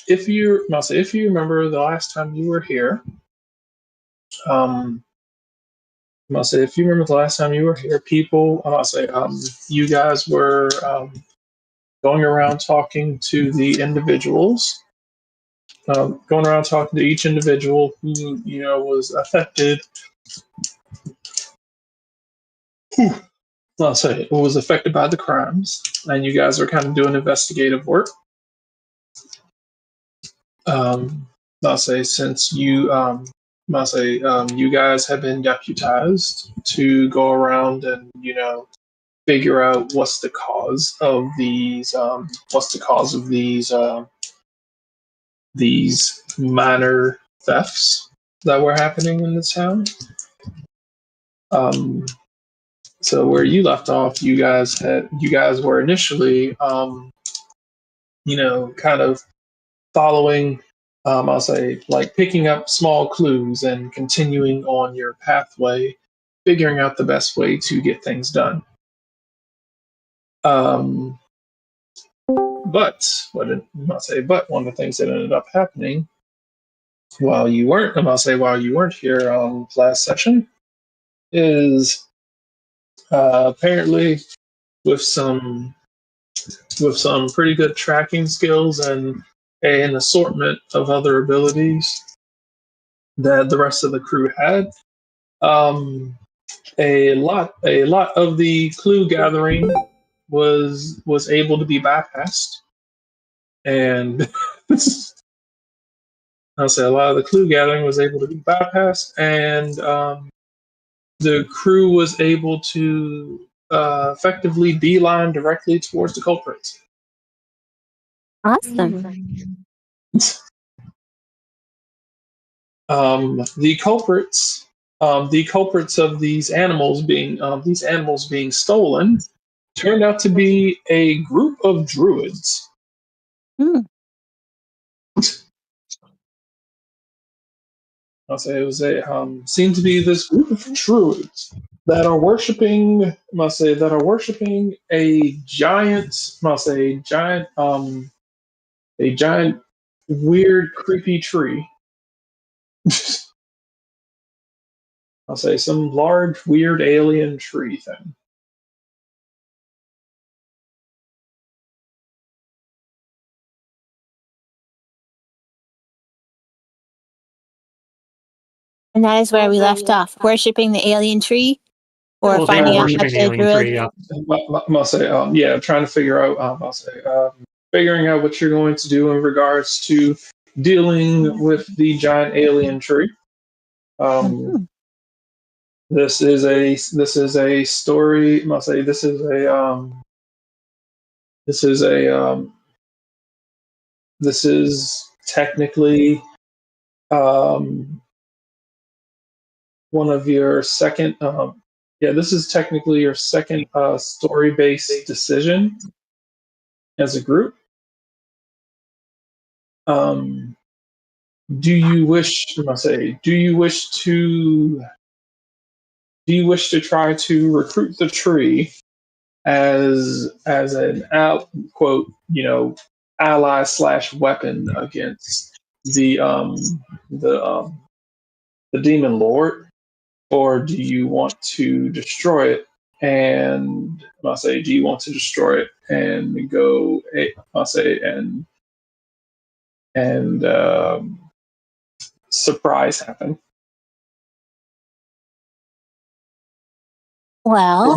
if you remember the last time you were here, um, I must say, if you remember the last time you were here, people, I must say, you guys were going around talking to the individuals, going around talking to each individual who was affected. Whew, I'll say, was affected by the crimes, and you guys are kind of doing investigative work. I'll say since I'll say you guys have been deputized to go around and figure out what's the cause of these minor thefts that were happening in the town. So where you left off, you guys were initially kind of following, I'll say, like picking up small clues and continuing on your pathway, figuring out the best way to get things done. But but one of the things that ended up happening while you weren't here last session is apparently with some pretty good tracking skills and an assortment of other abilities that the rest of the crew had. A lot of the clue gathering was able to be bypassed, and I'll say a lot of the clue gathering was able to be bypassed, and the crew was able to effectively beeline directly towards the culprits. Awesome. The culprits of these animals being stolen turned out to be a group of druids. I'll say it was seemed to be this group of druids that are worshiping. A giant, weird, creepy tree. I'll say some large, weird alien tree thing. And that is where we left off, worshipping the alien tree, or finding out worshipping the alien tree. Yeah. Trying to figure out. Figuring out what you're going to do in regards to dealing with the giant alien tree. This is a story. This is technically one of your second. This is technically your second story-based decision as a group. Do you wish to try to recruit the tree as an ally/weapon against the demon lord, or do you want to destroy it? And do you want to destroy it and go? And surprise happen? Well,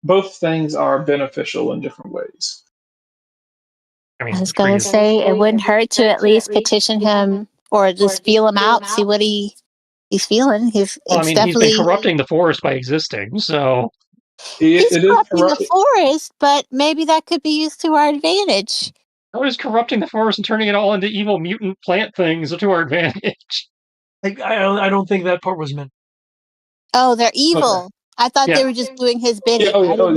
both things are beneficial in different ways. I was going to say it wouldn't hurt to at least petition him or just feel him out, see what he's feeling. He's definitely been corrupting the forest by existing, so he's corrupting the forest, but maybe that could be used to our advantage. How is corrupting the forest and turning it all into evil mutant plant things to our advantage? I don't think that part was meant. Oh, they're evil. Okay. I thought they were just doing his bidding. They're evil.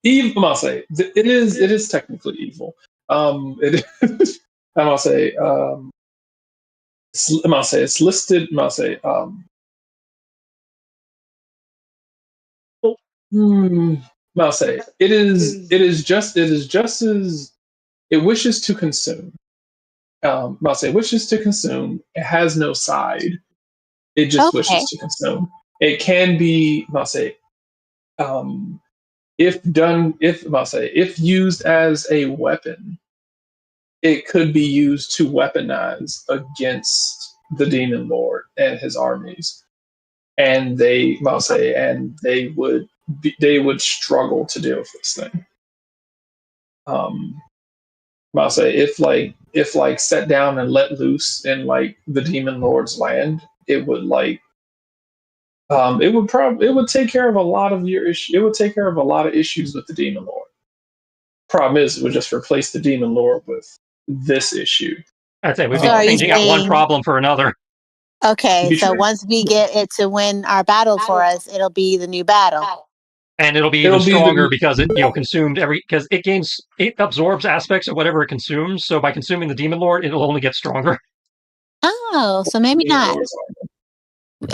It is technically evil. It's listed. I'll say it is just as it wishes to consume. I'll say wishes to consume. It has no side. It just wishes to consume. It can be, I'll say, um, if used as a weapon, it could be used to weaponize against the demon lord and his armies, and they would struggle to deal with this thing. I'll say if set down and let loose in like the demon lord's land, it would it would take care of a lot of your issue. It would take care of a lot of issues with the demon lord. Problem is, it would just replace the demon lord with this issue. I'd say we'd be changing out one problem for another. Okay, so once we get it to win our battle for us, it'll be the new battle. And it'll be even stronger because it consumed because it absorbs aspects of whatever it consumes. So by consuming the demon lord, it'll only get stronger. Oh, so maybe not.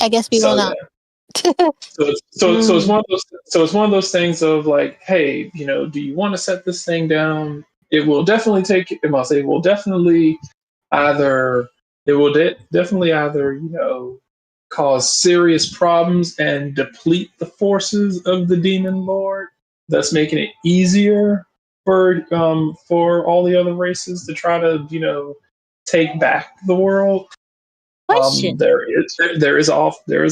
I guess we will not. So it's one of those. So it's one of those things of like, hey, do you want to set this thing down? It will definitely take. It must say, it will definitely either. It will definitely either cause serious problems and deplete the forces of the demon lord, thus making it easier for all the other races to try to take back the world. There is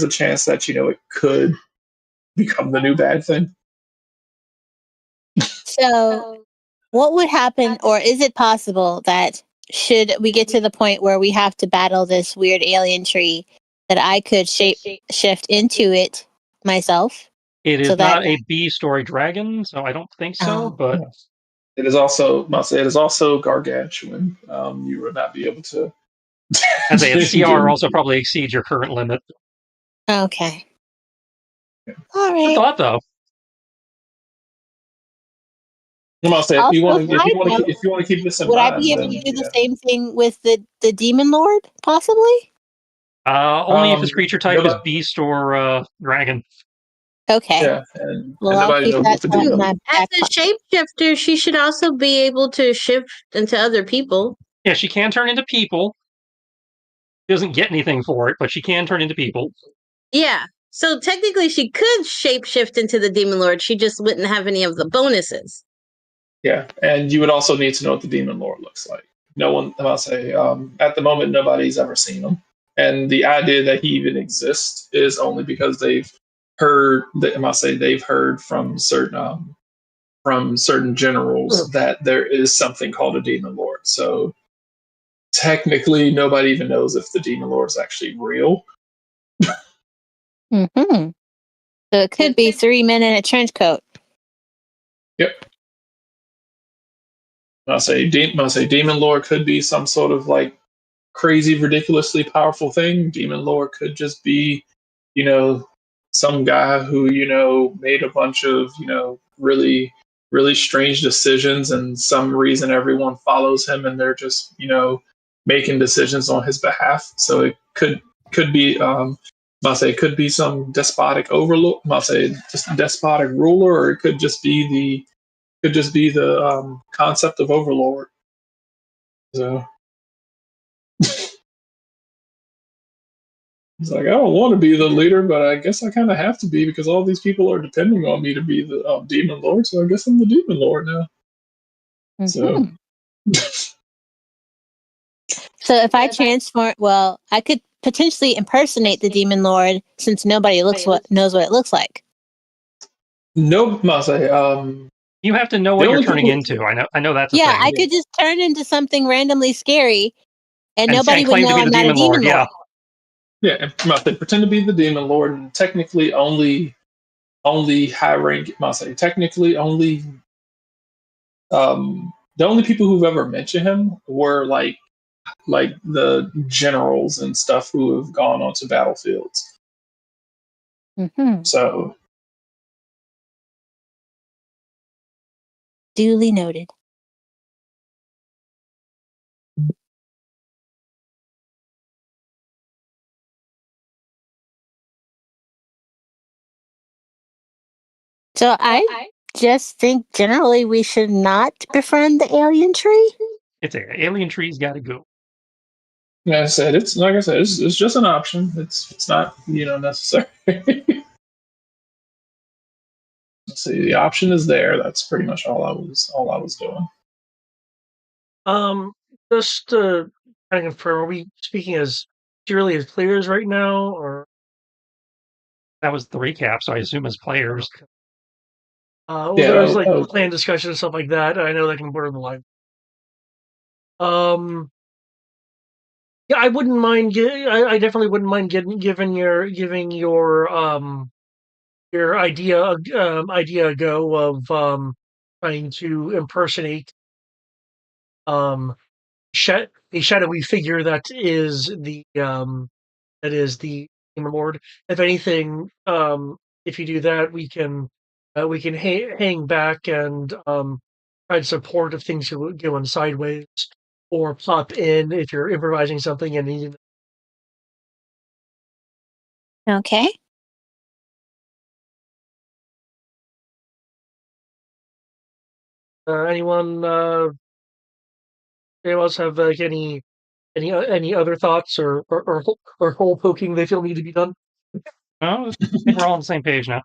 a chance that it could become the new bad thing. So, what would happen, or is it possible that should we get to the point where we have to battle this weird alien tree, that I could shift into it myself? It is not a B-story dragon, so I don't think so. But it is also gargantuan. You would not be able to. I'd say its CR also probably exceeds your current limit. Okay. All right. Good thought, though. I'm gonna say if you want to keep this in mind, would I be able to do the same thing with the demon lord, possibly? Only if his creature type is beast or dragon. Okay. Yeah, well, I'll keep that as a shapeshifter, she should also be able to shift into other people. Yeah, she can turn into people. She doesn't get anything for it, but she can turn into people. Yeah. So technically she could shapeshift into the demon lord. She just wouldn't have any of the bonuses. Yeah, and you would also need to know what the demon lord looks like. No one, I'll say, at the moment, nobody's ever seen him. And the idea that he even exists is only because they've heard. They've heard from certain generals that there is something called a demon lord. So technically, nobody even knows if the demon lord is actually real. So it could be 3 men in a trench coat. Yep. I'll say demon lord could be some sort of like crazy, ridiculously powerful thing. Demon lord could just be, some guy who made a bunch of really really strange decisions, and some reason everyone follows him, and they're just making decisions on his behalf. So it could be it could be some despotic overlord. Just despotic ruler, or it could just be the concept of overlord. So it's like, I don't want to be the leader, but I guess I kind of have to be because all these people are depending on me to be the demon lord. So I guess I'm the demon lord now. So if I transform, I could potentially impersonate the demon lord since nobody knows what it looks like. No, you have to know what you're turning into. I know that's a thing. I could just turn into something randomly scary, and nobody would know I'm not a demon lord. Yeah, pretend to be the demon lord, and technically only high rank. Technically only the only people who've ever mentioned him were like the generals and stuff who have gone onto battlefields. So duly noted. So I just think generally we should not befriend the alien tree. It's a alien tree's got to go. Like I said, it's just an option. It's not necessary. Let's see, the option is there. That's pretty much all I was doing. Just to kind of confirm, are we speaking as purely as players right now, or That was the recap, so I assume as players. well, Yeah, there was like that was- plan discussion and stuff like that. I know that can blur the line. Yeah, I wouldn't mind. I definitely wouldn't mind giving your idea a go of trying to impersonate a shadowy figure that is the Demon Lord. If anything, if you do that, we can hang back and try to support if things go going sideways, or pop in if you're improvising something and need. Okay. Anyone else have like any other thoughts or hole poking they feel need to be done? Oh, I think we're all on the same page now.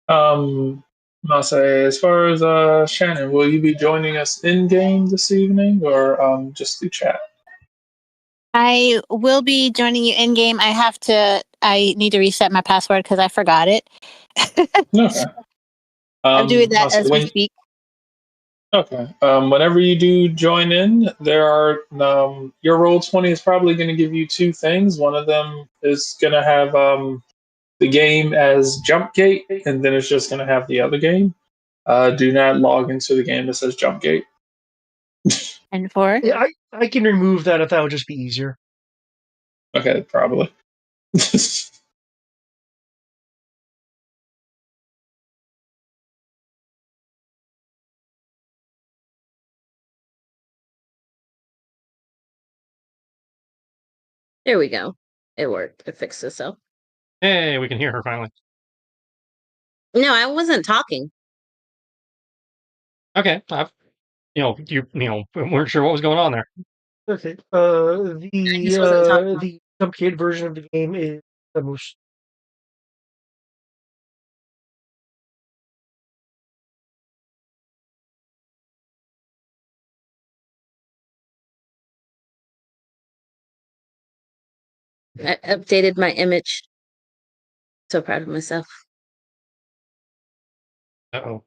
I'll say, as far as Shannon, will you be joining us in game this evening, or just through chat? I will be joining you in game. I need to reset my password because I forgot it. Okay. I'm doing I'll that say as we speak. Okay. Whenever you do join in, there are your roll 20 is probably going to give you two things. One of them is going to have the game as jump gate, and then it's just going to have the other game. Do not log into the game that says jump gate. And 4. Yeah, I can remove that if that would just be easier. Okay, probably. There we go. It worked. It fixed itself. Hey, we can hear her finally. No, I wasn't talking. Okay, you weren't sure what was going on there. Okay. I just wasn't talking. The complicated version of the game is the most. I updated my image. So proud of myself. Uh-oh.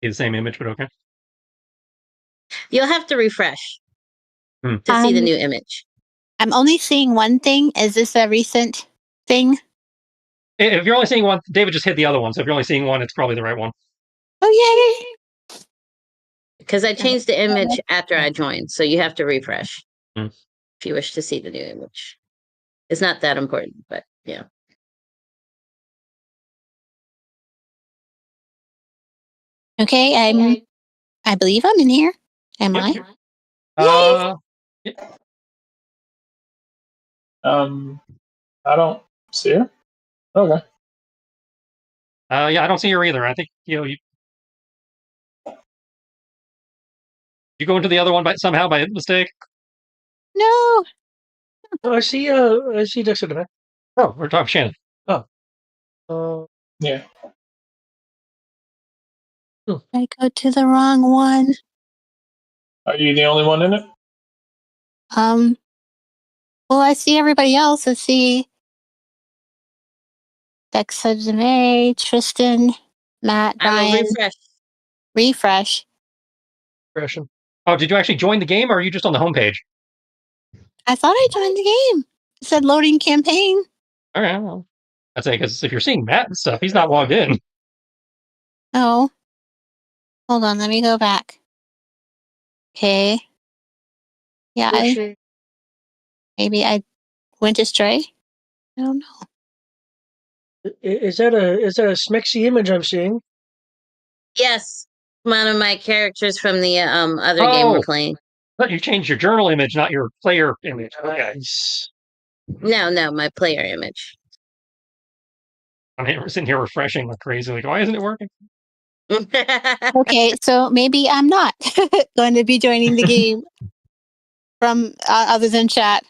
The same image, but okay. You'll have to refresh Hmm. to see the new image. I'm only seeing one thing. Is this a recent thing? If you're only seeing one, David just hit the other one. So if you're only seeing one, it's probably the right one. Oh, yay! Because I changed the image after I joined, so you have to refresh Hmm. if you wish to see the new image. It's not that important, but yeah. Okay, I believe I'm in here. Am Yep. I? Yeah. I don't see her. Okay. Yeah, I don't see her either. I think you go into the other one somehow by mistake. No. I see Dexter today. Oh, we're talking Shannon. Yeah. I go to the wrong one. Are you the only one in it? Well, I see everybody else. I see Dexa May, Tristan, Matt, I will Brian. refresh. Refresh. Impression. Oh, did you actually join the game, or are you just on the homepage? I thought I joined the game. It said loading campaign. All right, well, I'd say because if you're seeing Matt and stuff, he's not logged in. Oh. Hold on, let me go back. Okay. Yeah, maybe I went astray. I don't know. Is that a smexy image I'm seeing? Yes. One of my characters from the other game we're playing. But you changed your journal image, not your player image. Okay. Nice. No, my player image. I mean, we're sitting here refreshing like crazy. Like, why isn't it working? Okay, so maybe I'm not going to be joining the game from other than chat.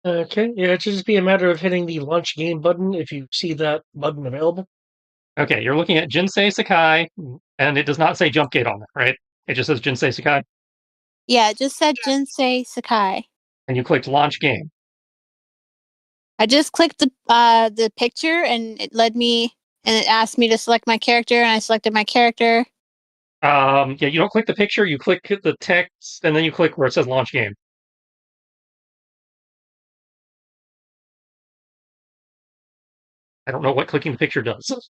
Okay, yeah, it should just be a matter of hitting the launch game button if you see that button available. Okay, you're looking at Jinsei Sakai, and it does not say jump gate on it, right? It just says Jinsei Sakai, Yeah, it just said Jinsei Sakai. and you clicked launch game. I just clicked the picture and it led me and it asked me to select my character and I selected my character. Yeah, you don't click the picture, you click the text, and then you click where it says launch game. I don't know what clicking the picture does.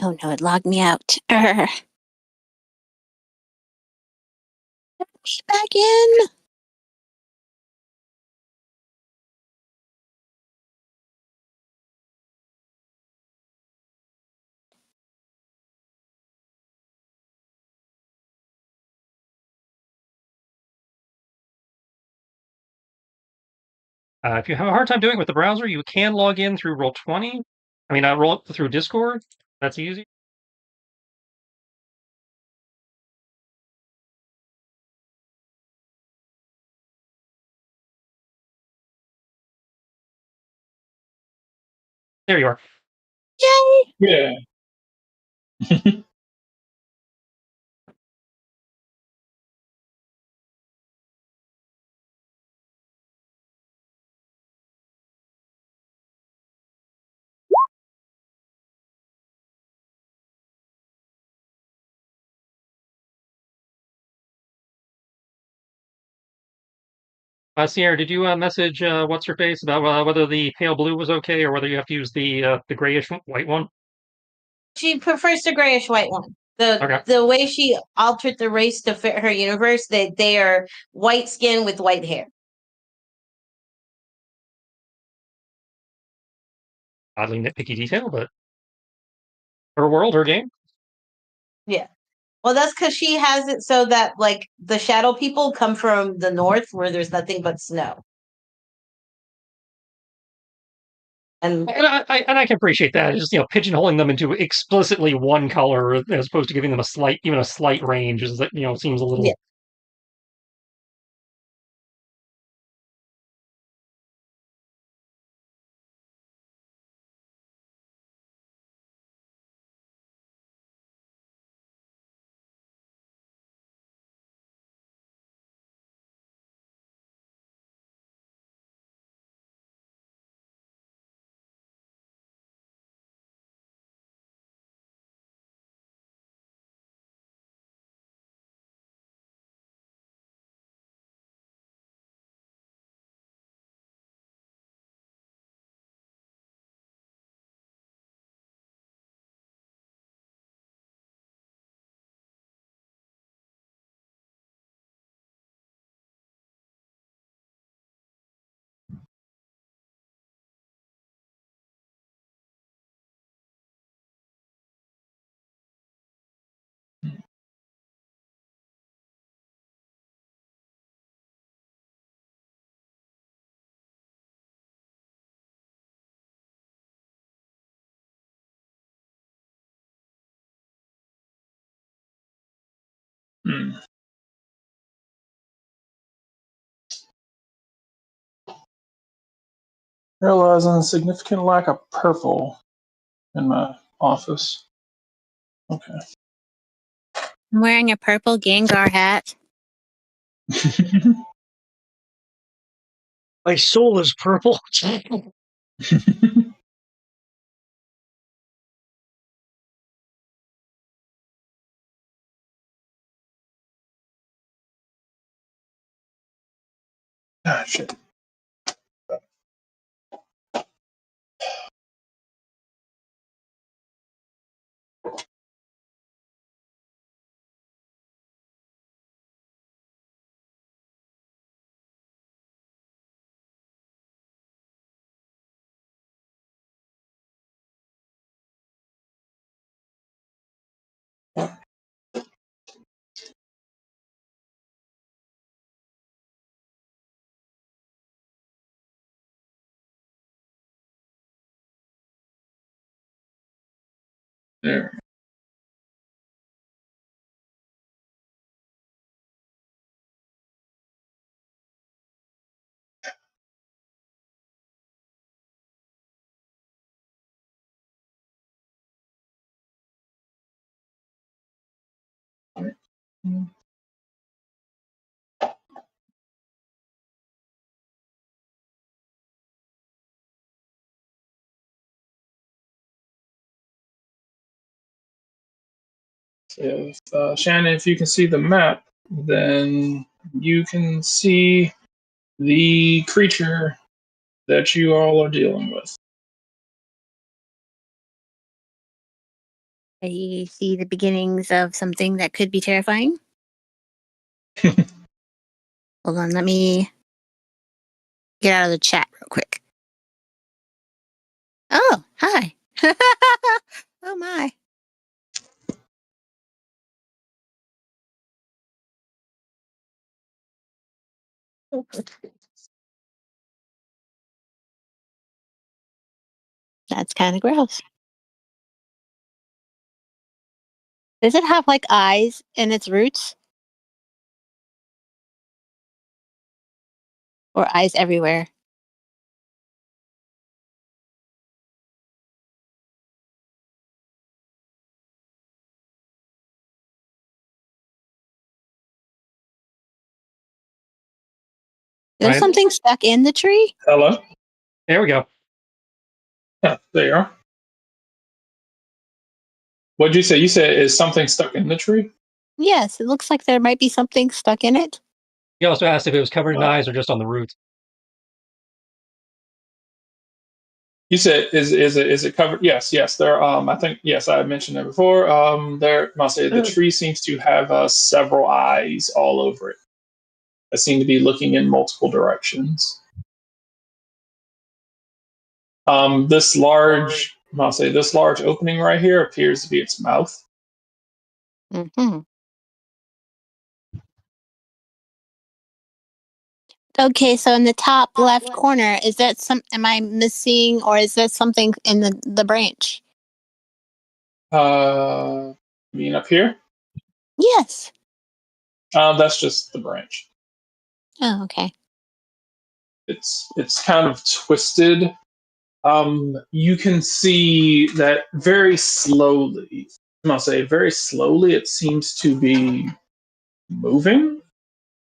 Oh no, it logged me out. Let me back in. If you have a hard time doing it with the browser, you can log in through Roll20. I mean, roll through Discord. That's easy. There you are. Yay! Yeah. Sierra, did you message what's her face about whether the pale blue was okay or whether you have to use the grayish white one? She prefers the grayish white one. Okay. The way she altered the race to fit her universe, they are white skin with white hair. Oddly nitpicky detail, but her world, her game. Yeah. Well, that's because she has it so that like the shadow people come from the north where there's nothing but snow. And I can appreciate that. It's just pigeonholing them into explicitly one color as opposed to giving them even a slight range is seems a little. Yeah. Hmm. Realizing a significant lack of purple in my office. Okay. I'm wearing a purple Gengar hat. My soul is purple. Ah, shit. There. If Shannon, if you can see the map, then you can see the creature that you all are dealing with. I see the beginnings of something that could be terrifying. Hold on, let me get out of the chat real quick. Oh, hi. Oh my. That's kind of gross. Does it have like eyes in its roots? Or eyes everywhere? There's Right. something stuck in the tree? Hello? There we go. Yeah, there you are. What'd you say? You said is something stuck in the tree? Yes, it looks like there might be something stuck in it. You also asked if it was covered in eyes or just on the roots. You said is it covered? Yes, yes. There I think yes, I mentioned it before. There must say the tree seems to have several eyes all over it that seem to be looking in multiple directions. This large I'll say this large opening right here appears to be its mouth. Mm-hmm. Okay, so in the top left corner, is that am I missing or is that something in the branch? You mean up here? Yes. That's just the branch. Oh, okay. It's kind of twisted. You can see that very slowly. I'll say very slowly. It seems to be moving.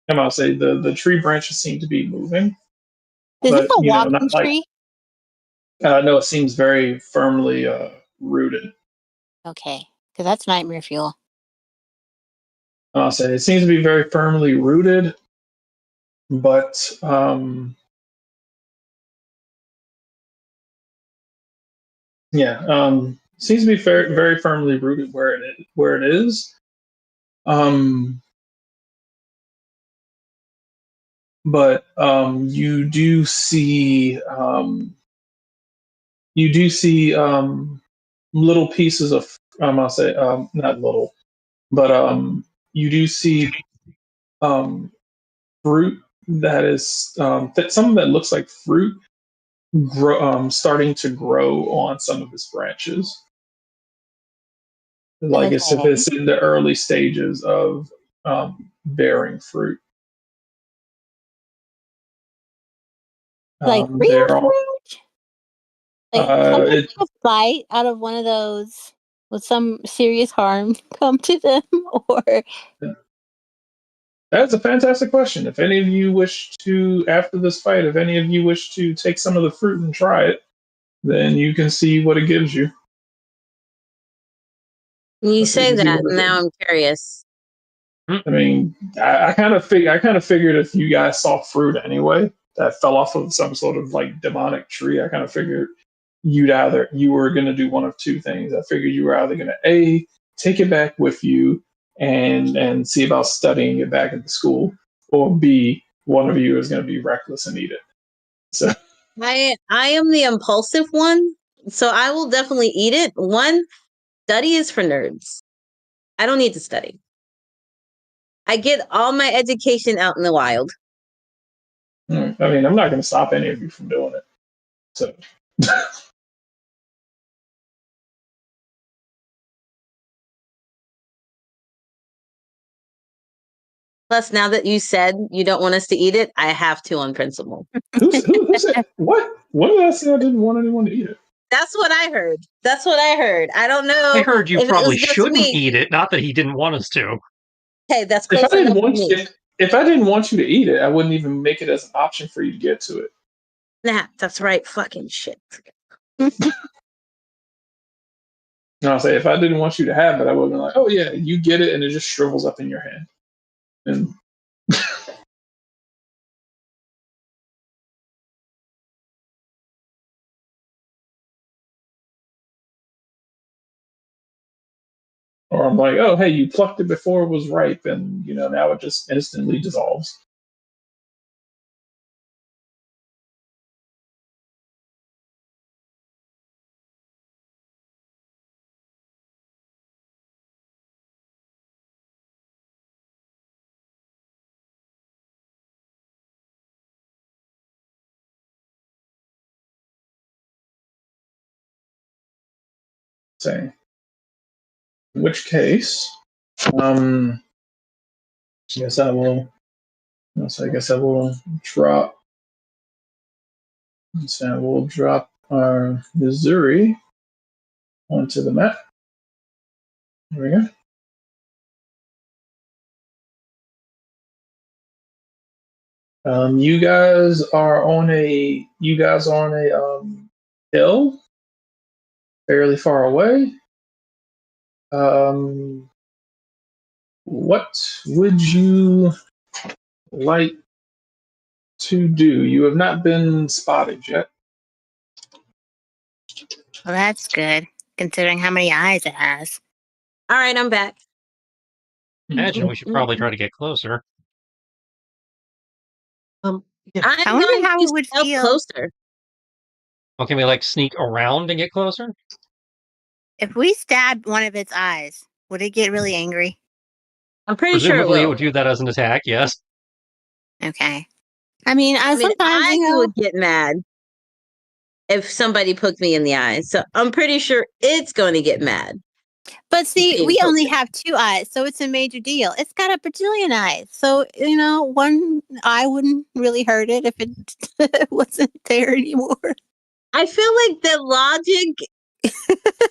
I'll say the tree branches seem to be moving, Is this but a not walking like. tree? No, it seems very firmly rooted. Okay, because that's nightmare fuel. I'll say it seems to be very firmly rooted, but seems to be very, very firmly rooted where it is. But you do see little pieces of I'll say not little, but you do see fruit that is that some of that looks like fruit starting to grow on some of its branches, like as if Okay. it's in the early stages of bearing fruit. Like real They're all fruit? Like someone it, took a bite out of one of those with some serious harm come to them, or That's a fantastic question. If any of you wish to, after this fight, if any of you wish to take some of the fruit and try it, then you can see what it gives you. You So you say can see that, what it now gives. I'm curious. I mean, I kind of figured if you guys saw fruit anyway that fell off of some sort of like demonic tree, I kind of figured you were going to do one of two things. I figured you were either going to A, take it back with you and see about studying it back at the school, or B, one of you is going to be reckless and eat it. So I am the impulsive one, so I will definitely eat it. One, study is for nerds. I don't need to study. I get all my education out in the wild. I mean, I'm not going to stop any of you from doing it. So Plus, now that you said you don't want us to eat it, I have to on principle. Who said what? When did I say I didn't want anyone to eat it? That's what I heard. That's what I heard. I don't know. I heard you if probably it was just shouldn't me. eat it, not that he didn't want us to. Hey, that's If I close didn't enough for want me. if I didn't want you to eat it, I wouldn't even make it as an option for you to get to it. Nah, that's right. Fucking shit. No, I'll say if I didn't want you to have it, I would have been like, oh yeah, you get it, and it just shrivels up in your hand. And or I'm like, oh hey, you plucked it before it was ripe, and now it just instantly dissolves. Say, in which case, guess I will. So I guess I will drop. So I will drop our Missouri onto the map. There we go. You guys are on a hill, fairly far away. What would you like to do? You have not been spotted yet. Well, that's good, considering how many eyes it has. All right, I'm back. Imagine we should probably try to get closer. I'm I going wonder how to it would stealth feel closer. Well, can we sneak around and get closer? if we stabbed one of its eyes. Would it get really angry? I'm pretty sure Presumably, it it will. would view that as an attack. Yes. Okay. I mean, sometimes I would get mad if somebody poked me in the eye. So I'm pretty sure it's going to get mad. But see, being we only posted. have 2 eyes, so it's a major deal. It's got a bajillion eyes, so one eye wouldn't really hurt it if it wasn't there anymore. I feel like the logic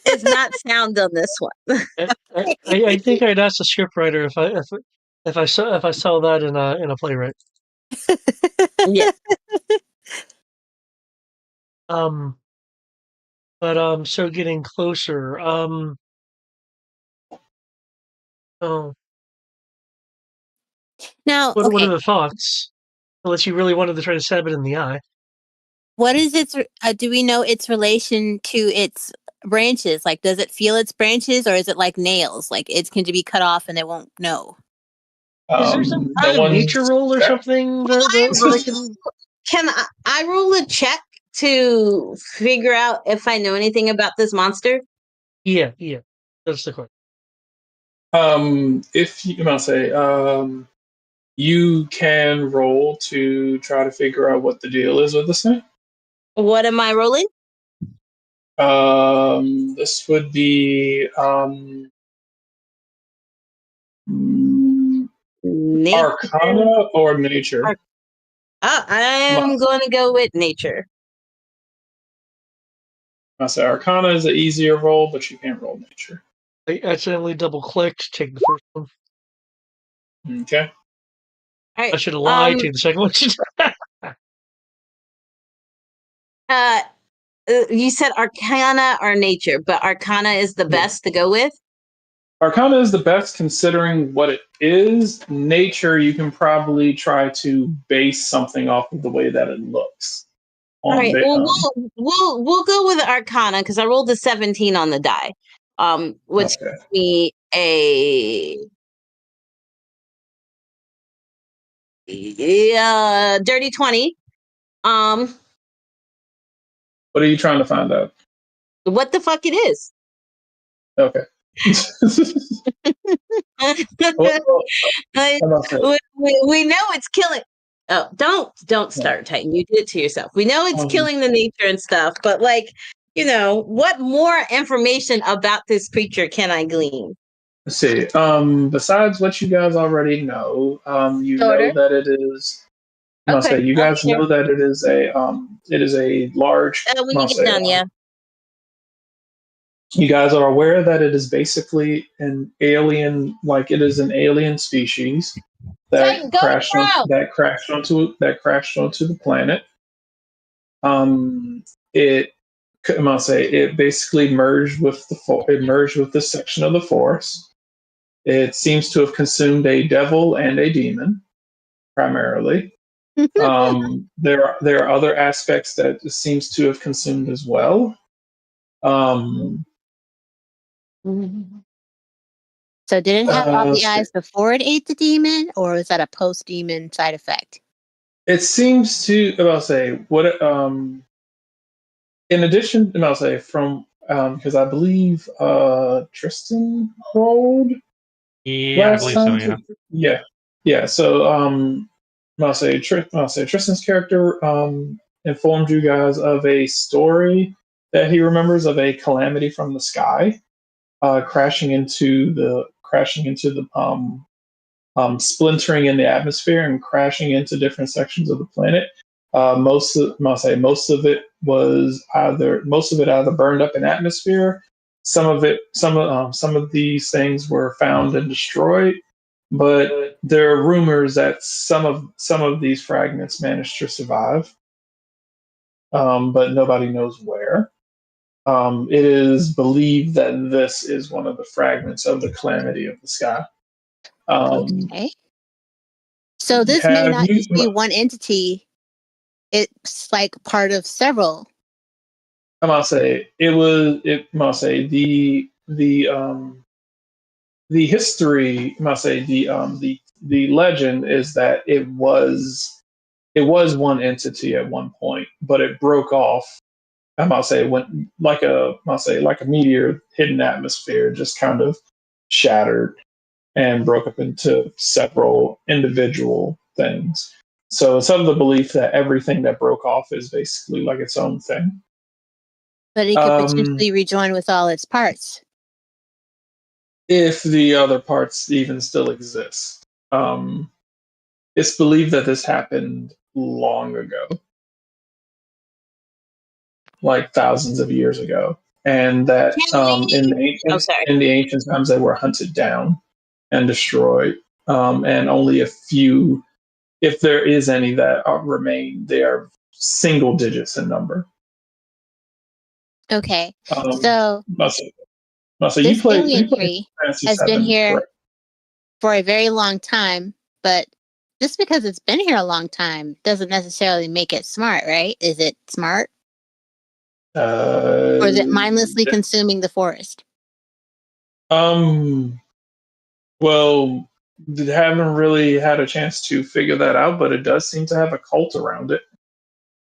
is not sound on this one. I think I'd ask the scriptwriter if I saw that in a playwright. Yeah. But so getting closer. Oh, Now, what are okay, the thoughts? Unless you really wanted to try to stab it in the eye. what is its? Do we know its relation to its branches? Like, does it feel its branches, or is it like nails? Like, it's going to be cut off and it won't know. Is there some kind of nature roll or something that I can? Can I roll a check to figure out if I know anything about this monster? Yeah, that's the question. If you might say, you can roll to try to figure out what the deal is with this thing. What am I rolling? This would be Arcana or nature. I am going to go with nature. I say Arcana is an easier roll, but you can't roll nature. I accidentally double clicked. Take the first one. Okay. All right. I should have lied. Take the second one. You said Arcana or nature, but Arcana is the best to go with. Arcana is the best considering what it is. Nature, you can probably try to base something off of the way that it looks. All right. Well, we'll go with Arcana because I rolled a 17 on the die, which gives me a dirty 20. What are you trying to find out? What the fuck it is? Okay. We know it's killing. Oh, don't start, Titan. You did it to yourself. We know it's killing the nature and stuff, but what more information about this creature can I glean? Let's see. Besides what you guys already know, you know Shorter. that it is. I'm gonna Okay, say you I'll guys be there. know that it is a large. When I'm you gonna get say done, yeah. you guys are aware that it is basically an alien, like it is an alien species Titan, go to Crow. that crashed onto the planet. It I'm gonna say it basically merged with this section of the forest. It seems to have consumed a devil and a demon primarily. There are other aspects that it seems to have consumed as well. Um, So did it have all the let's see. eyes before it ate the demon, or was that a post-demon side effect? It seems to. I'll say what. In addition, I'll say from because I believe Tristan rolled Yeah, I last believe so. time. Yeah. Yeah. So I'll say Tristan's character informed you guys of a story that he remembers of a calamity from the sky, crashing into the splintering in the atmosphere and crashing into different sections of the planet. Most of it either burned up in atmosphere. Some of these things were found and destroyed, but there are rumors that some of these fragments managed to survive, but nobody knows where. It is believed that this is one of the fragments of the calamity of the sky. Okay. So this may Have not you? just be one entity. It's like part of several. I'm gonna say it was. I'm gonna say the history. I'm gonna say the legend is that it was one entity at one point, but it broke off. I'm gonna say went like a meteor hit an atmosphere, just kind of shattered and broke up into several individual things. So it's of the belief that everything that broke off is basically like its own thing. But it could Um, potentially rejoin with all its parts. if the other parts even still exist. Um, it's believed that this happened long ago, like thousands of years ago, and that Oh, sorry. in the ancient times they were hunted down and destroyed, and only a few, if there is any that remain, they are single digits in number. Okay. Um, So so this you alien play tree Fantasy has been Seven, here correct? for a very long time, but just because it's been here a long time doesn't necessarily make it smart, right? Is it smart? Or is it Uh, mindlessly consuming the forest? um, well, haven't really had a chance to figure that out, but it does seem to have a cult around it.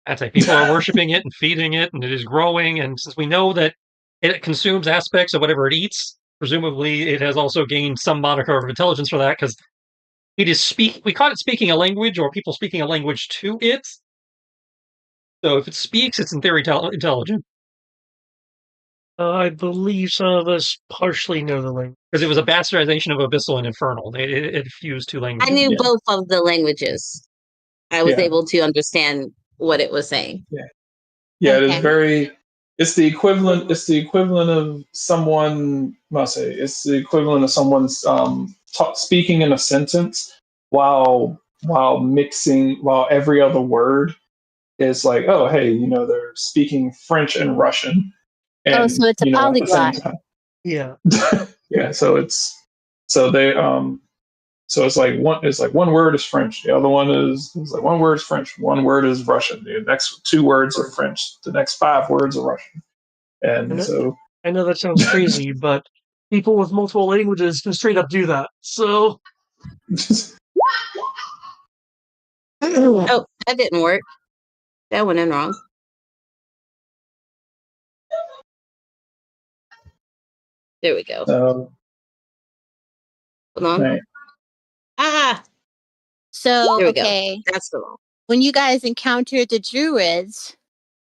I'd say people are worshiping it and feeding it, and it is growing. And since we know that it consumes aspects of whatever it eats, presumably it has also gained some moniker of intelligence for that because we caught it speaking a language or people speaking a language to it. So if it speaks, it's in theory intelligent. I believe some of us partially know the language. Because it was a bastardization of Abyssal and Infernal. It fused two I languages. knew Yeah. both of the languages. I was Yeah. able to understand what it was saying. Yeah, it is Okay. very. It's the equivalent. It's the equivalent of someone. Must say, it's the equivalent of someone's speaking in a sentence while every other word is like, oh, hey, they're speaking French and Russian, Oh, so and it's a at the same polyglot. time. Yeah. Yeah, so they so it's like one word is French, the other one is it's like one word is French, one word is Russian, the next two words are French, the next five words are Russian. And so I know that sounds crazy, but people with multiple languages can straight up do that. So Oh, that didn't work. That went in wrong. There we go. so Hold on. right. Ah, So, there we go. okay. That's the wrong. When you guys encountered the druids,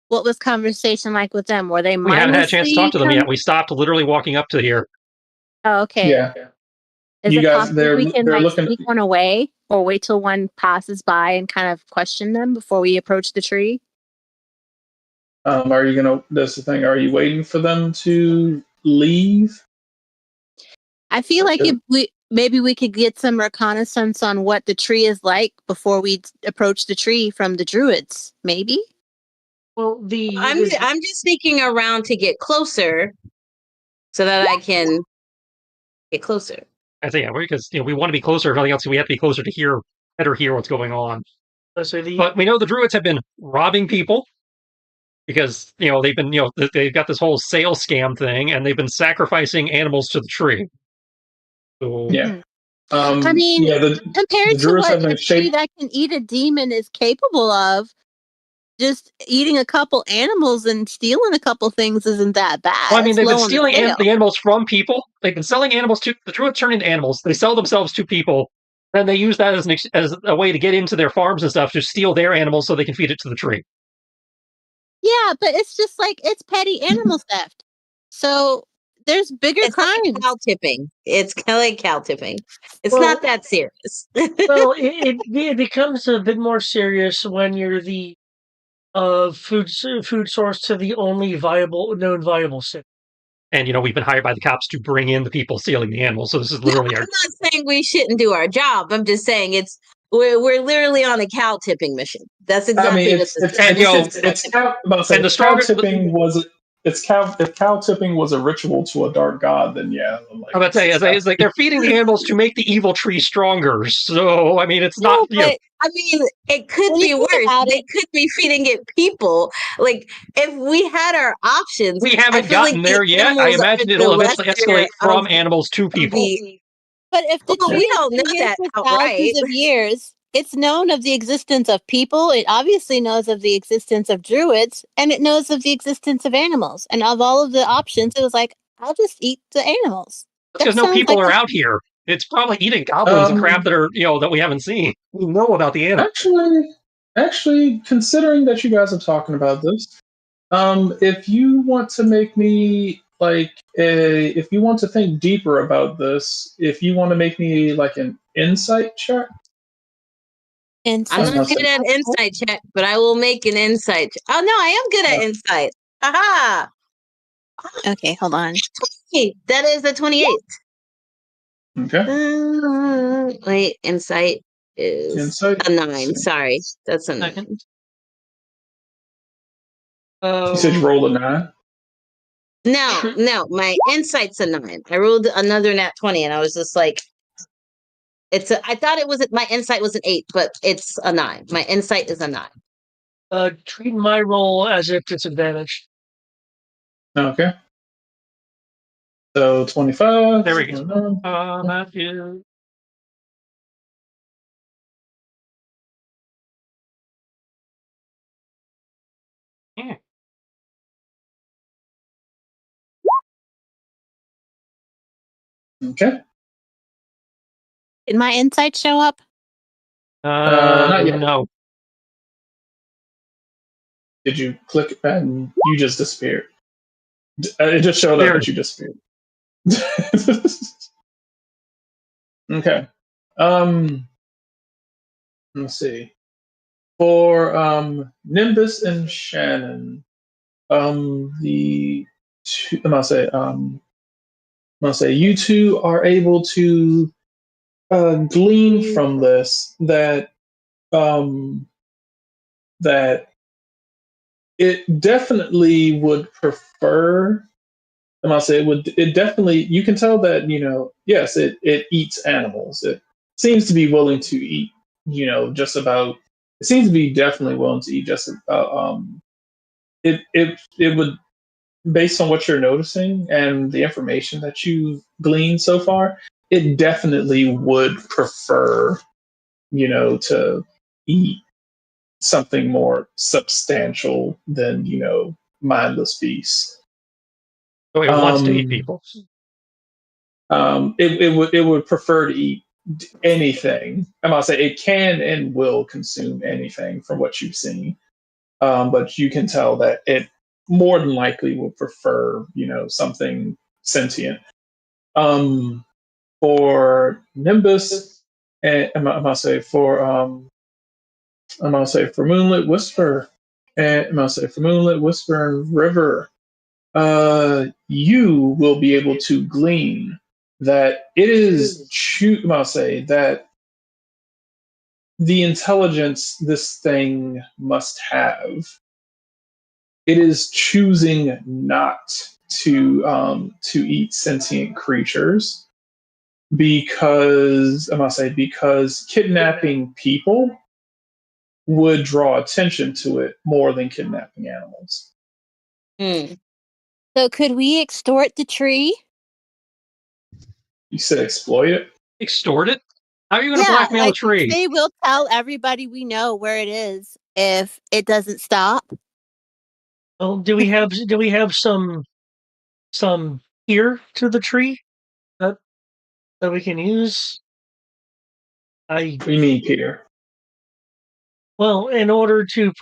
what was conversation like with them? Were they We haven't had a chance to talk to them mindlessly yet. We stopped literally walking up to here. Oh, okay. Yeah. Is You it guys, possible we can they're like looking. sneak one away or wait till one passes by and kind of question them before we approach the tree? Are you gonna? That's the thing. Are you waiting for them to leave? I feel like if maybe we could get some reconnaissance on what the tree is like before we approach the tree from the druids. Maybe. Well, I'm just sneaking around to get closer so that I can get closer. I think because we want to be closer. If nothing else, we have to be closer to better hear what's going on. But we know the druids have been robbing people because they've been they've got this whole sales scam thing, and they've been sacrificing animals to the tree. So, Yeah. I mean, compared the to Druids what have a tree that can eat a demon is capable of, just eating a couple animals and stealing a couple things isn't that bad. Well, I mean, they've been stealing the animals from people. They've been selling animals to the druids. Turn into animals. They sell themselves to people. Then they use that as a way to get into their farms and stuff to steal their animals so they can feed it to the tree. Yeah, but it's just like it's petty animal theft. So there's bigger crimes. Like cow tipping. It's kind of like cow tipping. It's not that serious. Well, it becomes a bit more serious when you're the food source to the only known viable city. And we've been hired by the cops to bring in the people stealing the animals. So this is literally I'm not saying we shouldn't do our job. I'm just saying we're literally on a cow tipping mission. That's exactly what if cow tipping was a ritual to a dark god, then yeah. I'm about to say, it's like they're feeding the animals to make the evil tree stronger. So I mean, it's not. I mean, it could be worse. They could be feeding it people. Like if we had our options, we haven't gotten there yet. I imagine it'll eventually escalate from animals to people. But if the tree we don't know that for thousands of years, it's known of the existence of people. It obviously knows of the existence of druids, and it knows of the existence of animals. And of all of the options, it was like, I'll just eat the animals. Because no people are out here. It's probably eating goblins and crap that are that we haven't seen. We know about the animals. Actually, considering that you guys are talking about this, if you want to make me if you want to think deeper about this, if you want to make me like an insight check. I'm not good at insight check, but I will make an insight. Oh no, I am good at insight. Aha! Okay, hold on. That is a 28. Okay. Wait, insight is a 9. Sorry, that's a 9. You said you rolled a 9? No, my insight's a 9. I rolled another nat 20, and I was just like, I thought my insight was an 8, but it's a 9. My insight is a 9. Treat my roll as if it's advantage. Okay. So 25. There we go. Matthew. Yeah. Okay. Did my insight show up? Not yet. No. Did you click and you just disappeared? It just showed up that you disappeared. Okay. Let's see. For Nimbus and Shannon, I'm gonna say you two are able to glean from this that it definitely would prefer. I'm gonna say it definitely. You can tell that yes, it eats animals. It seems to be willing to eat. Just about. It seems to be definitely willing to eat just about. It would, based on what you're noticing and the information that you've gleaned so far, it definitely would prefer, to eat something more substantial than, mindless beasts. So it wants to eat people. It would prefer to eat anything. I'm gonna say it can and will consume anything from what you've seen. But you can tell that it more than likely will prefer, something sentient. For Nimbus, and I'm gonna say for Moonlit Whisper, and I'm gonna say for Moonlit Whisper and River, you will be able to glean that it is I'll say that the intelligence this thing must have, it is choosing not to eat sentient creatures because because kidnapping people would draw attention to it more than kidnapping animals. Hmm. So could we extort the tree? You said exploit it. Extort it? How are you going to Yeah, blackmail a tree? say we'll tell everybody we know where it is if it doesn't stop. Well, do we have some ear to the tree that we can use? We need Peter. Well, in order to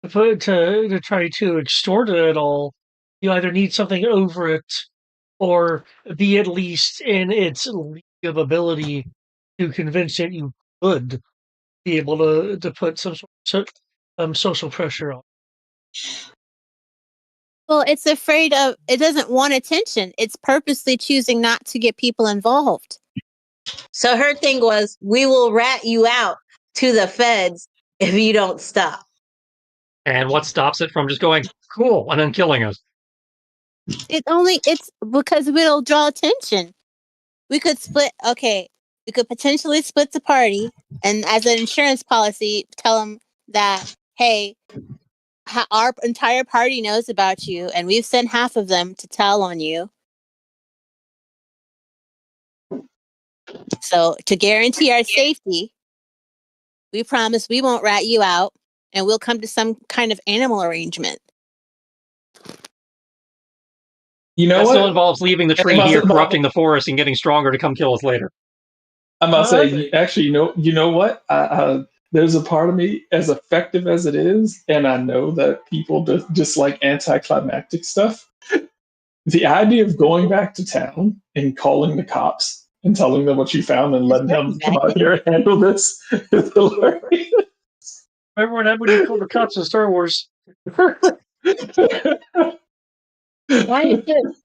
to try to extort it at all, you either need something over it, or be at least in its league of ability to convince it you could be able to put some sort of social pressure on. Well, it's afraid of, it doesn't want attention. It's purposely choosing not to get people involved. So her thing was, we will rat you out to the feds if you don't stop. And what stops it from just going, cool, and then killing us? It's because it'll draw attention. We could we could potentially split the party and as an insurance policy, tell them that, hey, our entire party knows about you and we've sent half of them to tell on you. So to guarantee our safety, we promise we won't rat you out and we'll come to some kind of animal arrangement. You know That what? still involves leaving the tree here, corrupting the forest, and getting stronger to come kill us later. I'm about to say, actually, you know what? There's a part of me, as effective as it is, and I know that people just like anticlimactic stuff. The idea of going back to town and calling the cops and telling them what you found and letting them come out here and handle this is hilarious. Remember when everybody called the cops in Star Wars? Why is it?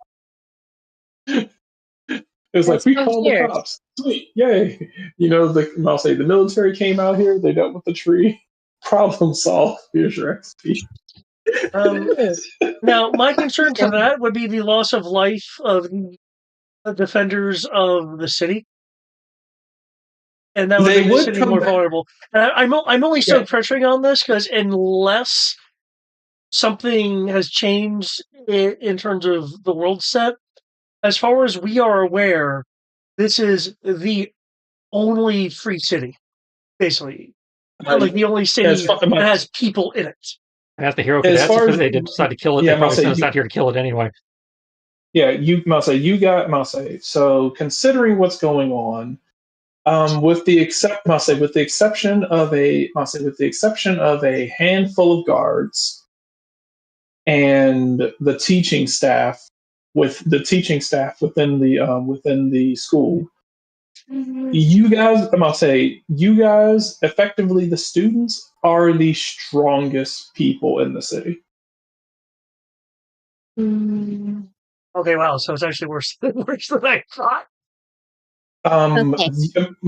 It's like, That's we so called the weird. cops. Sweet, yay. You know, I'll say the military came out here, they dealt with the tree. Problem solved. Here's your XP. Now, my concern to that would be the loss of life of the defenders of the city, and that would They make the would city come more back. vulnerable. I'm only Yeah. pressuring on this because unless something has changed in terms of the world set, as far as we are aware, this is the only free city, basically. Like the only city that has people in it. And as the hero As cadets, far if as- they did decide to kill it, yeah, they probably I'll say sent us you- out here to kill it anyway. Yeah, you must say you got must say. So considering what's going on, with the exception of a handful of guards and the teaching staff within the school, you guys, effectively the students, are the strongest people in the city. Okay, wow. So it's actually worse than I thought. Okay.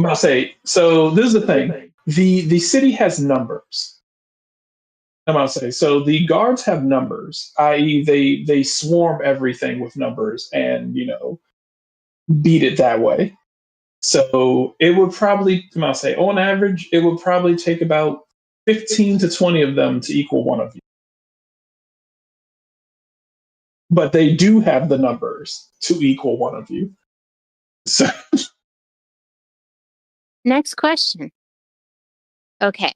I'll say, so this is the thing. The city has numbers. I'm gonna say, so the guards have numbers, i.e., they swarm everything with numbers and beat it that way. So it would probably, I'm gonna say, on average, it would probably take about 15 to 20 of them to equal one of you. But they do have the numbers to equal one of you. So Next question. Okay.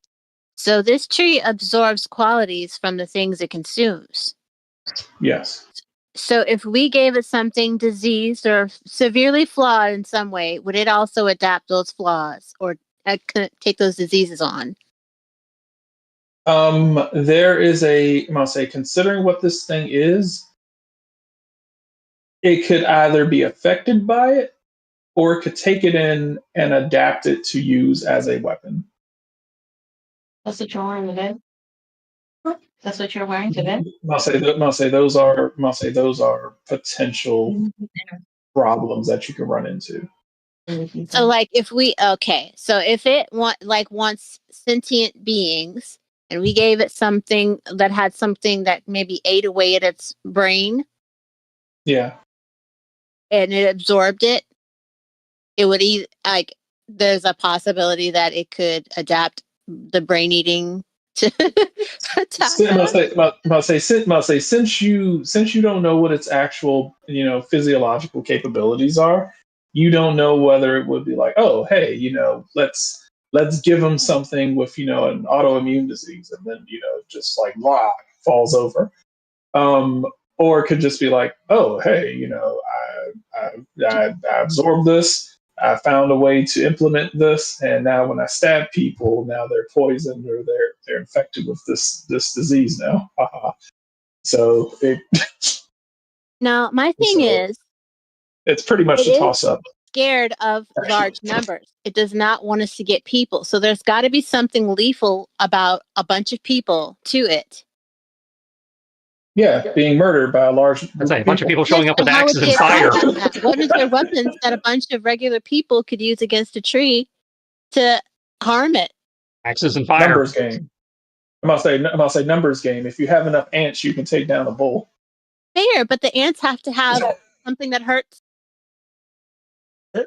So this tree absorbs qualities from the things it consumes. yes. So if we gave it something diseased or severely flawed in some way, would it also adapt those flaws or take those diseases on? There is a, I'll say, considering what this thing is, it could either be affected by it, or it could take it in and adapt it to use as a weapon. That's what you're wearing today. That's what you're wearing today. I'll say those are potential problems that you can run into. So, like, if it wants sentient beings, and we gave it something that had something that maybe ate away at its brain, Yeah. and it absorbed it, it would eat. Like, there's a possibility that it could adapt the brain eating to Since you don't know what its actual physiological capabilities are, you don't know whether it would be like, oh hey, let's give them something with an autoimmune disease, and then just like blah, falls over. Or it could just be like, oh hey, I absorbed this. I found a way to implement this, and now when I stab people, now they're poisoned or they're infected with this disease now. So Now, my thing is, it's pretty much a toss up. Scared of large numbers. It does not want us to get people. So there's got to be something lethal about a bunch of people to it. Yeah, being murdered by a large group a bunch of people showing up with How axes would and it fire. attack that? What is their weapons that a bunch of regular people could use against a tree to harm it? Axes and fire. Numbers game. I'm gonna say numbers game. If you have enough ants, you can take down a bull. Fair, but the ants have to have something that hurts.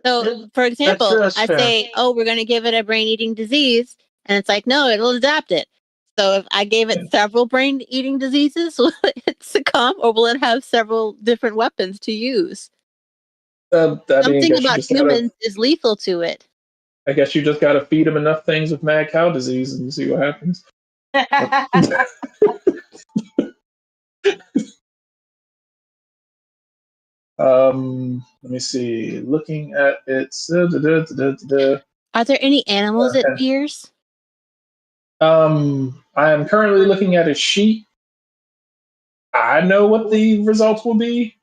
So, for example, that's I fair. say, oh, we're going to give it a brain-eating disease, and it's like, no, it'll adapt it. So if I gave it several brain-eating diseases, will it succumb, or will it have several different weapons to use? Something about humans is lethal to it. I guess you just got to feed them enough things with mad cow disease and see what happens. Let me see. Looking at its. Are there any animals it fears? I am currently looking at a sheet. I know what the results will be.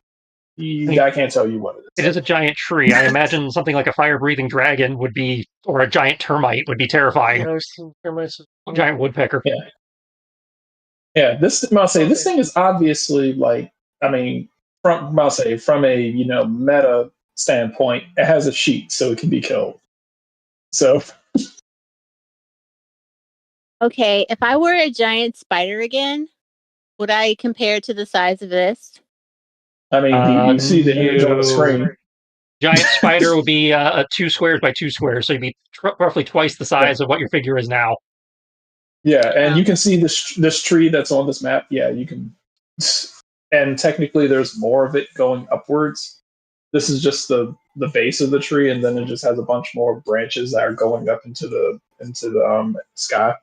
I can't tell you what it is. It is a giant tree. I imagine something like a fire-breathing dragon would be, or a giant termite would be terrifying. Giant woodpecker. Yeah. Yeah. This thing is obviously from a meta standpoint, it has a sheet, so it can be killed. So. Okay, if I were a giant spider again, would I compare to the size of this? I mean, you see the image on the screen. Giant spider would be 2 squares by 2 squares, so you'd be roughly twice the size of what your figure is now. Yeah, and you can see this tree that's on this map. Yeah, you can, and technically there's more of it going upwards. This is just the base of the tree, and then it just has a bunch more branches that are going up into the sky.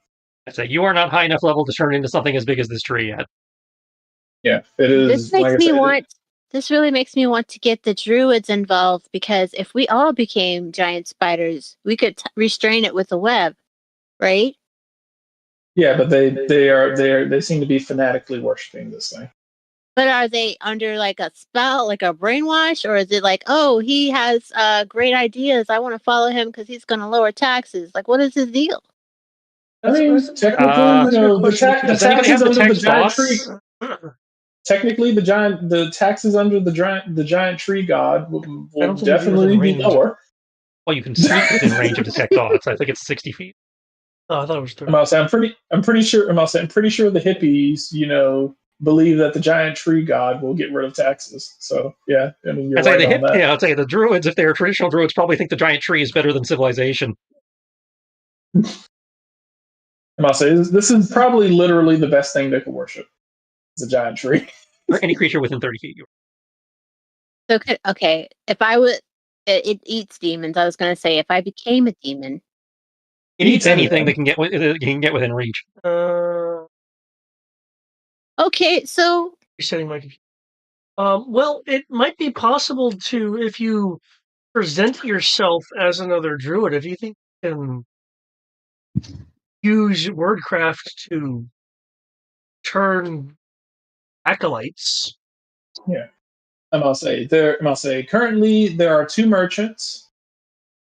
I say you are not high enough level to turn into something as big as this tree yet. Yeah, it is. This really makes me want to get the druids involved, because if we all became giant spiders, we could restrain it with a web, right? Yeah, but they seem to be fanatically worshiping this thing. But are they under like a spell, like a brainwash, or is it like, oh, he has great ideas, I want to follow him because he's going to lower taxes? Like, what is his deal? I mean, technically, the taxes under the giant tree. Technically, the taxes under the giant tree god will definitely be lower. Well, you can sneak within range of detect thoughts. I think it's 60 feet. Oh, I thought it was 30. I'm pretty sure the hippies, believe that the giant tree god will get rid of taxes. So yeah, I mean, you're right on that. Yeah, I'd say the druids, if they're traditional druids, probably think the giant tree is better than civilization. I'll say this is probably literally the best thing they could worship. It's a giant tree. Or any creature within 30 feet. So, okay, if I would, it eats demons. I was going to say, if I became a demon, it eats anything that can get within reach. Okay, so resetting my computer. Well, it might be possible to, if you present yourself as another druid, if you think you can use wordcraft to turn acolytes. Yeah. I'm gonna say currently there are two merchants.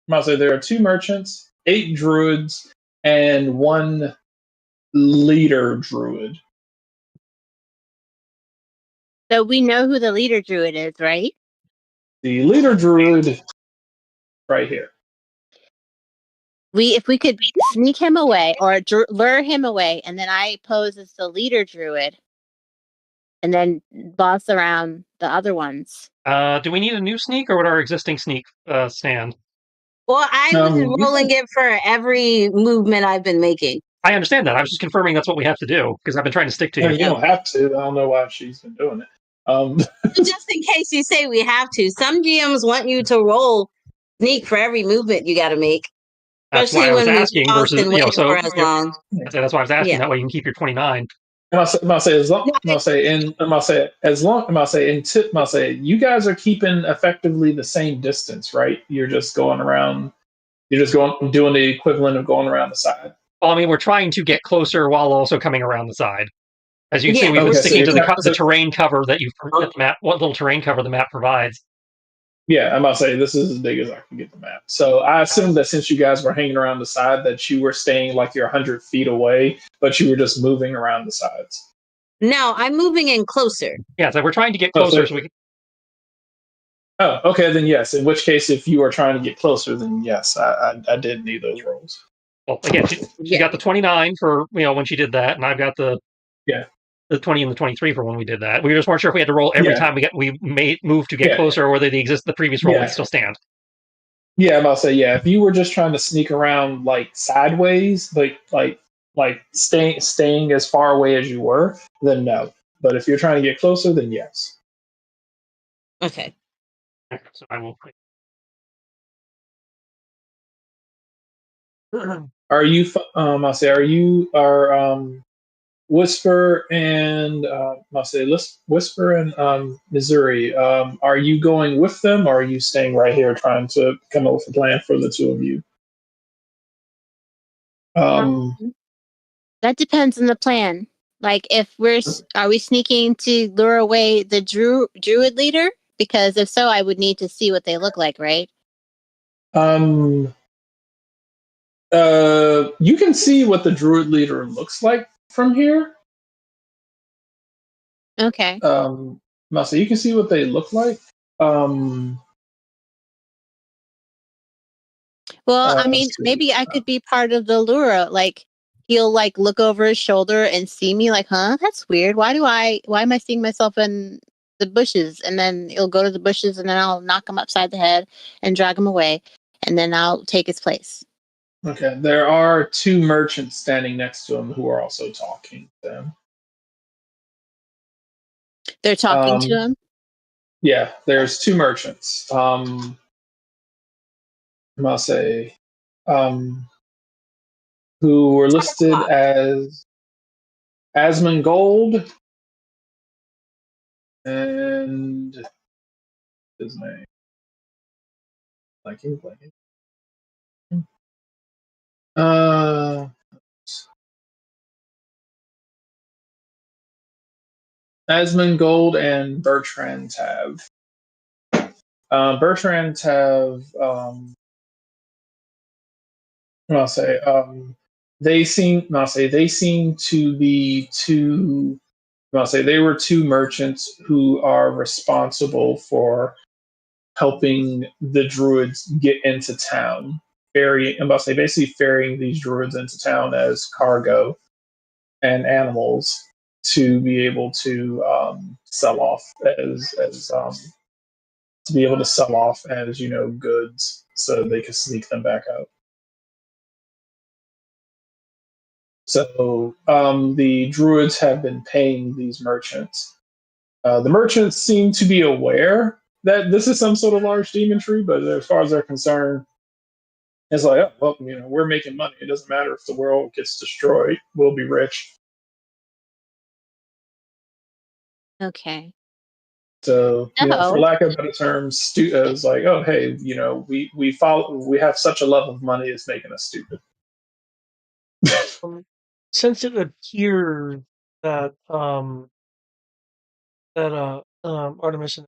I'm gonna say there are two merchants, 8 druids, and one leader druid. So we know who the leader druid is, right? The leader druid, right here. If we could sneak him away or lure him away, and then I pose as the leader druid, and then boss around the other ones. Do we need a new sneak, or would our existing sneak stand? Well, I was You rolling it for every movement I've been making. I understand that. I was just confirming that's what we have to do because I've been trying to stick to you. You don't have to. I don't know why she's been doing it. Just in case you say we have to. Some GMs want you to roll sneak for every movement you got to make. That's why Especially I was when we've asking paused versus, and waited for as long. that's why I was asking. Yeah. That way you can keep your 29. I'm gonna say as long. I'm gonna say as long. I'm gonna say you guys are keeping effectively the same distance, right? You're just going around. You're just doing the equivalent of going around the side. Well, I mean, we're trying to get closer while also coming around the side. As you can see, Yeah. we've been Okay, so sticking to you're the terrain cover that the map. What little terrain cover the map provides. Yeah, I'm about to say this is as big as I can get the map. So I assume that since you guys were hanging around the side, that you were staying like you're 100 feet away, but you were just moving around the sides. No, I'm moving in closer. Yeah, so we're trying to get closer so we can. Oh, okay, then yes. In which case, if you are trying to get closer, then yes, I did need those rolls. Well, again, she got the 29 for when she did that, and I've got the 20 and the 23 for when we did that. We just weren't sure if we had to roll every time we moved to get closer, or whether the previous roll would still stand. Yeah, I'm about to say if you were just trying to sneak around like sideways, like staying as far away as you were, then no. But if you're trying to get closer, then yes. Okay. So I will. Are you? I'll say, Whisper and I'll say Whisper and Missouri. Are you going with them, or are you staying right here trying to come up with a plan for the two of you? That depends on the plan. Like, if are we sneaking to lure away the druid leader? Because if so, I would need to see what they look like, right? You can see what the druid leader looks like from here. Okay. So you can see what they look like. Well, I mean, maybe I could be part of the lure. Like, he'll like look over his shoulder and see me, like, huh? That's weird. Why am I seeing myself in the bushes? And then he'll go to the bushes, and then I'll knock him upside the head and drag him away, and then I'll take his place. Okay, there are 2 merchants standing next to him who are also talking to him. They're talking to him? Yeah, there's 2 merchants. I'll say, who were listed as Asmongold and his name. Blanking. Asmongold and Bertrand Tav. Bertrand Tav, I'll say, they seem to be 2. I'll say they were 2 merchants who are responsible for helping the druids get into town. I'm about to say basically ferrying these druids into town as cargo and animals to be able to sell off as goods, so they could sneak them back out. So the druids have been paying these merchants. The merchants seem to be aware that this is some sort of large demon tree, but as far as they're concerned, it's like, oh, well, we're making money. It doesn't matter if the world gets destroyed. We'll be rich. Okay. So, for lack of better terms, it's like, oh, hey, we have such a love of money, it's making us stupid. Since it appears that Artemis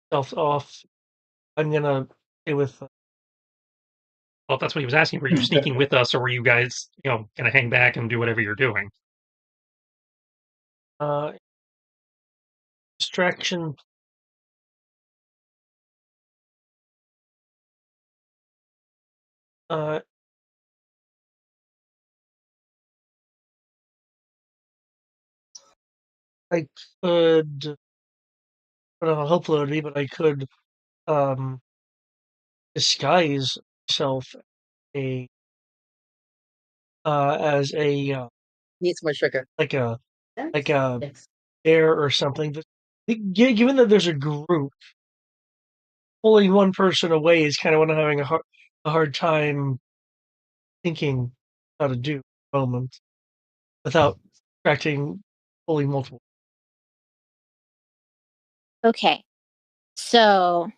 stealth off. I'm gonna stay with. Well, if that's what he was asking, were you sneaking with us, or were you guys, gonna hang back and do whatever you're doing? Distraction. I could. I don't know how helpful it would be, but I could disguise myself a as a Needs more sugar. like a like a Yes. bear or something. Given that there's a group, pulling one person away is kind of what I'm having a hard time thinking how to do at the moment without attracting pulling multiple. Okay. So,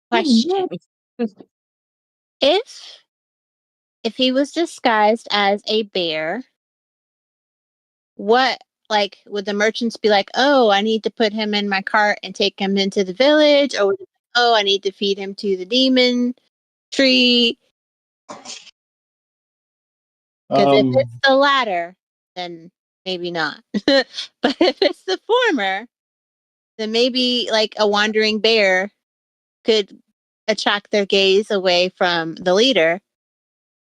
question. If he was disguised as a bear, what would the merchants be like, "Oh, I need to put him in my cart and take him into the village," or "Oh, I need to feed him to the demon tree"? Because if it's the latter, then maybe not. But if it's the former, then maybe a wandering bear could attract their gaze away from the leader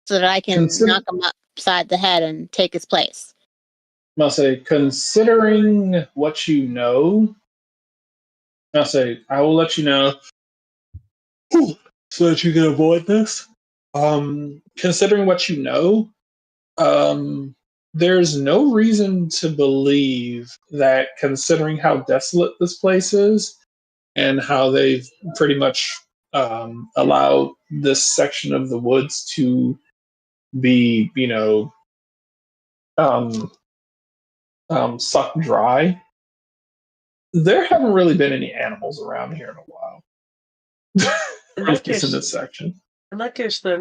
so that I can knock him upside the head and take his place. I'll say, considering what you know, I'll say, I will let you know so that you can avoid this. Considering what you know, there's no reason to believe that, considering how desolate this place is and how they've pretty much allowed this section of the woods to be, sucked dry, there haven't really been any animals around here in a while. In At that least in case, this section. then,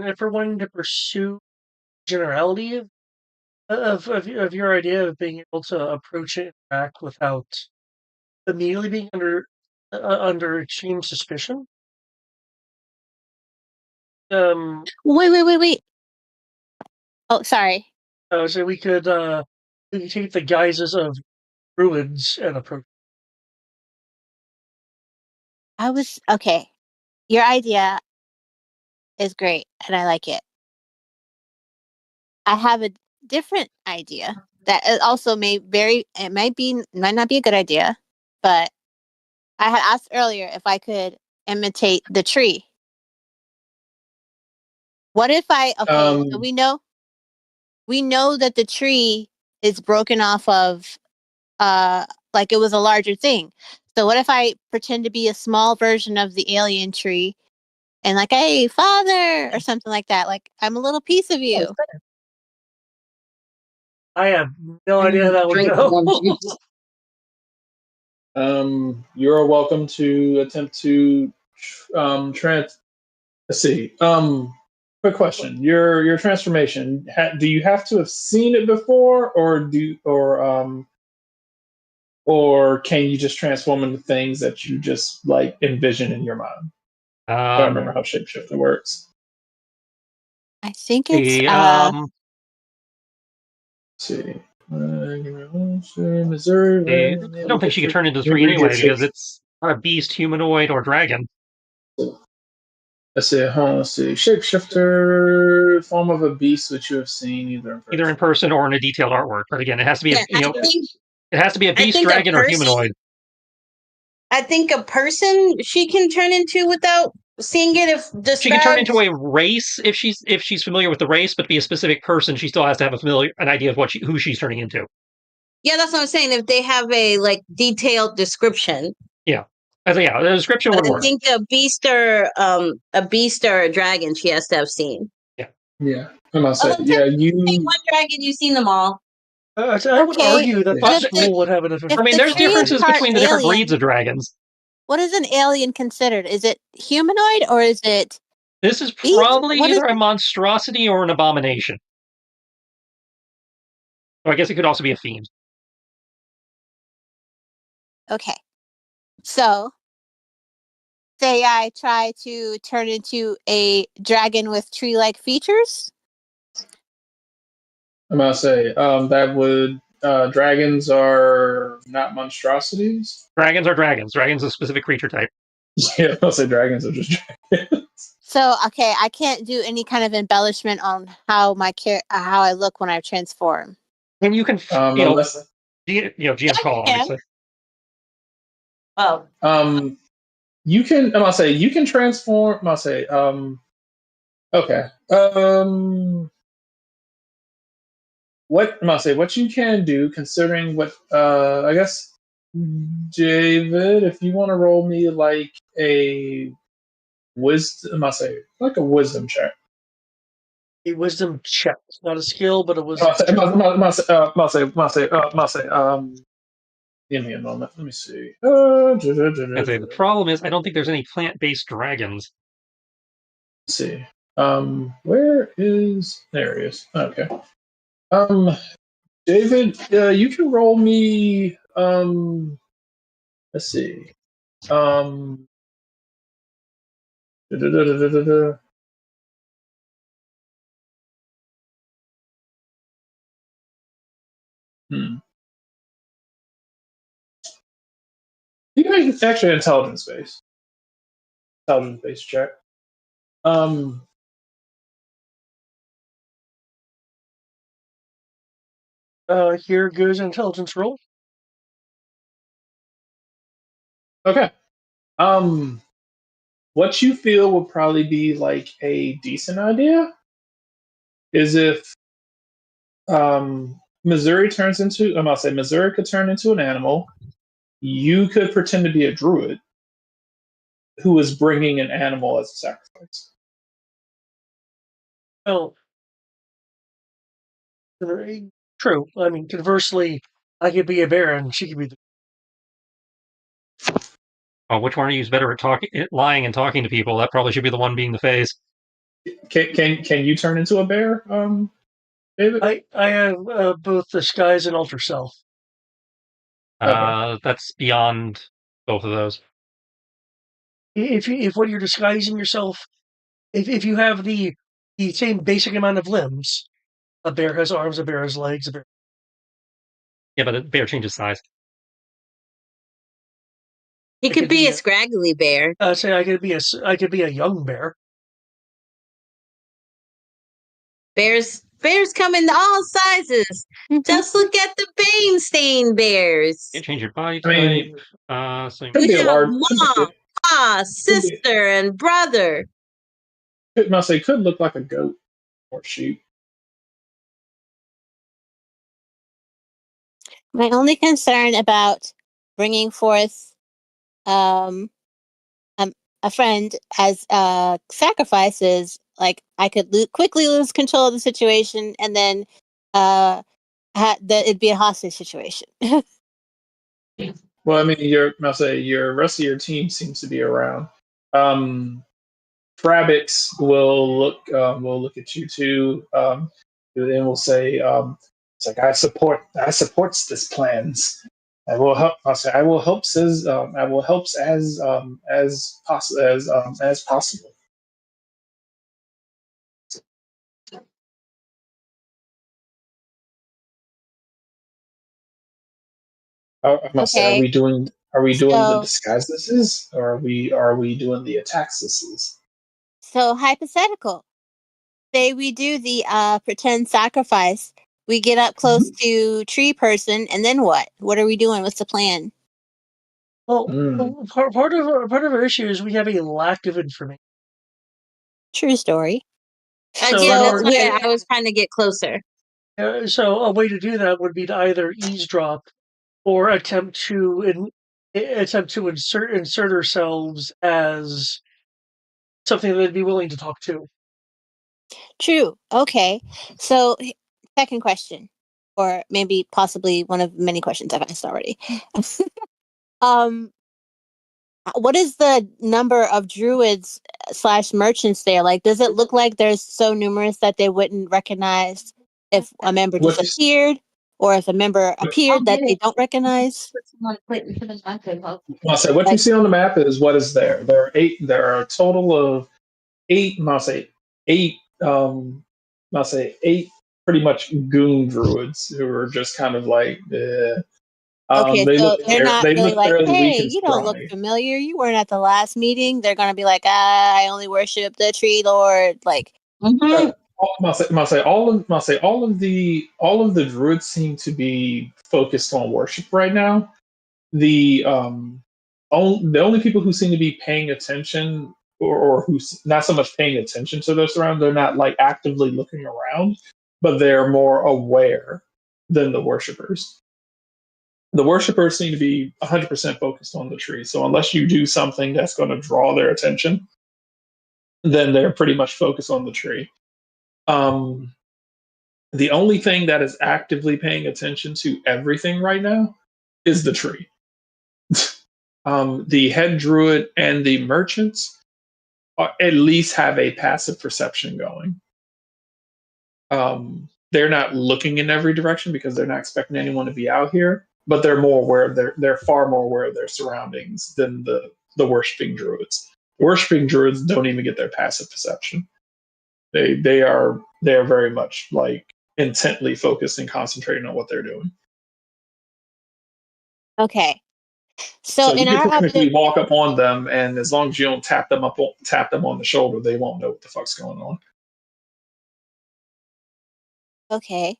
if we're wanting to pursue generality of your idea of being able to approach it back without immediately being under extreme suspicion, Wait. Oh, sorry. so we could take the guises of druids and approach. Okay. Your idea is great, and I like it. I have a different idea that also might not be a good idea, but I had asked earlier if I could imitate the tree. What if so we know that the tree is broken off of like it was a larger thing. So what if I pretend to be a small version of the alien tree and hey, father, or something like that. Like, I'm a little piece of you. I have no idea how that would go. You're welcome to attempt to let's see. Quick question: your transformation. Do you have to have seen it before, or can you just transform into things that you just envision in your mind? I don't remember how shapeshifter works. I think it's see. Missouri. I don't think she could turn into 3 anyway because it's not a beast, humanoid, or dragon. Let's see. Shapeshifter, form of a beast which you have seen either in person or in a detailed artwork. But again, it has to be it has to be a beast, dragon, or humanoid. I think a person she can turn into without seeing it. If she can turn into a race if she's familiar with the race, but to be a specific person, she still has to have an idea of who she's turning into. Yeah, that's what I'm saying. If they have a detailed description. Yeah. The description would work. I think a beast or a dragon she has to have seen. Yeah. I must say, one dragon, you've seen them all. I would argue that the school would have a different. I mean, there's differences between the different breeds of dragons. What is an alien considered? Is it humanoid or is it? This is probably either a monstrosity or an abomination. Oh, I guess it could also be a fiend. Okay. So say I try to turn into a dragon with tree-like features. I'm gonna say that would dragons are not monstrosities. Dragons are dragons. Dragons are a specific creature type. Yeah, I'll say dragons are just dragons. So, okay, I can't do any kind of embellishment on how how I look when I transform. And you can, Unless GM call, Yeah. obviously. Oh, you can. I'm gonna say you can transform. I'm gonna say okay. What I'm gonna say what you can do, considering what I guess, David, if you want to roll me like a wisdom, I say like a wisdom check. A wisdom check, not a skill, but a I'm wisdom gonna say, check. I'm gonna say, give me a moment. Let me see. I'd say the problem is I don't think there's any plant-based dragons. Let's see. Where is there? He is. Okay. David, you can roll me. Let's see. Da-da-da-da-da-da. Hmm. You can make actually intelligence based check. Here goes an intelligence roll. Okay. What you feel would probably be like a decent idea is if Missouri turns into, I'm gonna say Missouri could turn into an animal. You could pretend to be a druid who is bringing an animal as a sacrifice. Well, true. I mean, conversely, I could be a bear and she could be the. Which one of you is better at lying and talking to people? That probably should be the one being the face. Can you turn into a bear, David? I have both disguise and alter self. Okay. That's beyond both of those. If when you're disguising yourself, if you have the same basic amount of limbs, a bear has arms, a bear has legs, a bear. Yeah, but a bear changes size. he It could could be be a scraggly bear. Say I could be a young bear. Bears come in all sizes. Just look at the Bane-stain bears. You change your body I mean, type. So could We be a have large. mom, pa, sister, and brother. Could look like a goat or sheep. My only concern about bringing forth a friend as a sacrifice is like I could quickly lose control of the situation, and then it'd be a hostage situation. Well, I mean, I'll say your rest of your team seems to be around. Frabix will look at you too, and will say, "It's like I supports this plans. I will help. I'll say I will help I will helps as possible." I must say, Okay, are we doing the so disguises, or are we doing the attacks? so hypothetical. Say we do the pretend sacrifice. We get up close to tree person, and then what? What are we doing? What's the plan? Well, Mm. part of our issue is we have a lack of information. True story. So Again, in that's order, why I was trying to get closer. so a way to do that would be to either eavesdrop or attempt to insert ourselves as something they'd be willing to talk to. True. Okay. So, second question, or maybe possibly one of many questions I've asked already. um, what is the number of druids / merchants there? Like, does it look like there's so numerous that they wouldn't recognize if a member What you disappeared, or if a member appeared that they don't recognize. I'll say what you see on the map is what is there. There are eight. There are a total of eight. I'll say eight. I'll say eight. Pretty much goon druids who are just kind of like. Okay, They so look. they're not They really look like, fairly weak hey, and you don't look scrawny. familiar. You weren't at the last meeting. They're gonna be like, I only worship the tree lord. Like, I'll say all of the druids seem to be focused on worship right now. The only people who seem to be paying attention or who's not so much paying attention to their surroundings, they're not like actively looking around, but they're more aware than the worshippers. The worshippers seem to be 100% focused on the tree. So unless you do something that's going to draw their attention, then they're pretty much focused on the tree. Um, the only thing that is actively paying attention to everything right now is the tree. The head druid and the merchants at least have a passive perception going. They're not looking in every direction because they're not expecting anyone to be out here, but they're more aware of they're far more aware of their surroundings than the worshiping druids. Worshiping druids don't even get their passive perception. They are very much like intently focused and concentrating on what they're doing. okay. So You in can our technically walk up on them, and as long as you don't tap them on the shoulder, they won't know what the fuck's going on. okay.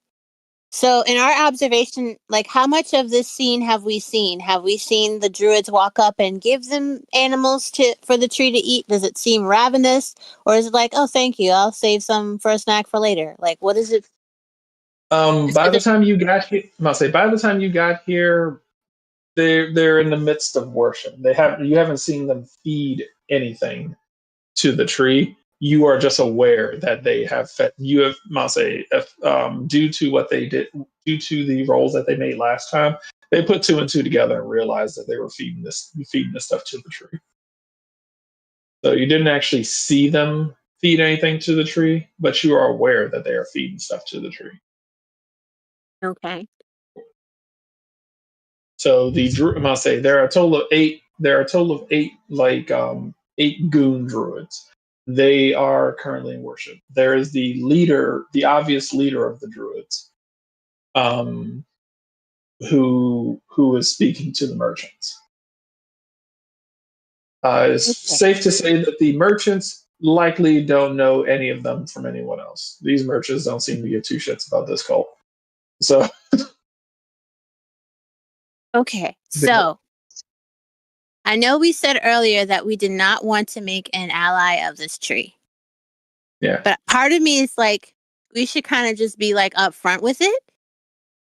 So in our observation, like how much of this scene have we seen? Have we seen the druids walk up and give them animals for the tree to eat? Does it seem ravenous, or is it like, oh, thank you, I'll save some for a snack for later? Like, what is it? By the time you got here, by the time you got here, they're in the midst of worship. You haven't seen them feed anything to the tree. You are just aware that they have fed. You have, due to what they did, due to the rolls that they made last time, they put two and two together and realized that they were feeding this stuff to the tree. So you didn't actually see them feed anything to the tree, but you are aware that they are feeding stuff to the tree. Okay. So there are a total of eight. There are a total of eight, like eight goon druids. They are currently in worship. There is the leader, the obvious leader of the druids, who is speaking to the merchants. It's safe to say that the merchants likely don't know any of them from anyone else. These merchants don't seem to give two shits about this cult. So Okay. So I know we said earlier that we did not want to make an ally of this tree. yeah. But part of me is like, we should kind of just be like upfront with it.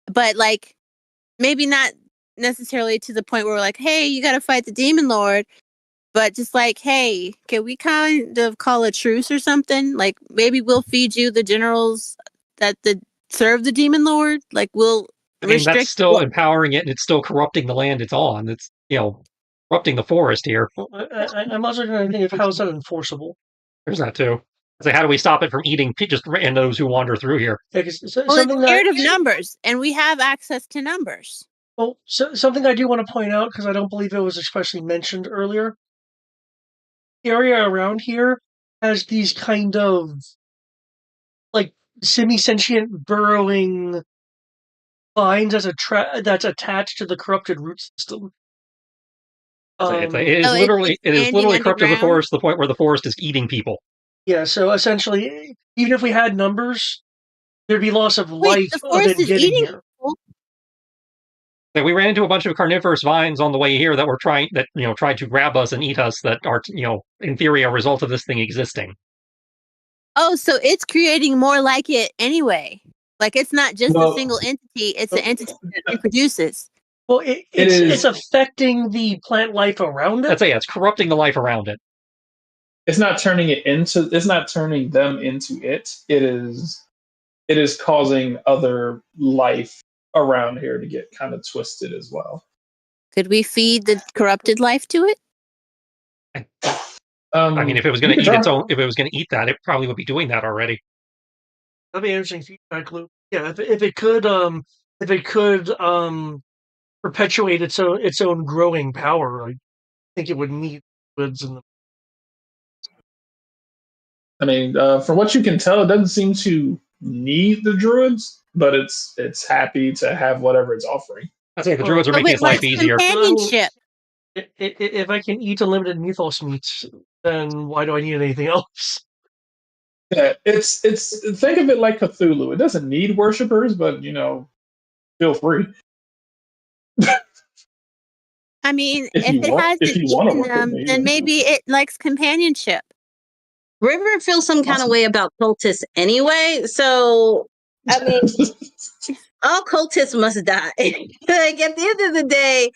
But like, maybe not necessarily to the point where we're like, hey, you got to fight the demon lord. But just like, hey, can we kind of call a truce or something? Like, maybe we'll feed you the generals that serve the demon lord. Like, we'll that's restrict. still empowering it, and it's still corrupting the land it's on. It's corrupting the forest here. Well, I'm also trying to think of how is that enforceable. There's that too. So how do we stop it from eating just those who wander through here? Yeah, It's scared of numbers, and we have access to numbers. Well, something I do want to point out, because I don't believe it was expressly mentioned earlier. The area around here has these kind of like semi-sentient burrowing vines as that's attached to the corrupted root system. It is literally corrupted the forest to the point where the forest is eating people. Yeah, so essentially, even if we had numbers, there'd be loss of life the of forest it is getting eating here. people. Yeah, we ran into a bunch of carnivorous vines on the way here that were tried to grab us and eat us. That are in theory a result of this thing existing. Oh, so it's creating more like it anyway. Like it's not just a single entity; it's an entity that reproduces. Well, it's affecting the plant life around it. It's corrupting the life around it. It's not turning them into it. It is causing other life around here to get kind of twisted as well. Could we feed the corrupted life to it? I mean, if it was going to eat if it was going to eat that, it probably would be doing that already. That'd be an interesting feedback loop. Yeah, if it could if it could perpetuate its own growing power, I think it would need woods in the. I mean, from what you can tell, it doesn't seem to need the druids, but it's happy to have whatever it's offering. I think the Well, druids are Oh, making it its life likes easier. companionship. If I can eat unlimited mythos meats, then why do I need anything else? Yeah, it's think of it like Cthulhu. It doesn't need worshippers, but feel free I mean, if if you it want hasn't to eaten work with them, me. then maybe it likes companionship. River feels some kind of Awesome. way about cultists anyway. So, I mean, all cultists must die. Like at the end of the day,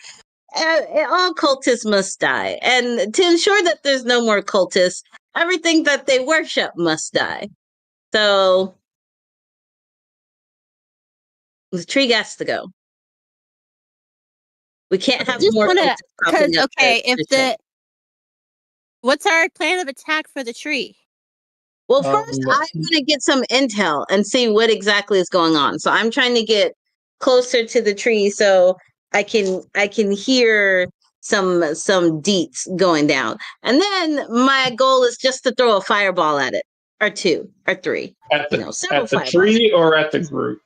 all cultists must die. And to ensure that there's no more cultists, everything that they worship must die. So the tree has to go. We can't have Just more want to, cultists because popping up. okay, what's our plan of attack for the tree? Well, first I want to get some intel and see what exactly is going on. So I'm trying to get closer to the tree so I can hear some deets going down. And then my goal is just to throw a fireball at it, or two, or three. at the Several fireballs. tree or at the group.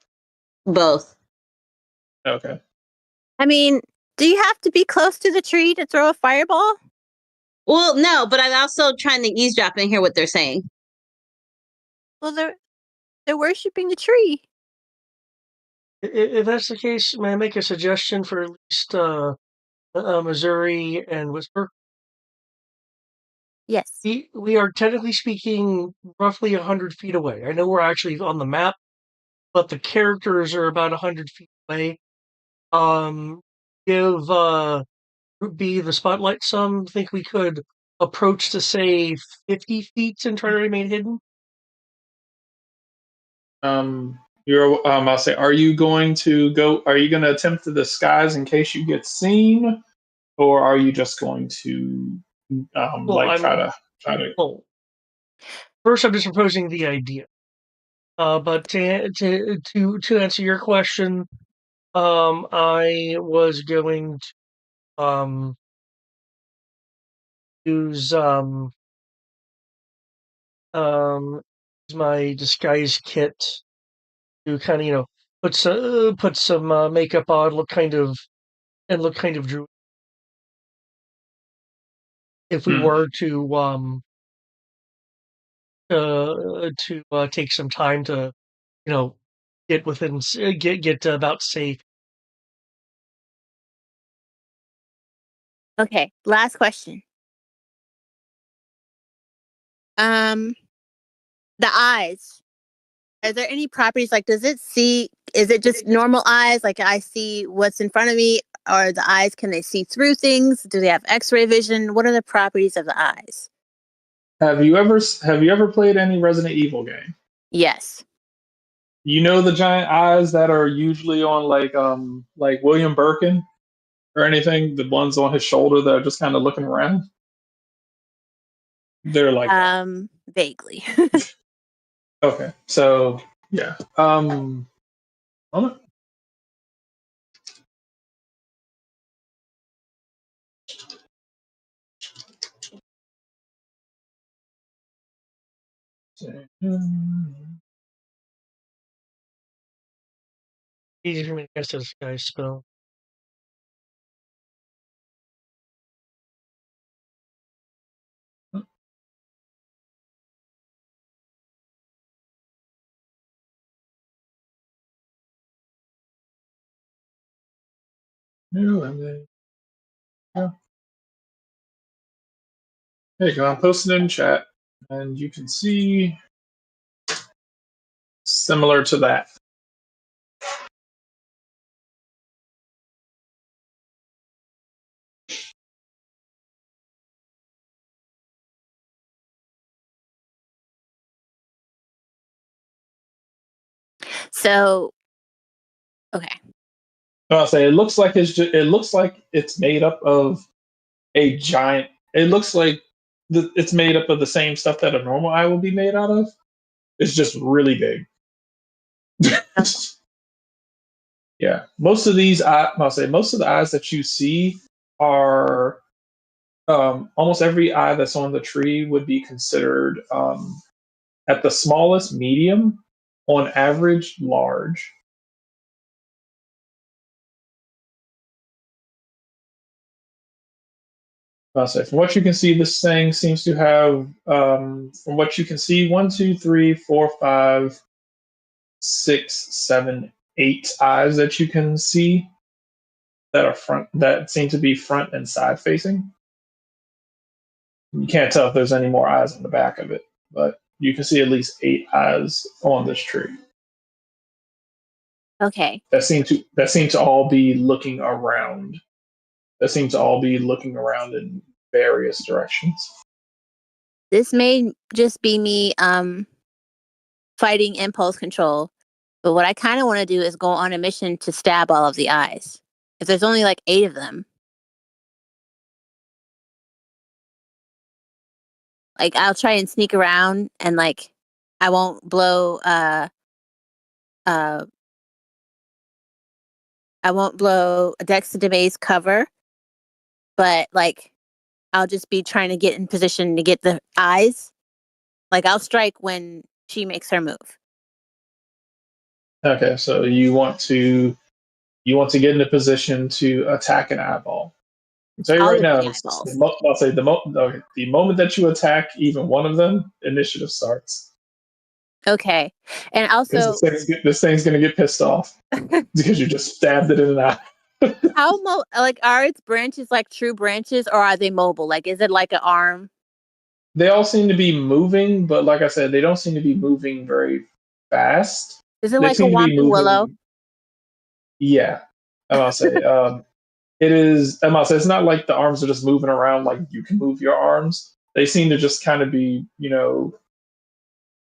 Both. Okay. I mean, do you have to be close to the tree to throw a fireball? Well, no, but I'm also trying to eavesdrop and hear what they're saying. Well, they're worshiping the tree. If that's the case, may I make a suggestion for at least Missouri and Whisper? Yes. We are technically speaking roughly 100 feet away. I know we're actually on the map, but the characters are about 100 feet away. Give Group B the spotlight some. Think we could approach to say 50 feet and try to remain hidden? I'll say, are you going to go? Are you going to attempt to disguise in case you get seen, or are you just going to try to? Well, first, I'm just proposing the idea. But to answer your question, I was going to use um my disguise kit to kind of put some makeup on, look kind of Drew. If we were to take some time to get within get about safe. Okay. Last question. The eyes. Are there any properties, like, does it see, is it just normal eyes, like I see what's in front of me, or the eyes, can they see through things? Do they have x-ray vision? What are the properties of the eyes? Have you ever played any Resident Evil game? Yes. You know the giant eyes that are usually on like William Birkin or anything, the ones on his shoulder that are just kind of looking around. They're like vaguely. okay, so yeah. Hold on. Easy for me to cast a disguise spell. Yeah. There you go. I'm posting it in chat, and you can see similar to that. So, okay. I'll say it looks like it's made up of a giant. It looks like it's made up of the same stuff that a normal eye will be made out of. It's just really big. Yeah, most of these, I'll say, most of the eyes that you see are almost every eye that's on the tree would be considered at the smallest medium, on average large. I'll say, from what you can see, this thing seems to have, from what you can see, 1, 2, 3, 4, 5, 6, 7, 8 eyes that you can see that are that seem to be front and side facing. You can't tell if there's any more eyes in the back of it, but you can see at least 8 eyes on this tree Okay. that seem to all be looking around. That seem to all be looking around in various directions. This may just be me fighting impulse control, but what I kind of want to do is go on a mission to stab all of the eyes. If there's only like 8 of them, like I'll try and sneak around and like I won't blow uh I won't blow Dex to Debay's cover, but like I'll just be trying to get in position to get the eyes. Like I'll strike when she makes her move. Okay, so you want to get in a position to attack an eyeball. I'll tell you All right of now, the eyeballs. I'll say okay, the moment that you attack even one of them, initiative starts. Okay. And Because also this thing's gonna get pissed off because you just stabbed it in an eye. how like are its branches like true branches or are they mobile? Like is it like an arm? They all seem to be moving, but like I said, they don't seem to be moving very fast. Is it They like a seem to be whomping willow? moving. Yeah, I'm gonna say it is. I'm gonna say it's not like the arms are just moving around like you can move your arms. They seem to just kind of be,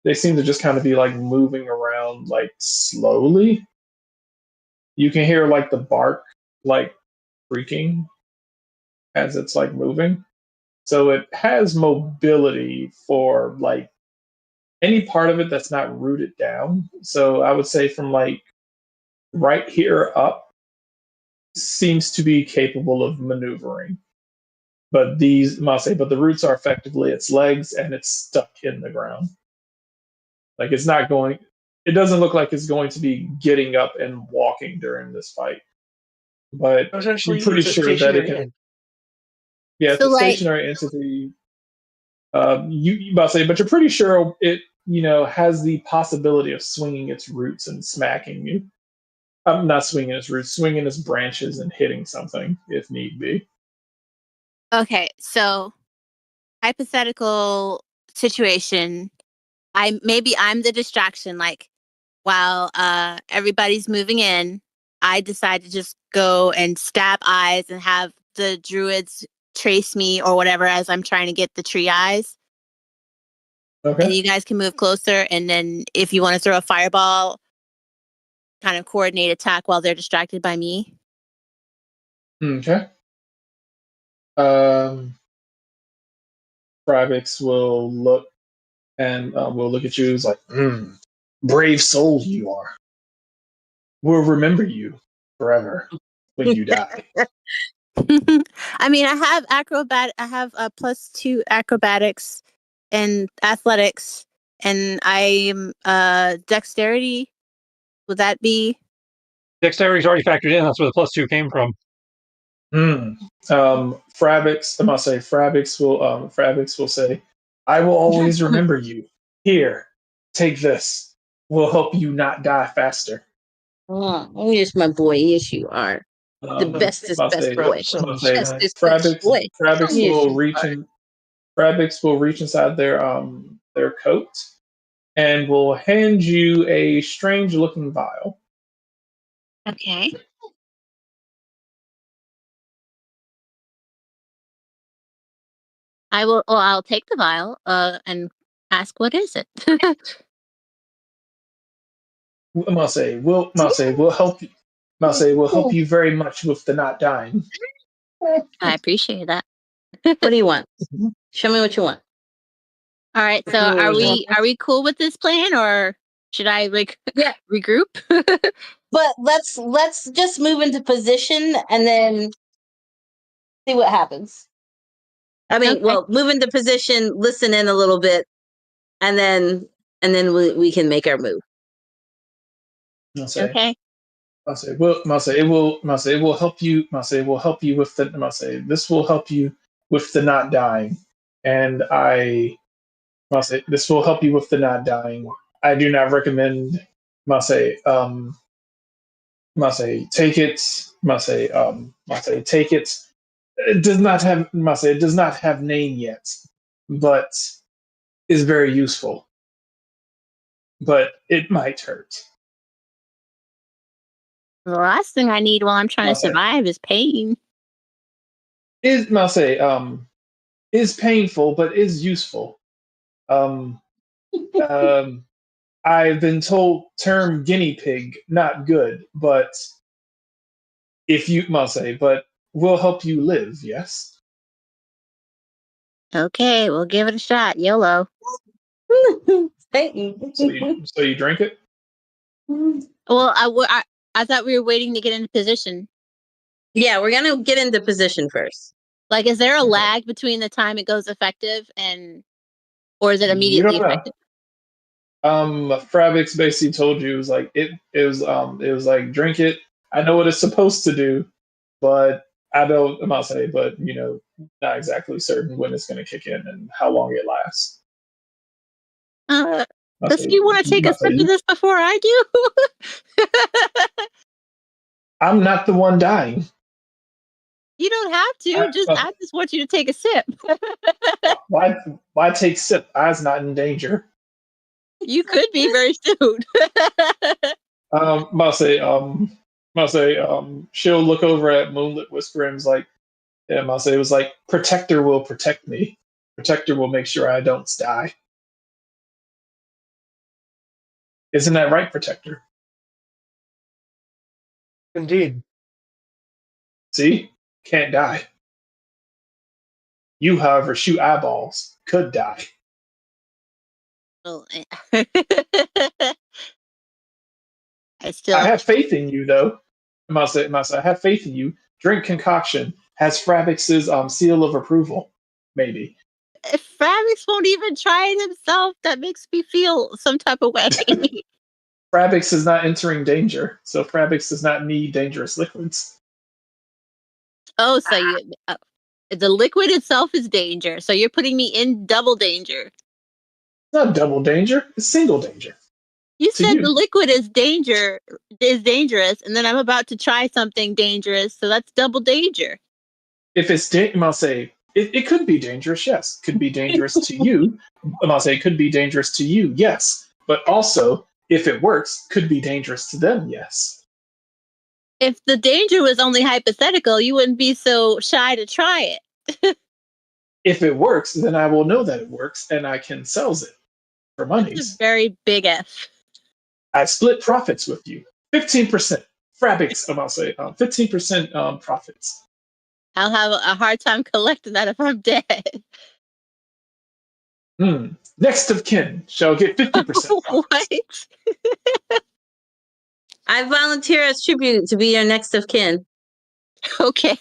they seem to just kind of be like moving around like slowly. You can hear like the bark like creaking as it's like moving. So it has mobility for like any part of it that's not rooted down. So I would say from like right here up seems to be capable of maneuvering. But these, I must say, but the roots are effectively its legs and it's stuck in the ground. Like it's not going, it doesn't look like it's going to be getting up and walking during this fight. But you're Essentially, pretty it's a sure that it stationary can, end. yeah, it's So a like stationary entity. You about to say, but you're pretty sure it, has the possibility of swinging its roots and smacking you. I'm not swinging its roots, swinging its branches and hitting something if need be. okay, so hypothetical situation. I'm the distraction, like while everybody's moving in, I decide to just go and stab eyes and have the druids trace me or whatever as I'm trying to get the tree eyes. And Okay. you guys can move closer and then if you want to throw a fireball, kind of coordinate attack while they're distracted by me. Okay. Frybix will look at you. It's like, brave soul you are. We'll remember you forever when you die. I mean, I have a +2 acrobatics and athletics and I'm dexterity. Would that be Dexterity's already factored in. That's where the +2 came from. Frabix, I must say, Frabix will say, I will always remember you. Here, take this. We'll help you not die faster. Oh, yes, my boy. Yes, you are. The bestest Must best say, boy. must say, Bestest best Frabix, boy. Frabix Yes, will you reach are. in. Frabix will reach inside their coat and will hand you a strange looking vial. okay? I will. Oh, I'll take the vial. And ask what is it. We'll help you. Must will help you very much with the not dying. I appreciate that. What do you want? Show me what you want. All right. So are we cool with this plan, or should I like regroup? But let's just move into position and then see what happens. I mean, Okay. well, move into position, listen in a little bit, and then we can make our move. I'll say. Okay. I'll say. Well, I'll say it will. I'll say it will help you. I'll say it will help you with the. I'll say this will help you with the not dying, and I'll say this will help you with the not dying. I do not recommend. I'll say. Must say take it. Must say must say take it. It does not have must say it does not have name yet, but is very useful. But it might hurt. The last thing I need while I'm trying to Must say survive is pain. is must say is painful but is useful. Um, um, I've been told term guinea pig not good, but if you must say, but will help you live. Yes. Okay, we'll give it a shot. YOLO. So you drink it. Well, I thought we were waiting to get into position. Yeah, we're gonna get into position first. Like, is there a Okay. lag between the time it goes effective or is it You immediately don't know. effective? Fravix basically told you it was like it was like drink it. I know what it's supposed to do, but I don't. I'm not saying, but not exactly certain when it's going to kick in and how long it lasts. Does he want to take a sip of this before I do? I'm not the one dying. You don't have to. I just want you to take a sip. Why take sip? I's not in danger. You could be very soon. She'll look over at Moonlit Whisper and is like, yeah, it was like, Protector will protect me. Protector will make sure I don't die. Isn't that right, Protector? Indeed. See? Can't die. You, however, shoot eyeballs. Could die. Oh, I have faith in you, though. I have faith in you. Drink concoction. Has Fravix's seal of approval. Maybe. If Fravix won't even try it himself, that makes me feel some type of way. Fravix is not entering danger, so Fravix does not need dangerous liquids. Oh, so the liquid itself is danger. So you're putting me in double danger. It's not double danger. It's single danger. You To said you. the liquid is dangerous, and then I'm about to try something dangerous, so that's double danger. If it's I'll say it could be dangerous. Yes, could be dangerous to you. I'll say it could be dangerous to you. Yes, but also if it works, could be dangerous to them. Yes. If the danger was only hypothetical, you wouldn't be so shy to try it. If it works, then I will know that it works, and I can sell it for monies. It's a very big F. I split profits with you. 15%. Fravix, I'll say 15% profits. I'll have a hard time collecting that if I'm dead. Next of kin shall get 50%. What? I volunteer as tribute to be your next of kin. Okay.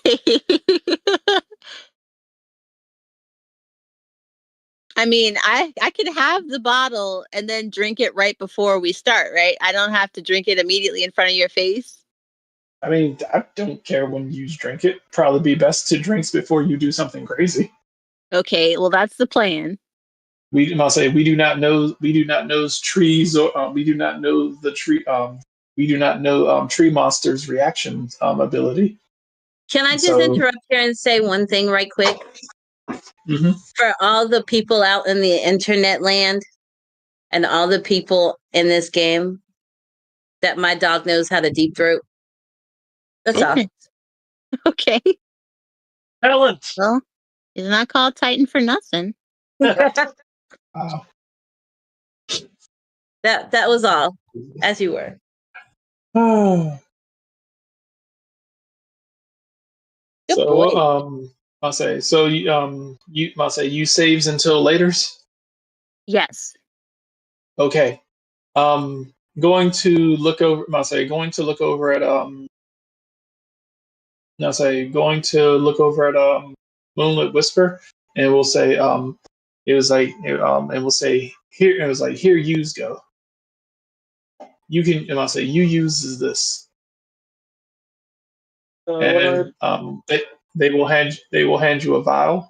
I mean, I could have the bottle and then drink it right before we start, right? I don't have to drink it immediately in front of your face. I mean, I don't care when you drink it. Probably be best to drinks before you do something crazy. Okay, well that's the plan. We do not know trees, or we do not know the tree. We do not know tree monsters' reaction ability. Can I just interrupt here and say one thing right quick? Mm-hmm. For all the people out in the internet land and all the people in this game, that my dog knows how to deep throat. That's all. Okay. Talent. Well, it's not called Titan for nothing. That was all, as you were. So I'll say you saves until later's. Yes. Okay. going to look over. I'll say going to look over at I'll say going to look over at Moonlit Whisper, and we'll say it was like and we'll say here it was like here yous go. You can and I'll say you use this, and they will hand you a vial.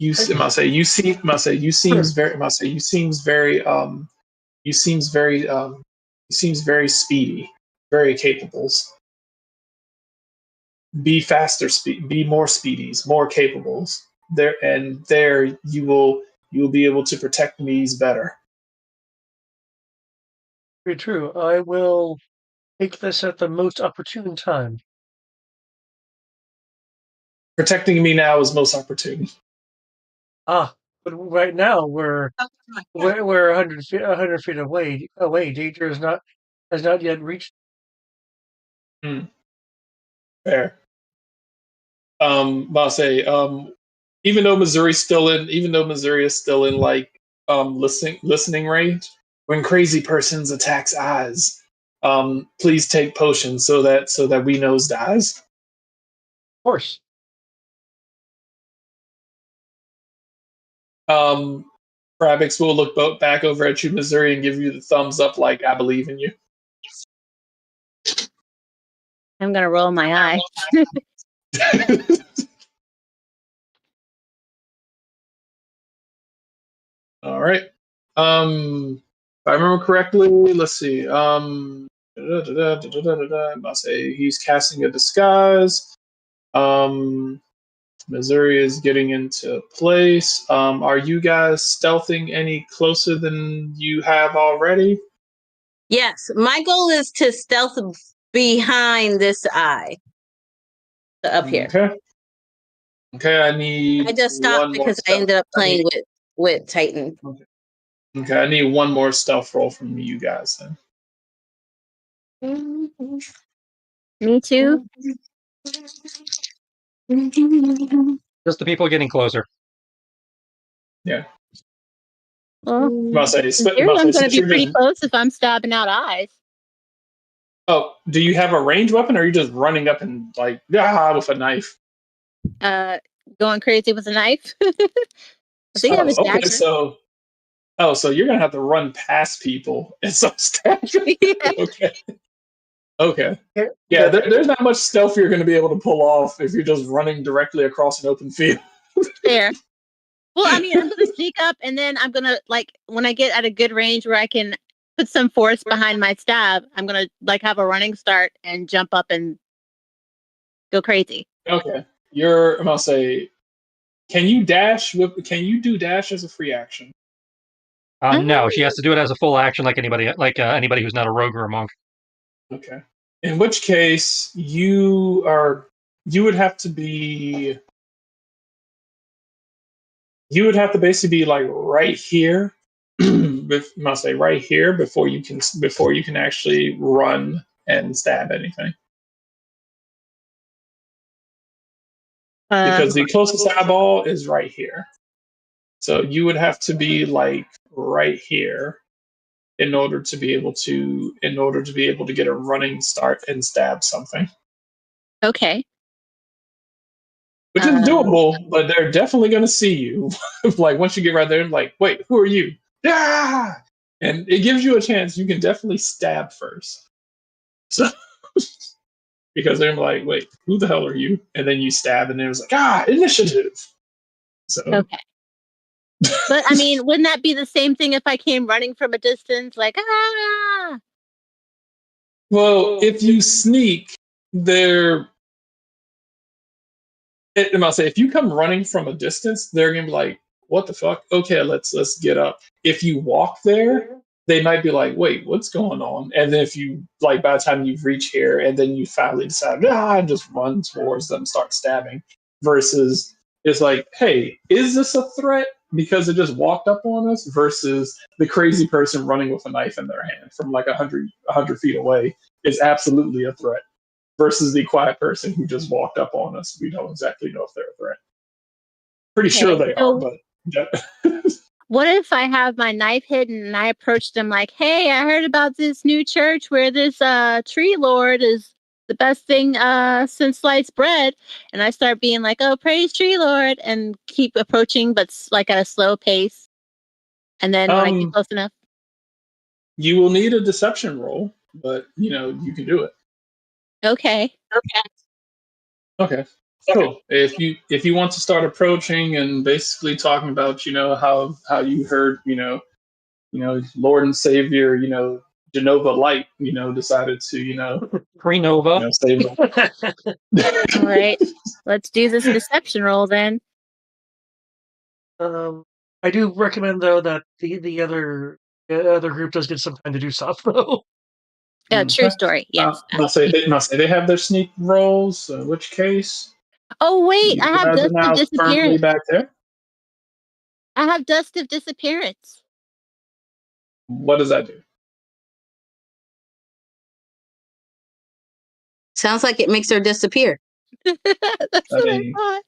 You must say you see must say you seems very must say you seems very you seems very you seems very speedy, very capables. Be faster, be more speedies, more capables. There you will be able to protect me's better. Very true. I will take this at the most opportune time. Protecting me now is most opportune. But right now we're 100 feet away. Danger has not yet reached. Fair. I'll say, even though Missouri is still in like listening range, when crazy persons attacks eyes, please take potions so that we nose dies. Of course. Krabix will look back over at you, Missouri, and give you the thumbs up, like I believe in you. I'm gonna roll my eye. All right. If I remember correctly, let's see. I'll say he's casting a disguise. Missouri is getting into place. Are you guys stealthing any closer than you have already? Yes, my goal is to stealth behind this eye. Up here. Okay. Okay, I need. I just stopped because I ended up playing with Titan. Okay, I need one more stealth roll from you guys then. Me too. Just the people getting closer. Yeah. Well, I'm going to be pretty close if I'm stabbing out eyes. Oh, do you have a ranged weapon, or are you just running up and like with a knife? Going crazy with a knife. I think I have a dagger. Okay, so you're gonna have to run past people and so stab. Okay. Okay. Yeah, there's not much stealth you're going to be able to pull off if you're just running directly across an open field. Fair. Well, I mean, I'm going to sneak up, and then I'm going to, like, when I get at a good range where I can put some force behind my stab, I'm going to, like, have a running start and jump up and go crazy. Okay. I'm going to say, can you do dash as a free action? No, she has to do it as a full action like anybody who's not a rogue or a monk. Okay. In which case, you would have to basically be like right here. Must say right here before you can actually run and stab anything. Because the closest eyeball is right here. So you would have to be like right here in order to be able to get a running start and stab something. Okay. Which is doable, but they're definitely going to see you. Like once you get right there, like, wait, who are you? Ah! And it gives you a chance. You can definitely stab first. So because they're like, wait, who the hell are you? And then you stab, and it was like, initiative. So okay. But I mean, wouldn't that be the same thing if I came running from a distance, like Well, if you sneak, I'll say if you come running from a distance, they're gonna be like, "What the fuck?" Okay, let's get up. If you walk there, they might be like, "Wait, what's going on?" And then if you like, by the time you reach here, and then you finally decide, and just run towards them, start stabbing. Versus, it's like, "Hey, is this a threat?" Because it just walked up on us. Versus the crazy person running with a knife in their hand from like 100 feet away is absolutely a threat. Versus the quiet person who just walked up on us. We don't exactly know if they're a threat. Pretty sure Okay, they so- are, but yeah. What if I have my knife hidden and I approach them like, "Hey, I heard about this new church where this tree lord is the best thing since sliced bread," and I start being like, "Oh, praise tree lord," and keep approaching, but like at a slow pace. And then when I get close enough, You will need a deception roll, but you can do it. okay. Okay. Cool. If you want to start approaching and basically talking about how you heard Lord and Savior Genova Light decided to Pre-Nova. save them. All right, let's do this deception roll then. I do recommend though that the other group does get some time to do stuff though. True story. Yes. Must say they have their sneak rolls. In which case, Oh wait, you I have guys are dust now of firmly disappearance. back there. I have dust of disappearance. What does that do? Sounds like it makes her disappear. That's I what I mean, thought.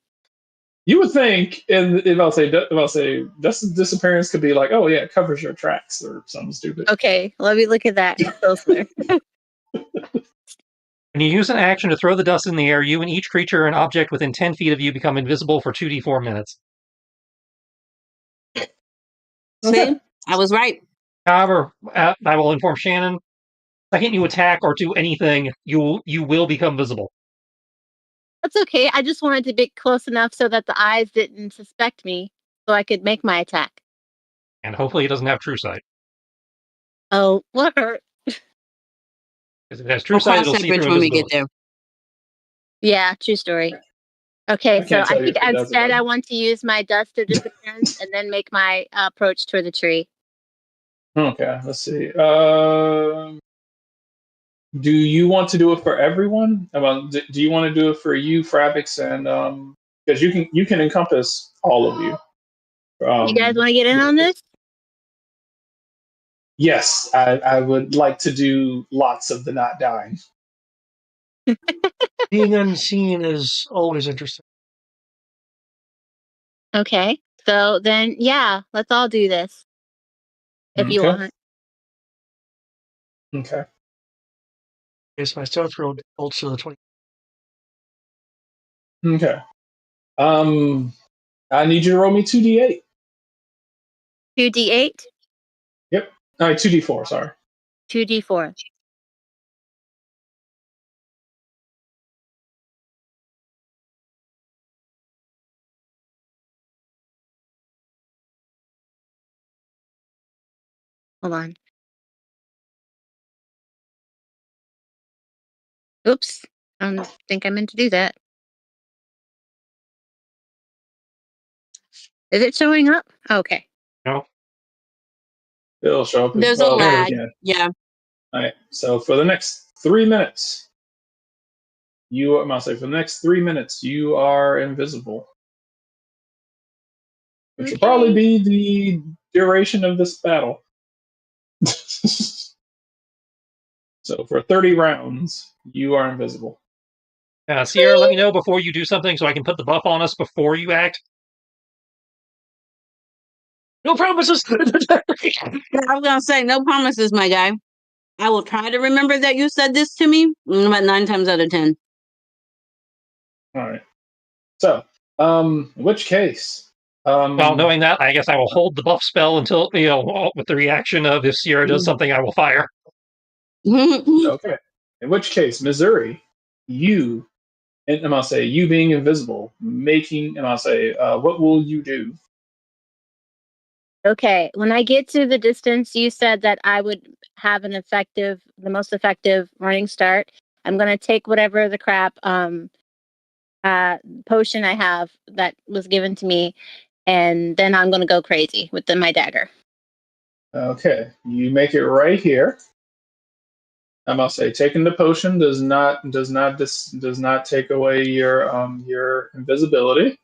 you would think, and I'll say dust of disappearance could be like, oh yeah, it covers your tracks or something stupid. Okay, let me look at that closer. When you use an action to throw the dust in the air, you and each creature and object within 10 feet of you become invisible for 2d4 minutes. See, I was right. However, I will inform Shannon. The second you attack or do anything, you will become visible. That's okay. I just wanted to be close enough so that the eyes didn't suspect me, so I could make my attack. And hopefully it doesn't have true sight. Oh, what hurt? Because if it has true We'll sight, cross it'll that see bridge through when we get invisibility. there. Yeah, true story. Okay, I so can't I tell you think if it does or instead I doesn't. want to use my dust of disappearance and then make my approach toward the tree. Okay, let's see. Do you want to do it for everyone? Well, do you want to do it for you, Fravix, and because you can encompass all of you. You guys want to get in on this? Yes, I would like to do lots of the not dying. Being unseen is always interesting. Okay, so then yeah, let's all do this if you Okay. want. Okay. Yes, my stealth roll defaults to the 20. Okay. I need you to roll me 2d8. 2d8, Yep. All right, 2d4, sorry. 2d4. Hold on. Oops, I don't think I meant to do that. Is it showing up? Okay. No? It'll show up. There's a There it is lag. again. Yeah. All right. So for the next 3 minutes, I'm gonna say for the next 3 minutes, you are invisible. Which will probably be the duration of this battle. So for 30 rounds, you are invisible. Sierra, let me know before you do something so I can put the buff on us before you act. No promises. I was gonna say no promises, my guy. I will try to remember that you said this to me, but 9 times out of 10. All right. So, in which case, Well, knowing that, I guess I will hold the buff spell until, with the reaction of if Sierra does something, I will fire. okay. In which case, Missouri, you, and I'll say you being invisible, and I'll say, what will you do? Okay, when I get to the distance, you said that I would have the most effective running start. I'm gonna take whatever the crap potion I have that was given to me, and then I'm gonna go crazy with my dagger. Okay, you make it right here. I must say, taking the potion does not take away your invisibility.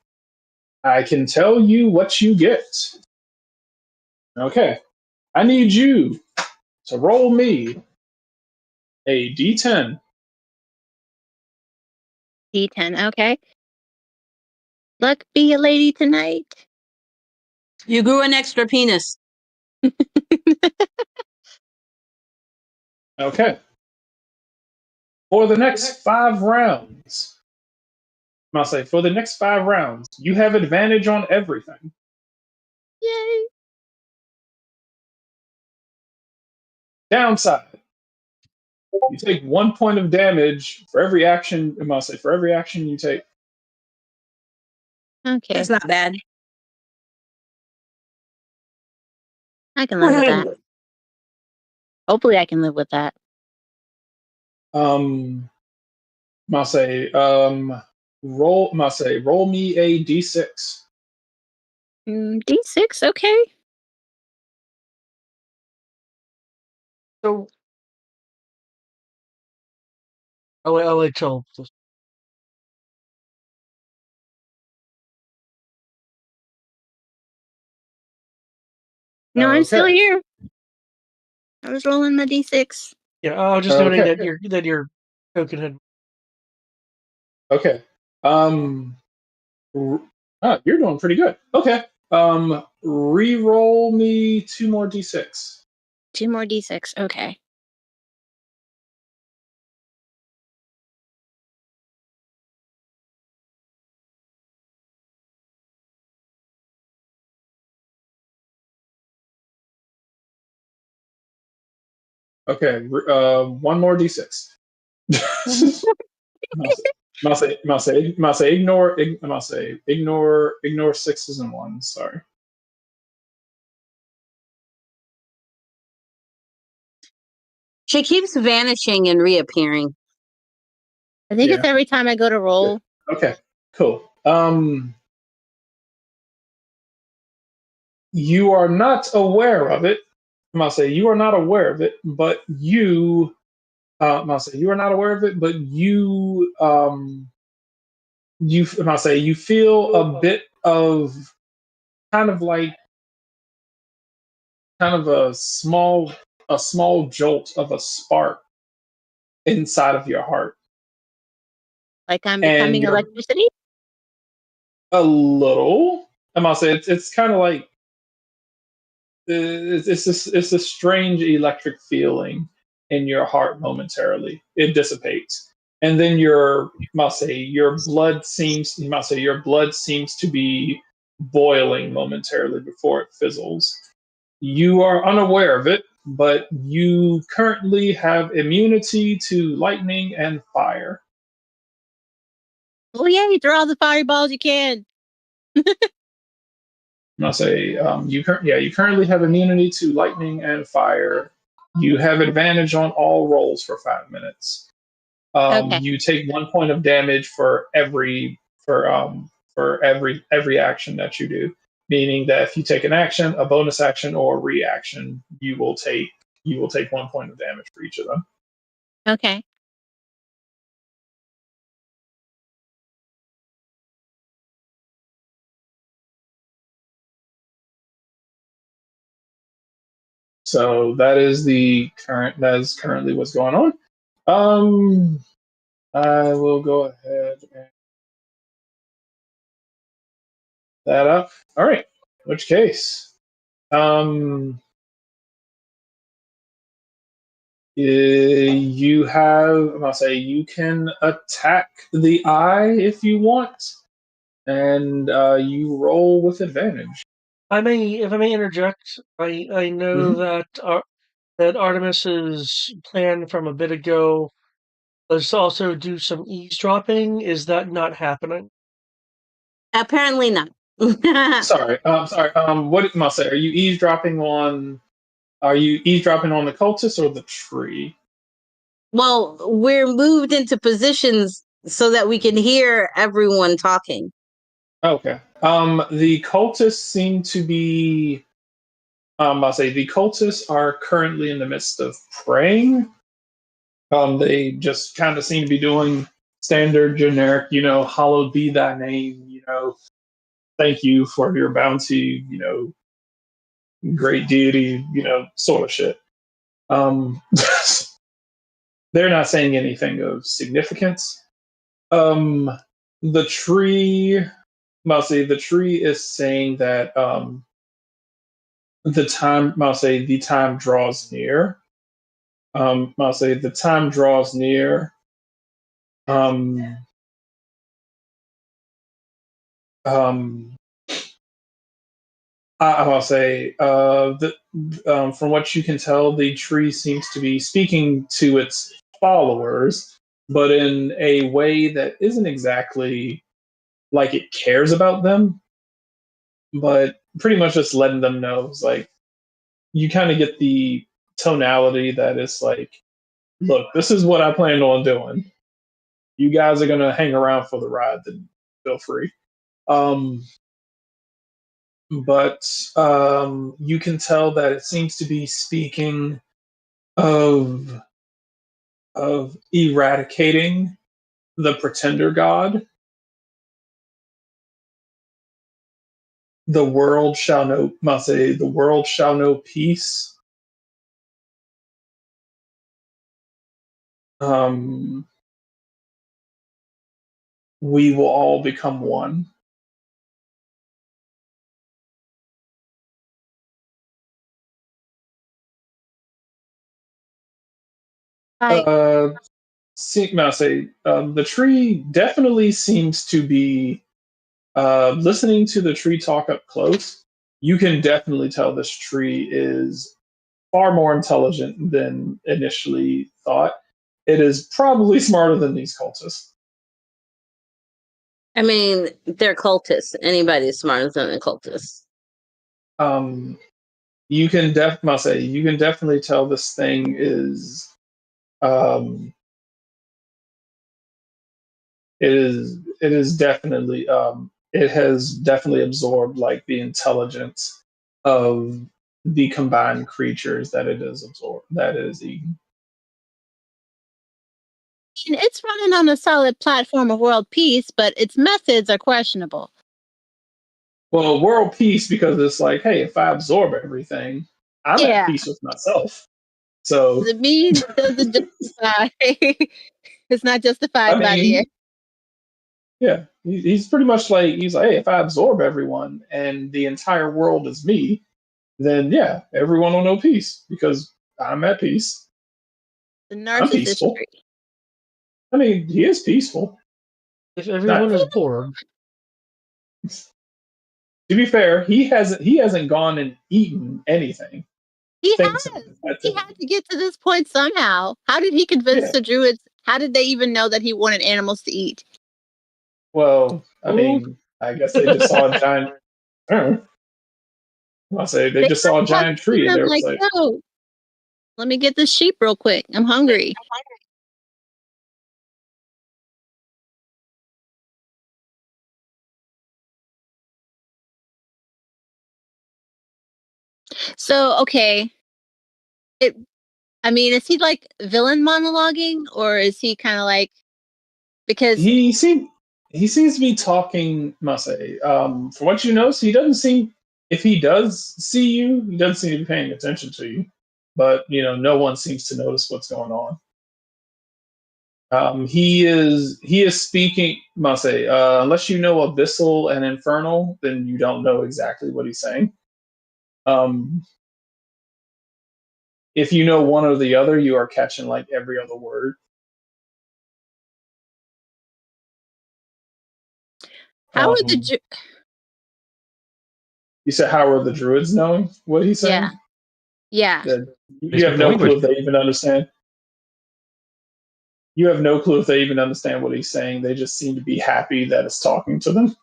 I can tell you what you get. Okay, I need you to roll me a d10. D10. Okay. Luck be a lady tonight. You grew an extra penis. Okay. For the next 5 rounds, I'll say for the next 5 rounds, you have advantage on everything. Yay. Downside: you take 1 point of damage for every action. I'll say for every action you take. Okay. That's not bad. I can live with that. Hopefully I can live with that. I'll say roll me a d6. D6, okay. So I'll let y'all. No, I'm still Okay. here. I was rolling the D6. Yeah, I was just noting Okay. that your token had. Okay. You're doing pretty good. Okay. Re-roll me 2 more d6. 2 more D6, okay. Okay. 1 more d6. Ignore 6s and 1s. Sorry. She keeps vanishing and reappearing. I think Yeah. it's every time I go to roll. Okay. Cool. You are not aware of it. You are not aware of it, but you you are not aware of it, but you feel a bit of kind of like a small jolt of a spark inside of your heart. Like I'm And becoming you're electricity? a little. It's kind of like it's a strange electric feeling in your heart momentarily. It dissipates, and then your blood seems to be boiling momentarily before it fizzles. You are unaware of it, but you currently have immunity to lightning and fire. Oh yeah, you throw all the fireballs you can. You currently have immunity to lightning and fire. You have advantage on all rolls for 5 minutes. Okay. You take 1 point of damage for every action that you do. Meaning that if you take an action, a bonus action, or a reaction, you will take 1 point of damage for each of them. Okay. So that is currently what's going on. I will go ahead and that up. All right. In which case, you have. You can attack the eye if you want, and you roll with advantage. If I may interject, I know that Artemis's plan from a bit ago was to also do some eavesdropping. Is that not happening? Apparently not. Sorry. Sorry. What did I say? Are you eavesdropping on? Are you eavesdropping on the cultist or the tree? Well, we're moved into positions so that we can hear everyone talking. Okay. The cultists seem to be. I'll say the cultists are currently in the midst of praying. They just kind of seem to be doing standard, generic, hallowed be thy name, thank you for your bounty, great deity, sort of shit. They're not saying anything of significance. The tree Mousy, the tree is saying that the time draws near. Mousy, the time draws near. Um, um, I'll say from what you can tell, the tree seems to be speaking to its followers, but in a way that isn't exactly like it cares about them, but pretty much just letting them know. It's like you kind of get the tonality that it's like, look, this is what I plan on doing. You guys are gonna hang around for the ride, then feel free. Um, but you can tell that it seems to be speaking of eradicating the pretender god. The world shall know, must say, the world shall know peace. Um, we will all become one. Uh, must say, the tree definitely seems to be listening to the tree talk up close. You can definitely tell this tree is far more intelligent than initially thought. It is probably smarter than these cultists. I mean, they're cultists. Anybody's smarter than a cultist. You can you can definitely tell this thing is um, it is definitely it has definitely absorbed like the intelligence of the combined creatures that it is absorbed that it is eating. It's running on a solid platform of world peace, but its methods are questionable. Well, world peace because it's like, hey, if I absorb everything, I'm at Yeah, peace with myself. So the means doesn't justify. It's not I justified by the mean, yeah, he's pretty much like he's like, hey, if I absorb everyone and the entire world is me, then yeah, everyone will know peace because I'm at peace. I'm narcissist peaceful. tree. I mean, he is peaceful. If everyone Not, is bored, to be fair, he hasn't gone and eaten anything. He Thanks. has. He had to get to this point somehow. How did he convince Yeah. the druids? How did they even know that he wanted animals to eat? Well, I Oh. mean, I guess they just saw a giant. I don't know. I'll say they just saw a Have giant seen tree and them they was like, like, no, let me get this sheep real quick. I'm hungry. So, okay. I mean, is he like villain monologuing or is he kind of like, because he seems to be talking Masay. From what you know, so he doesn't seem if he does see you, he doesn't seem to be paying attention to you. But you know, no one seems to notice what's going on. He is speaking Masay. Unless you know abyssal and infernal, then you don't know exactly what he's saying. Um, if you know one or the other, you are catching like every other word. how are the You said, how are the druids knowing what he's saying? yeah. That They you speak have the no clue language. if they even understand. You have no clue if they even understand what he's saying. They just seem to be happy that it's talking to them. As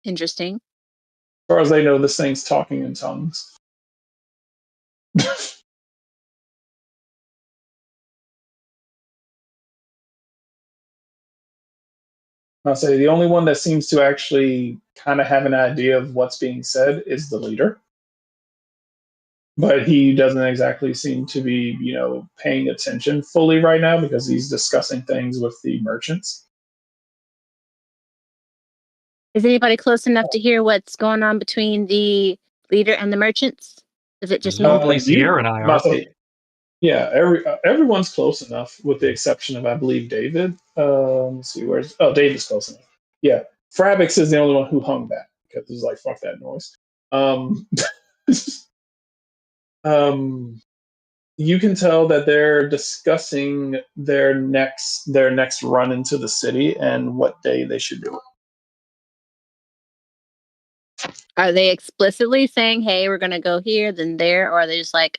Interesting. far as they know, this thing's talking in tongues. I'll say the only one that seems to actually kind of have an idea of what's being said is the leader. But he doesn't exactly seem to be, you know, paying attention fully right now because he's discussing things with the merchants. Is anybody close enough to hear what's going on between the leader and the merchants? Is it just me? Presumably Sierra and I are. Yeah, everyone's close enough, with the exception of I believe David. Let's see, David's close enough. Yeah, Frabix is the only one who hung back because it was like fuck that noise. Um, you can tell that they're discussing their next run into the city and what day they should do it. Are they explicitly saying, "Hey, we're gonna go here, then there," or are they just like,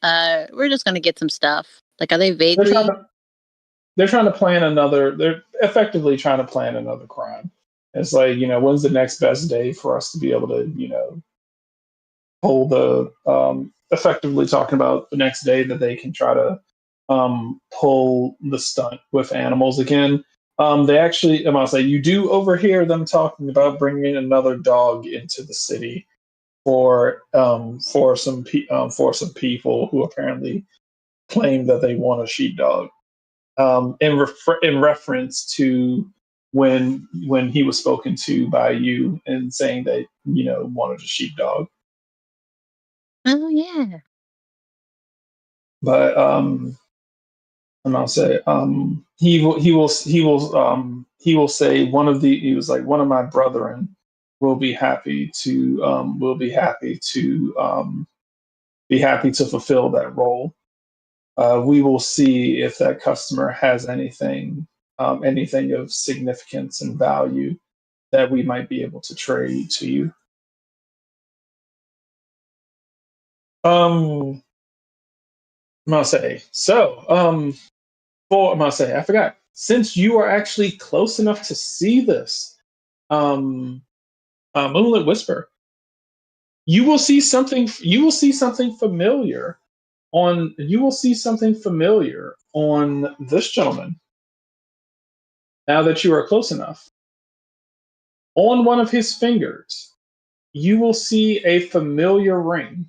we're just gonna get some stuff"? Like, are they vaguely? They're trying to plan another. They're effectively trying to plan another crime. It's like, when's the next best day for us to be able to, pull the effectively talking about the next day that they can try to pull the stunt with animals again. They actually, I'm gonna say, you do overhear them talking about bringing another dog into the city for some people who apparently claim that they want a sheepdog. In reference to when he was spoken to by you and saying that wanted a sheepdog. Oh yeah. But I'm gonna say he will say he was like, one of my brethren will be happy to fulfill that role. We will see if that customer has anything of significance and value that we might be able to trade to you. I'm gonna say so. I'm gonna say, I forgot. Since you are actually close enough to see this, Moonlit Whisper, you will see something. You will see something familiar on. You will see something familiar on this gentleman. Now that you are close enough, on one of his fingers, you will see a familiar ring.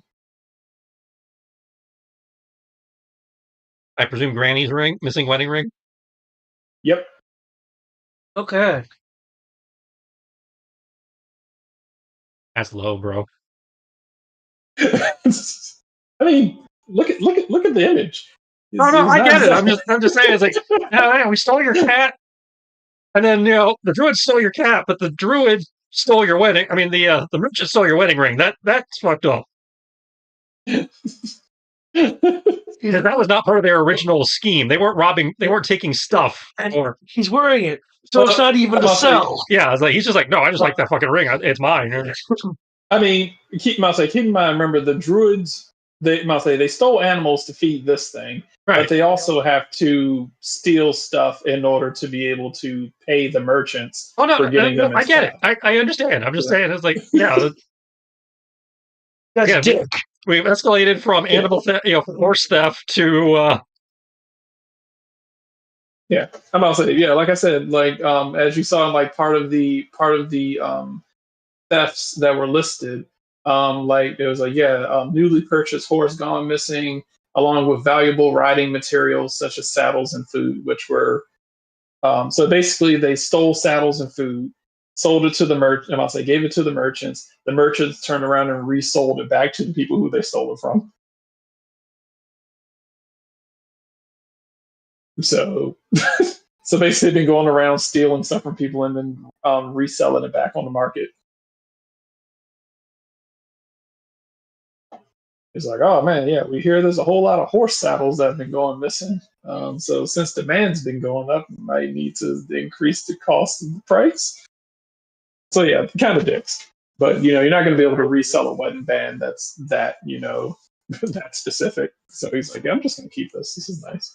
I presume Granny's ring, missing wedding ring. Yep. Okay. That's low, bro. I mean, look at the image. No, I get it. I'm just saying. It's like, yeah, we stole your cat, and then the druid stole your cat, but the druid stole your wedding. I mean, the merchant stole your wedding ring. That's fucked up. That was not part of their original scheme. They weren't robbing. They weren't taking stuff. And he's wearing it, so it's not even to sell. Yeah, it's like he's just like, no, I just like that fucking ring. It's mine. I mean, keep in mind. Remember, the druids. They stole animals to feed this thing, right? But they also have to steal stuff in order to be able to pay the merchants for getting them. I get it. I understand. I'm just saying. It's like, yeah, that's dick. We've escalated from animal theft, horse theft to. Yeah, I'm about to say, yeah, like I said, like as you saw in like part of the thefts that were listed, like it was like, newly purchased horse gone missing, along with valuable riding materials such as saddles and food, which were so basically they stole saddles and food, sold it to the merchant. I'll say gave it to the merchants. The merchants turned around and resold it back to the people who they stole it from. So, so basically, they've been going around stealing stuff from people and then reselling it back on the market. It's like, oh man, yeah, we hear there's a whole lot of horse saddles that have been going missing. So since demand's been going up, we might need to increase the cost of the price. So yeah, kind of dicks. But you're not going to be able to resell a wedding band that's that that specific. So he's like, yeah, I'm just going to keep this. This is nice.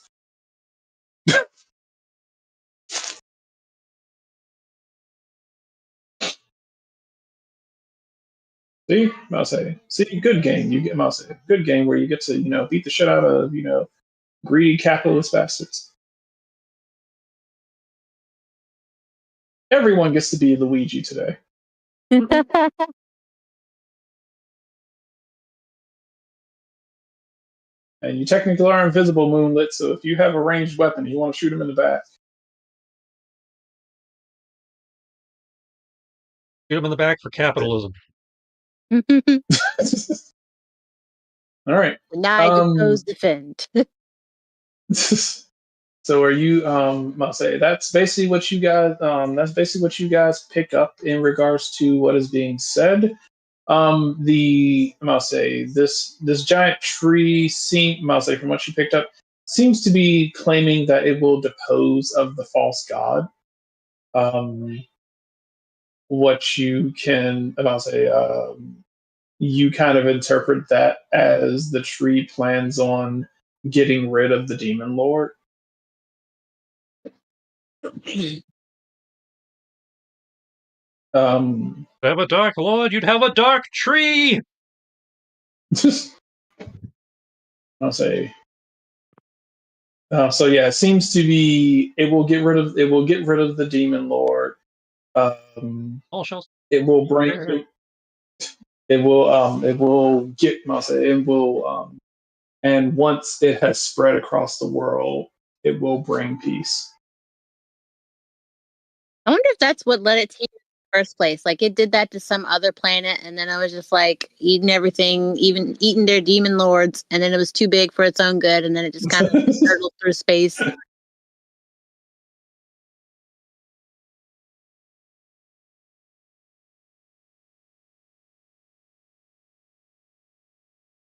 See, good game. You get, good game where you get to, beat the shit out of, greedy capitalist bastards. Everyone gets to be Luigi today. And you technically are invisible, Moonlit, so if you have a ranged weapon, you want to shoot him in the back. Shoot him in the back for capitalism. All right. Now I propose defend. So are you? I'll say that's basically what you guys. That's basically what you guys pick up in regards to what is being said. I'll say this giant tree I'll say from what you picked up seems to be claiming that it will depose of the false god. What you can, I'll say, you kind of interpret that as the tree plans on getting rid of the demon lord. Have a dark lord, you'd have a dark tree. I'll say. So yeah, it seems to be it will get rid of the demon lord. All shells. It will bring it will get I'll say it will and once it has spread across the world, it will bring peace. I wonder if that's what led it to you in the first place. Like it did that to some other planet, and then I was just like eating everything, even eating their demon lords, and then it was too big for its own good, and then it just kind of hurtled through space.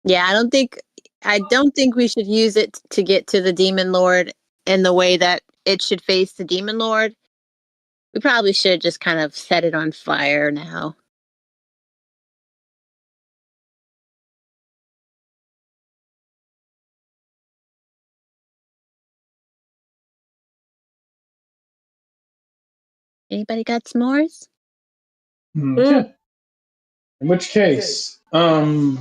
Yeah, I don't think we should use it to get to the demon lord in the way that it should face the demon lord. We probably should just kind of set it on fire now. Anybody got s'mores? Okay. In which case, I'll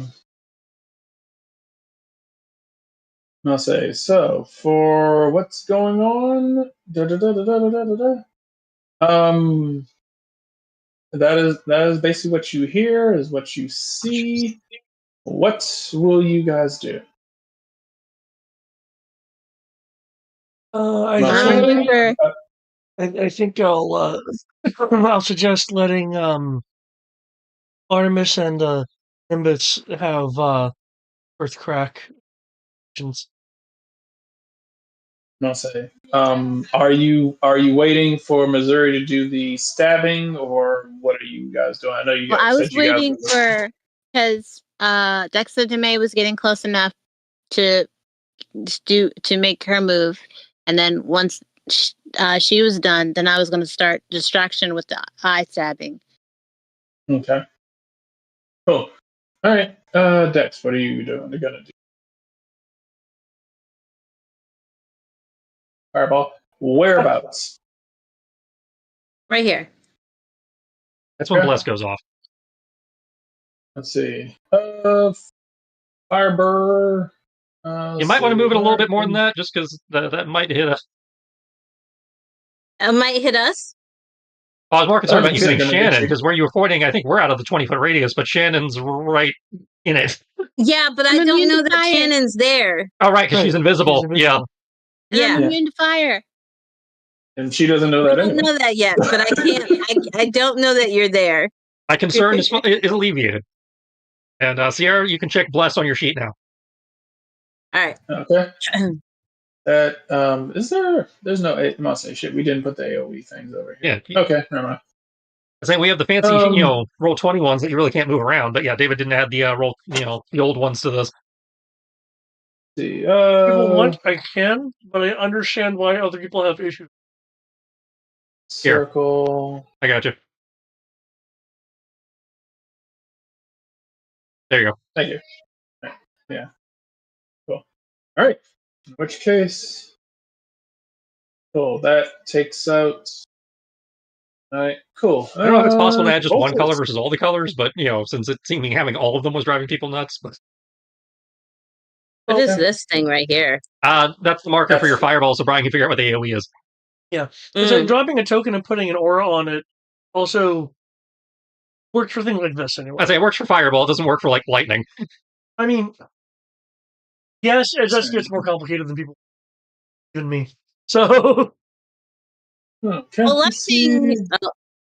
say so for what's going on. That is basically what you hear, is what you see. What will you guys do? I think I'll suggest letting Artemis and Nimbus have Earthcrack. I'll say. Are you waiting for Missouri to do the stabbing, or what are you guys doing? I know you guys. Well, I was said you guys waiting for because Dexa DeMay was getting close enough to make her move, and then once she was done, then I was going to start distraction with the eye stabbing. Okay. Cool. All right. Dex, what are you doing? You're gonna do fireball. Whereabouts? Right here. That's when Okay. Bless goes off. Let's see. Firebird. You might want to move it a little bit more than that, just because that might hit us. It might hit us. I was more concerned about you hitting 100% gonna hit Shannon, you. because where you were pointing, I think we're out of the 20-foot radius, but Shannon's right in it. Yeah, but I I'm don't immune know to that fire. Shannon's there. Oh, right, because she's invisible. Yeah. And I'm Yeah. immune to fire. And she doesn't know We that don't anyway. know that yet, but I can't. I don't know that you're there. My concern is alleviated. And Sierra, you can check Bless on your sheet now. All right. Okay. That is there? There's no. I must say shit. We didn't put the AOE things over here. Yeah. Okay. Never mind. I say we have the fancy, roll 20 ones that you really can't move around. But yeah, David didn't add the roll, the old ones to this. See. People want, I can, but I understand why other people have issues. Circle. I got you. There you go. Thank you. Yeah. Cool. All right. In which case, cool. That takes out. All right. Cool. I don't know if it's possible to add just one Voltage. color versus all the colors, but since it seeming having all of them was driving people nuts. But What is this thing right here? that's the marker for your fireball, so Brian can figure out what the AOE is. Yeah. So dropping a token and putting an aura on it also works for things like this anyway. I say it works for fireball, it doesn't work for like lightning. I mean, yes, it just gets more complicated than people, even me. So, Okay. Well,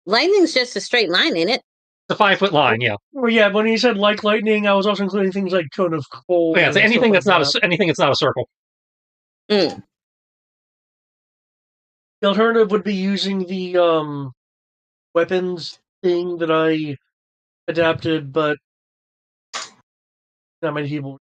lightning's just a straight line, ain't it? It's a 5-foot line, yeah. well, yeah. When you said like lightning, I was also including things like cone of cold. Yeah, so anything and that's stuff not like that. anything that's not a circle. Mm. The alternative would be using the weapons thing that I adapted, but not many people.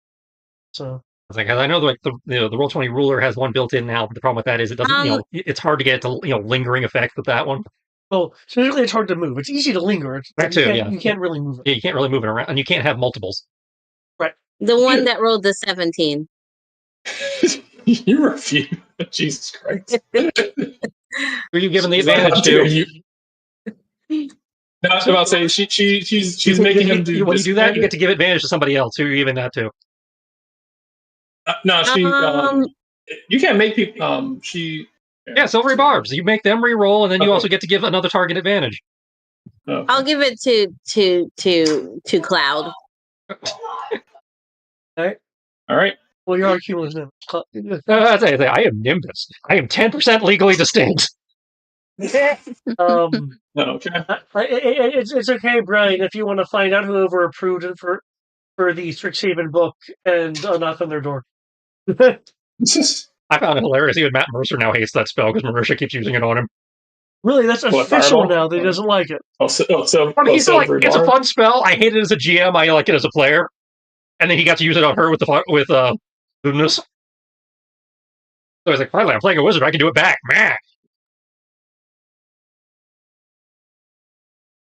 So It's like, 'cause I know like the Roll20 ruler has one built in now, but the problem with that is it doesn't it's hard to get to lingering effect with that one. well, specifically it's hard to move. It's easy to linger. That too, You can't really move it. Yeah, you can't really move it around, and you can't have multiples. Right. The one that rolled the 17. You refuse. Jesus Christ. Who are you giving the She's like, advantage "How dare to? you?" No, I was about to say she's You- making him do. when you do that, you get to give advantage to somebody else. Who are you giving that to? No, she. Um, You can't make people. She. Yeah, silvery barbs. You make them re-roll, and then you Okay. also get to give another target advantage. Okay. I'll give it to Cloud. All right. Well, you're Cumulus now. I am Nimbus. I am 10% legally distinct. Okay. It's okay, Brian. If you want to find out whoever approved it for the Strixhaven book and knock on their door. I found it hilarious. Even Matt Mercer now hates that spell because Marisha keeps using it on him. Really, that's What, official Fireball? now that he doesn't like it. He's like, it's a fun spell. I hate it as a GM. I like it as a player. And then he got to use it on her with Luminous. So he's like, finally, I'm playing a wizard. I can do it back. Meh.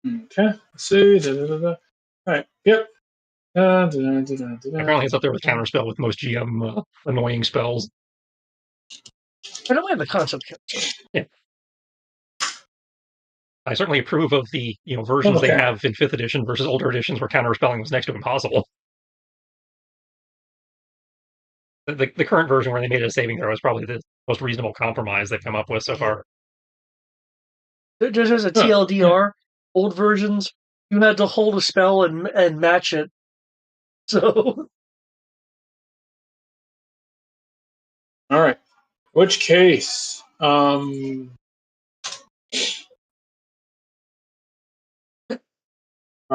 Okay. Let's see. All right. Yep. Apparently, it's up there with counterspell with most GM annoying spells. I don't like the concept. Yeah. I certainly approve of the versions they have in 5th edition versus older editions where counterspelling was next to impossible. The current version where they made it a saving throw is probably the most reasonable compromise they've come up with so far. Just as a TLDR, old versions, you had to hold a spell and match it. So. All right. Which case? I'll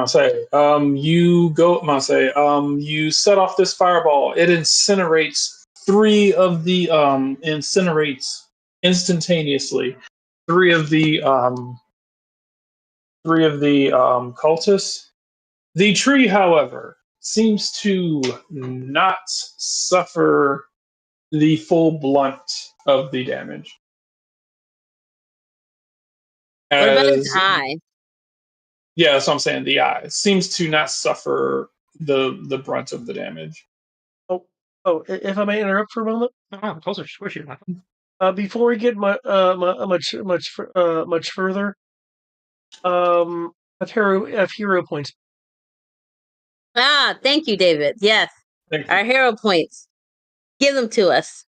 say, you set off this fireball. It incinerates 3 of the incinerates instantaneously 3 of the cultists. The tree, however, seems to not suffer the full blunt of the damage. What about its eye? Yeah, that's what I'm saying. The eye seems to not suffer the brunt of the damage. Oh, if I may interrupt for a moment. Closer, squishy. Before we get much further, have hero points. Ah, thank you, David. Yes, our hero points. Give them to us.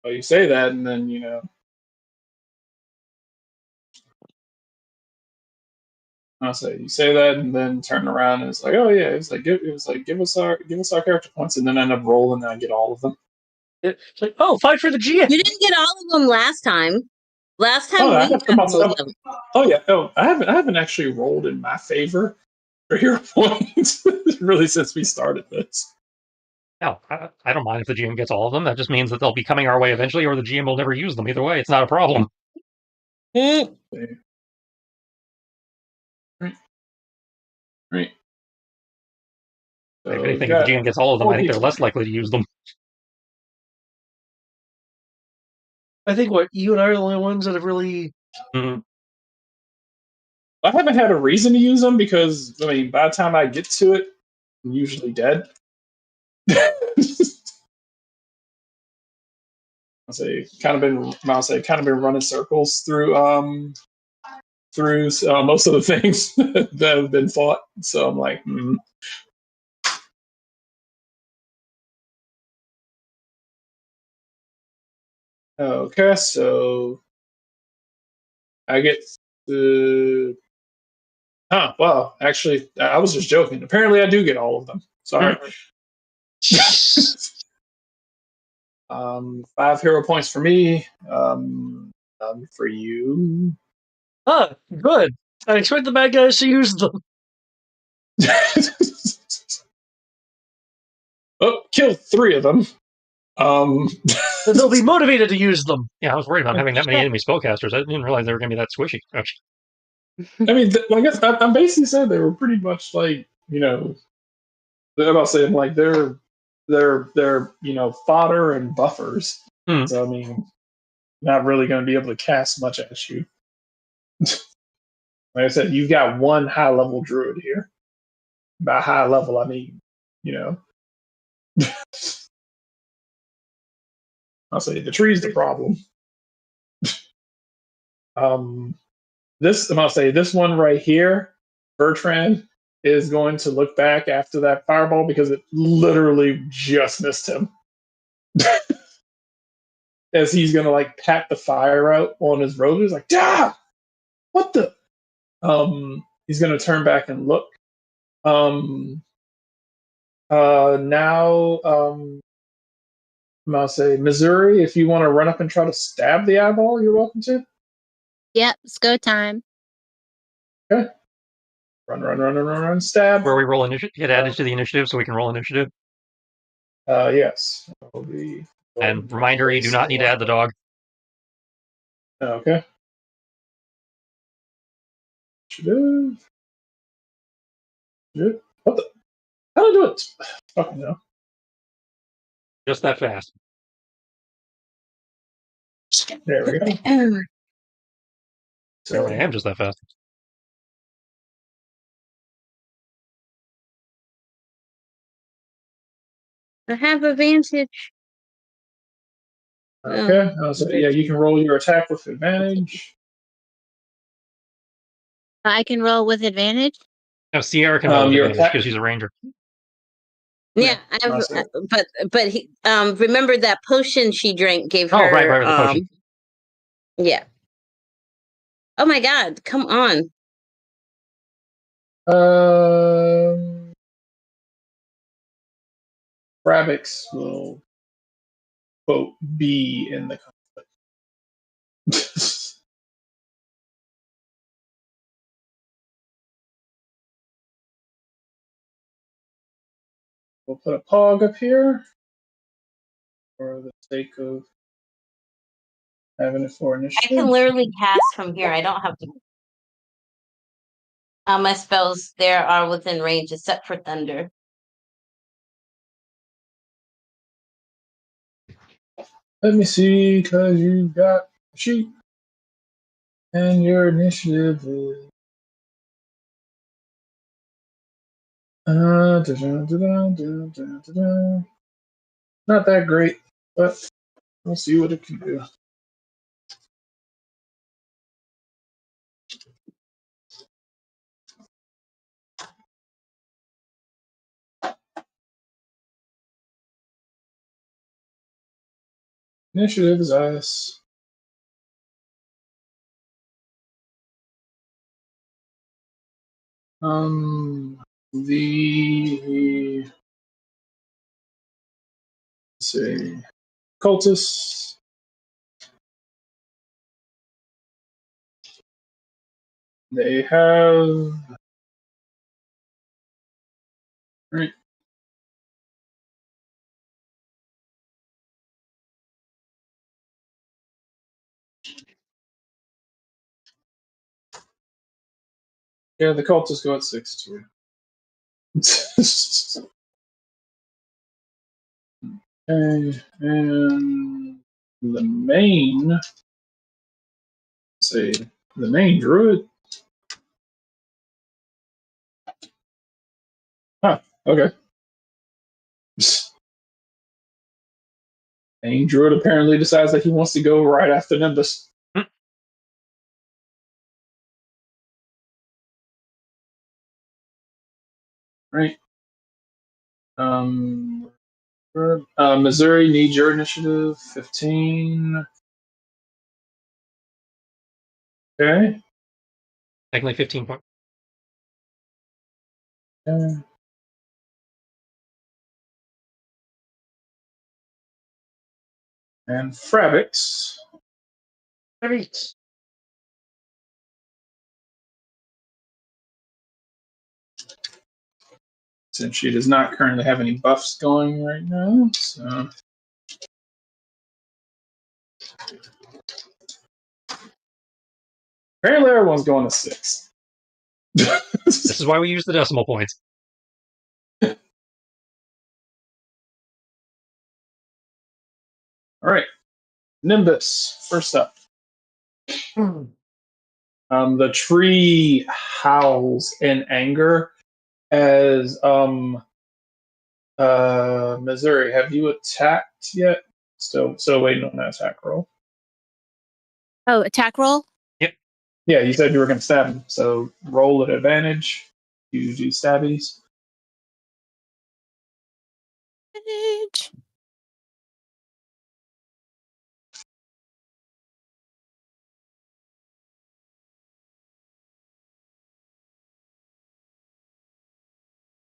Well, you say that, and then I'll say you say that, and then turn around and it's like, oh yeah, give us our character points, and then I end up rolling and I get all of them. It's like, oh, fight for the GM. You didn't get all of them last time. Last time I we got all of them. Oh yeah, I haven't actually rolled in my favor for hero points really since we started this. No, I don't mind if the GM gets all of them. That just means that they'll be coming our way eventually, or the GM will never use them. Either way, it's not a problem. Right. So if anything, if the GM gets all of them, I think they're less likely to use them. I think you and I are the only ones that have really. Mm-hmm. I haven't had a reason to use them because by the time I get to it, I'm usually dead. I'll say kind of been running circles through most of the things that have been fought. So I'm like, Okay, so I get the. Well, actually, I was just joking. Apparently, I do get all of them. Sorry. 5 hero points for me. For you. Good. I expect the bad guys to use them. Oh, killed 3 of them. They'll be motivated to use them. Yeah, I was worried about having that many enemy spellcasters. I didn't realize they were going to be that squishy. I mean, I guess I'm basically saying they were pretty much like, they're about saying like they're fodder and buffers. Hmm. So I mean, not really going to be able to cast much at you. Like I said, you've got one high level druid here. By high level, I mean, I'll say the tree's the problem. I'm gonna say this one right here, Bertrand is going to look back after that fireball because it literally just missed him. As he's gonna like pat the fire out on his robe, he's like, "Ah, what the?" He's gonna turn back and look. Now, I'll say Missouri. If you want to run up and try to stab the eyeball, you're welcome to. Yep, it's go time. Okay. Run, stab. Where we roll initiative, get added to the initiative so we can roll initiative. Yes. And reminder, you do not need to add the dog. Okay. Initiative. What the? How do I do it? Fucking no. Just that fast. There we go. Apparently I am just that fast. I have advantage. Okay. Yeah, you can roll your attack with advantage. I can roll with advantage. Now Sierra can roll with advantage because she's a ranger. Yeah, but he remember that potion she drank gave her. Oh, right, the potion. Yeah. Oh my God! Come on. Rabix will quote be in the conflict. We'll put a pog up here for the sake of having it for initiative. I can literally cast from here. I don't have to. My spells there are within range, except for thunder. Let me see, because you got a sheet, and your initiative is. Not that great, but we'll see what it can do. Initiative is us. Let's see, cultists. They have. Right. Yeah, the cultists go at 6 too. Okay, and the main. Let's see, the main druid. Huh, okay. Main druid apparently decides that he wants to go right after Nimbus. Right. Missouri needs your initiative. 15. Okay. Technically 15 points. Okay. And Frabix. Right. Since she does not currently have any buffs going right now, so Apparently, everyone's going to 6. This is why we use the decimal points. All right, Nimbus. First up, the tree howls in anger as Missouri. Have you attacked yet? Still waiting on that attack roll. Oh, attack roll? Yeah, you said you were going to stab him, so roll at advantage. You do stabbies. Advantage.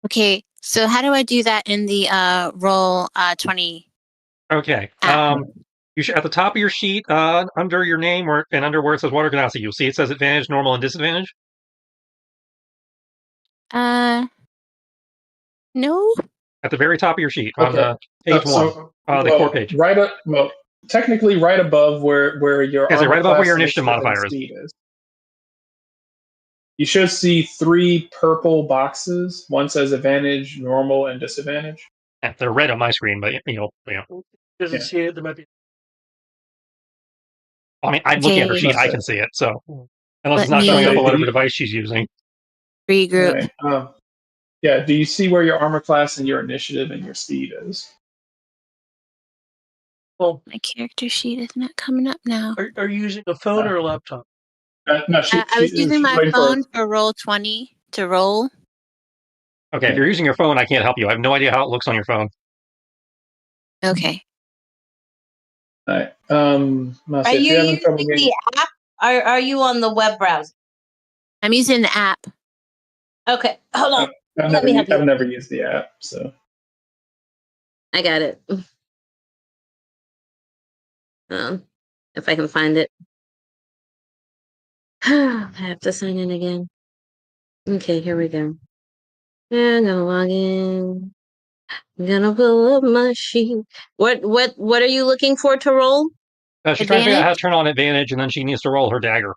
Okay, so how do I do that in the roll 20? Okay. You should, at the top of your sheet, under your name and under where it says Water Ganassi, you'll see it says advantage, normal, and disadvantage. No. At the very top of your sheet, Okay. on page 1, the core page. Technically right above where your Is it armor right above where class, your initiative and modifier is? speed is. You should see 3 purple boxes. One says advantage, normal, and disadvantage. Yeah, they're red on my screen, but Doesn't see it. There might be. I mean, I'm looking at her sheet. I can see it. So unless it's not showing up on whatever device she's using. Regroup. Right. Yeah. Do you see where your armor class and your initiative and your speed is? Well, my character sheet is not coming up now. Are you using a phone or a laptop? No, I was using my phone for roll 20 to roll. Okay, if you're using your phone, I can't help you. I have no idea how it looks on your phone. Okay. All right. Are you using the app? Are you on the web browser? I'm using the app. Okay, hold on. I've never used the app, so I got it. If I can find it. I have to sign in again. Okay, here we go. I'm gonna log in. I'm gonna pull up my sheet. What are you looking for to roll? She's trying to figure out how to turn on advantage, and then she needs to roll her dagger.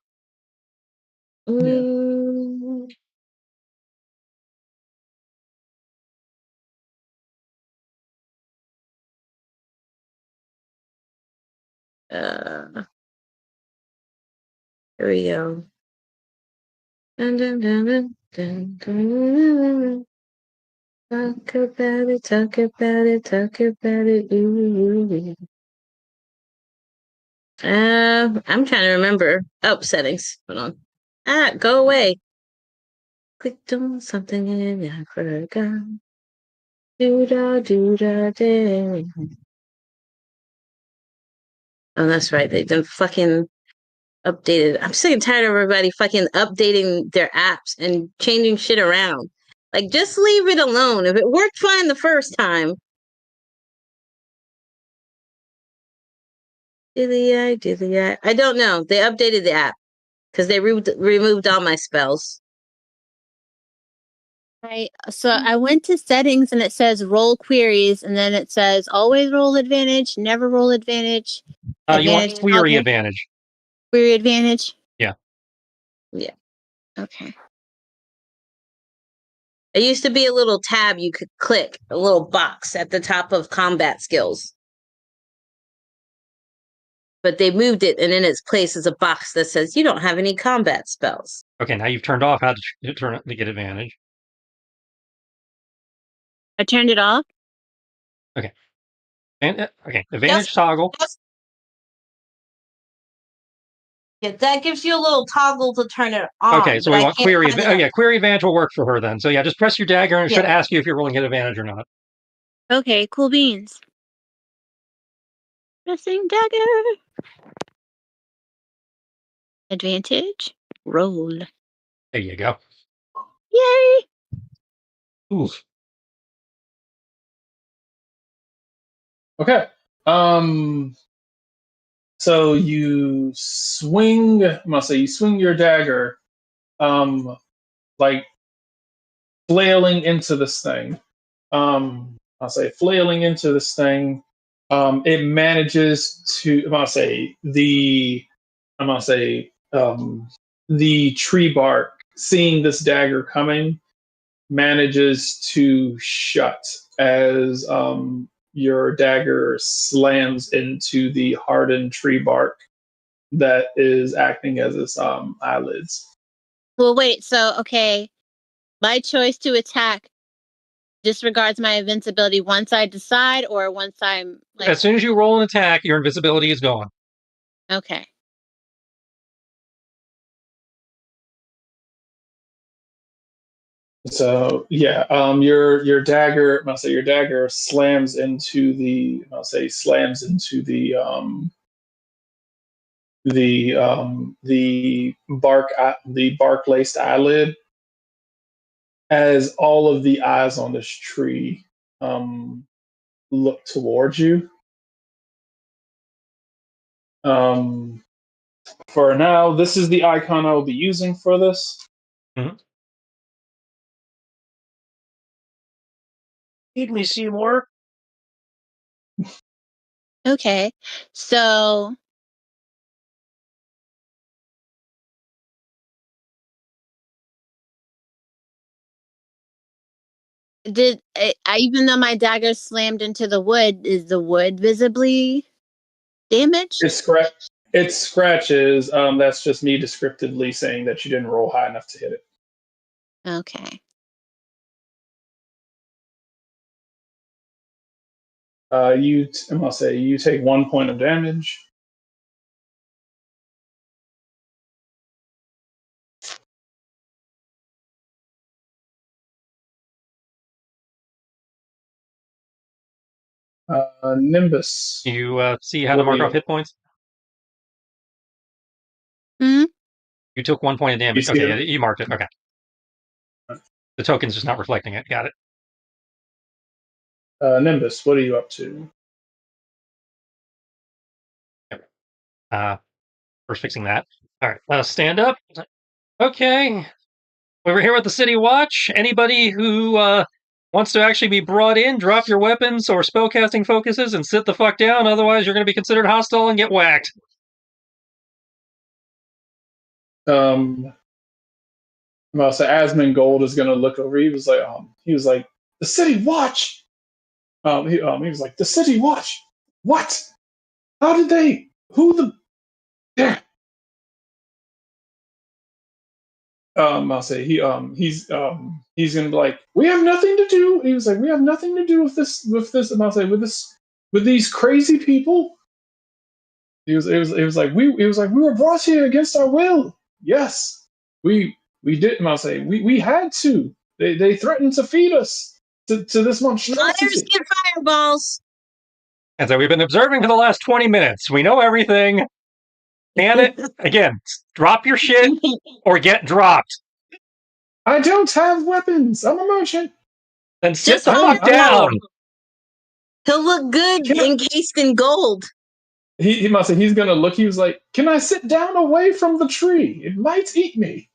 Here we go. Dun, dun, dun, dun, dun, dun. Talk about it, talk about it, talk about it. Ooh. I'm trying to remember. Oh, settings. Hold on. Go away. Clicked on something and I forgot. Do-da-do-da-day. Oh, that's right. They've been fucking updated. I'm sick and tired of everybody fucking updating their apps and changing shit around. Like, just leave it alone. If it worked fine the first time. Dilly eye. I don't know. They updated the app because they removed all my spells. So I went to settings and it says roll queries, and then it says always roll advantage, never roll advantage. You want query advantage. Query advantage? Yeah. Yeah. Okay. It used to be a little tab you could click, a little box at the top of combat skills. But they moved it, and in its place is a box that says you don't have any combat spells. Okay, now you've turned off how to turn it to get advantage. I turned it off. Okay. Advantage toggle. Yeah, that gives you a little toggle to turn it on. Okay, so we want query advantage. Yeah, query advantage will work for her then. So yeah, just press your dagger and it should ask you if you're rolling at advantage or not. Okay, cool beans. Pressing dagger. Advantage. Roll. There you go. Yay! Oof. Okay. So you swing. You swing your dagger, like flailing into this thing. Flailing into this thing. It manages to. I'm gonna say the tree bark, seeing this dagger coming, manages to shut as your dagger slams into the hardened tree bark that is acting as its eyelids. Well, wait. So, okay, my choice to attack disregards my invincibility once I decide, or once I'm like. As soon as you roll an attack, your invisibility is gone. Okay. So yeah, your dagger. I'll say your dagger slams into the. I'll say slams into the bark laced eyelid, as all of the eyes on this tree look towards you. For now, this is the icon I will be using for this. Mhm. Need me, Seymour? Okay. So even though my dagger slammed into the wood, is the wood visibly damaged? It scratches. That's just me descriptively saying that you didn't roll high enough to hit it. Okay. I'm gonna say you take 1 point of damage. Nimbus. You see how to What are mark off you? hit points? Hmm? You took 1 point of You damage. see Okay, him? you marked it. Okay. The token's just not reflecting it. Got it. Nimbus, what are you up to? First fixing that. All right, stand up. Okay. We were here with the City Watch. Anybody who wants to actually be brought in, drop your weapons or spellcasting focuses and sit the fuck down. Otherwise, you're going to be considered hostile and get whacked. Well, so Asmongold is gonna look over. He was like, the City Watch. He was like, the City Watch. What? How did they? Who the? Yeah. I'll say he's gonna be like, we have nothing to do. He was like, we have nothing to do with this. And I'll say with these crazy people. It was like we were brought here against our will. Yes, we did. I'll say we had to. They threatened to feed us to this Liars monstrosity. get fireballs. And so we've been observing for the last 20 minutes. We know everything. Can it? Again, drop your shit or get dropped. I don't have weapons. I'm a merchant. Then sit Just the fuck down. He'll look good Can I- encased in gold. He must say he's gonna look. He was like, "Can I sit down away from the tree? It might eat me."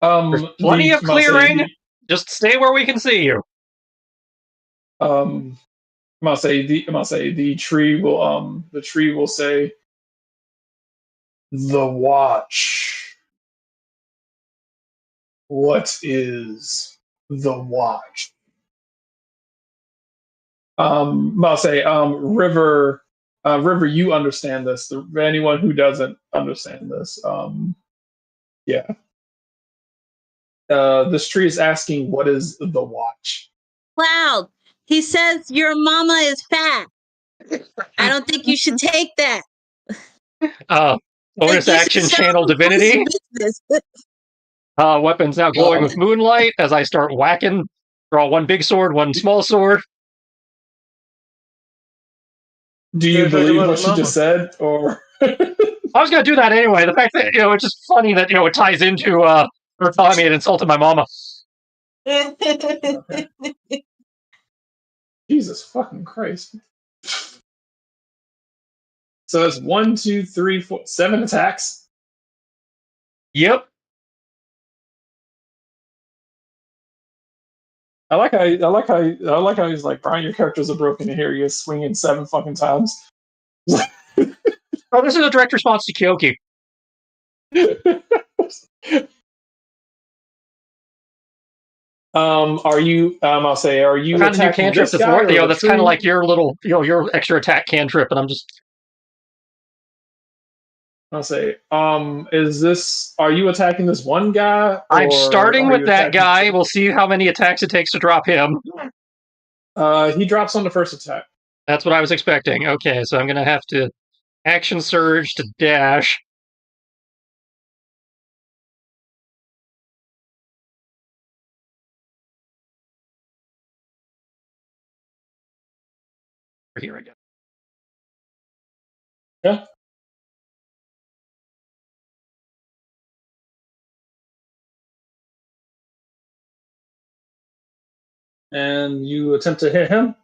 There's plenty of clearing. Just stay where we can see you. I'm gonna say the tree will say, the watch. What is the watch? I'll say River, River, you understand this. Anyone who doesn't understand this, yeah. This tree is asking, what is the watch? Cloud. He says your mama is fat. I don't think you should take that. Bonus action channel divinity. Weapons now glowing with moonlight as I start whacking. Draw one big sword, one small sword. Do you believe what she just said, or? I was going to do that anyway. The fact that, it's just funny that, it ties into her telling me it insulted my mama. Okay. Jesus fucking Christ. So that's 1, 2, 3, 4, 7 attacks. Yep. I like how he's like, Brian, your characters are broken, and here he is swinging 7 fucking times. Oh, this is a direct response to Kyoki. Are you? I'll say, are you I found a new attacking cantrip this that's guy more, or the that's kind tree? of like your little, your extra attack cantrip, and I'm just. I'll say, is this? Are you attacking this one guy, I'm or starting are with you that attacking the guy. tree? We'll see how many attacks it takes to drop him. He drops on the first attack. That's what I was expecting. Okay, so I'm gonna have to action surge to dash. Here I go. Yeah. And you attempt to hit him.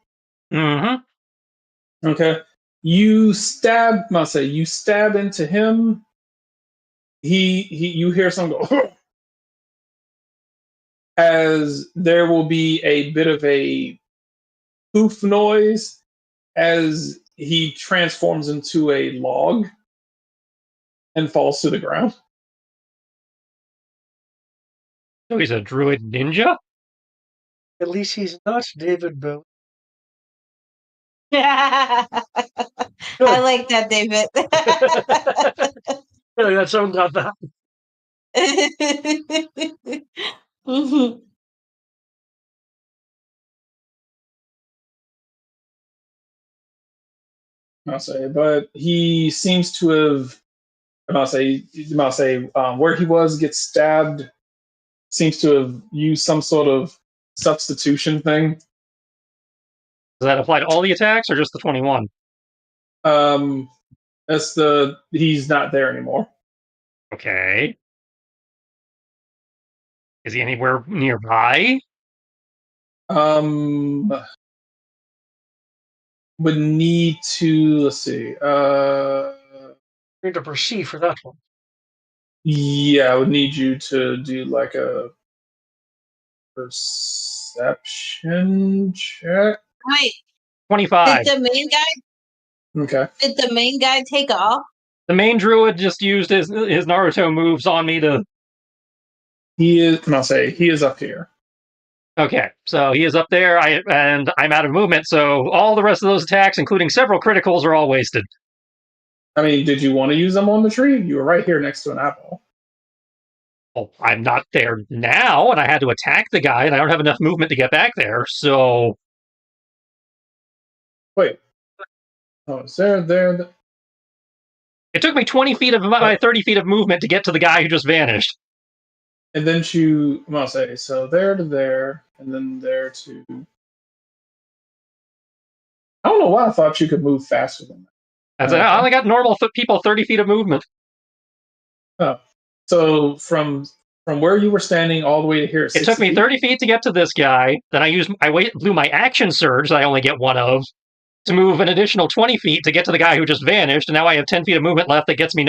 Mm-hmm. Okay. You stab. I'll say, you stab into him. You hear something go as there will be a bit of a poof noise as he transforms into a log and falls to the ground. So he's a druid ninja? At least he's not David Bowie. I Good. like that, David. Yeah, that sounds not bad. Mhm. I'll say, but he seems to have. I'll say, where he was gets stabbed. Seems to have used some sort of substitution thing. Does that apply to all the attacks or just the 21? He's not there anymore. Okay. Is he anywhere nearby? Would need to, let's see. Need to proceed for that one. Yeah, I would need you to do like a perception check. Wait, 25. did Okay. the main guy take off? The main druid just used his Naruto moves on me to. He is up here. Okay, so he is up there, and I'm out of movement, so all the rest of those attacks, including several criticals, are all wasted. I mean, did you want to use them on the tree? You were right here next to an apple. Well, I'm not there now, and I had to attack the guy, and I don't have enough movement to get back there, so. Wait. Oh, is there? It took me 20 feet of my 30 feet of movement to get to the guy who just vanished. And then I'll say, so there to there, and then there to. I don't know why I thought you could move faster than that. I only got normal people 30 feet of movement. Oh, so from where you were standing all the way to here, it took me 30 feet to get to this guy. Then I blew my action surge that I only get one of to move an additional 20 feet to get to the guy who just vanished. And now I have 10 feet of movement left that gets me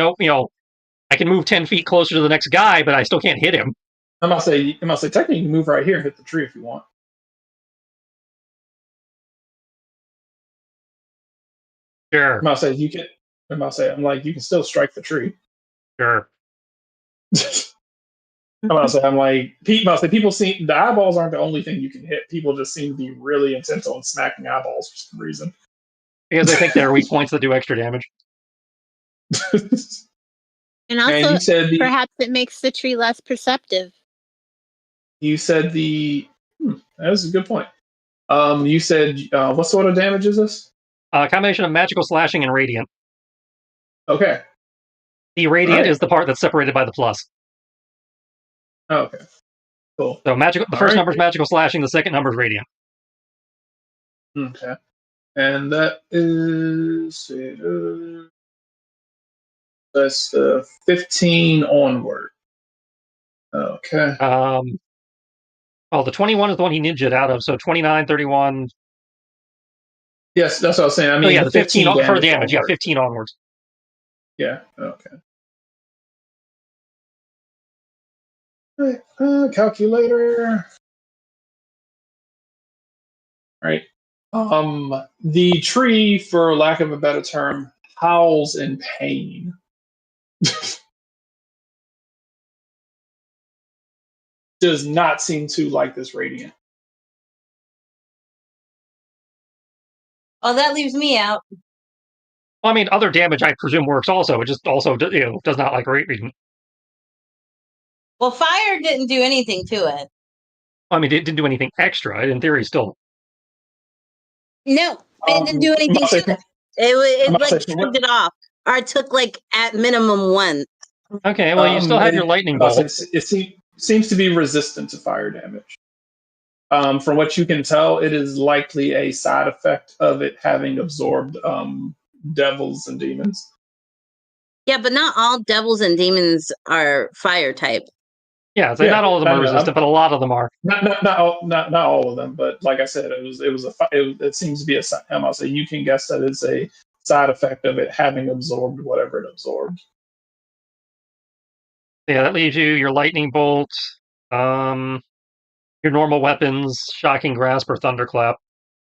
I can move 10 feet closer to the next guy, but I still can't hit him. I'm gonna say technically you can move right here and hit the tree if you want. Sure. I'm gonna say you can. I'm like you can still strike the tree. Sure. I'm like people see the eyeballs aren't the only thing you can hit. People just seem to be really intent on smacking eyeballs for some reason. Because they think there are weak points that do extra damage. And also, and you said perhaps it makes the tree less perceptive. You said that's a good point. You said what sort of damage is this? A combination of magical slashing and radiant. Okay. The radiant is the part that's separated by the plus. Oh, okay. Cool. So the first number is magical slashing, the second number is radiant. Okay. And that is that's 15 onward. Okay. The 21 is the one he ninja'd out of, so 29, 31. Yes, that's what I was saying. I mean, the 15 for damage. Onward. Yeah, 15 onwards. Yeah. Okay. All right. Calculator. right? The tree, for lack of a better term, howls in pain. Does not seem to like this radiant. Oh, that leaves me out. Well, I mean, other damage I presume works also. It just also does not like radiant. Well, fire didn't do anything to it. I mean, it didn't do anything extra. In theory, still. No, it didn't do anything to it. It like shrugged it off, or it took like at minimum one. Okay, well, you still have your lightning bolt. It seems to be resistant to fire damage. From what you can tell, it is likely a side effect of it having absorbed devils and demons. Yeah, but not all devils and demons are fire type. Yeah, so not all of them are resistant, but a lot of them are. Not all of them, but like I said, it seems to be a. I'll say you can guess that it's a side effect of it having absorbed whatever it absorbed. Yeah, that leaves you your lightning bolt, your normal weapons, shocking grasp or thunderclap.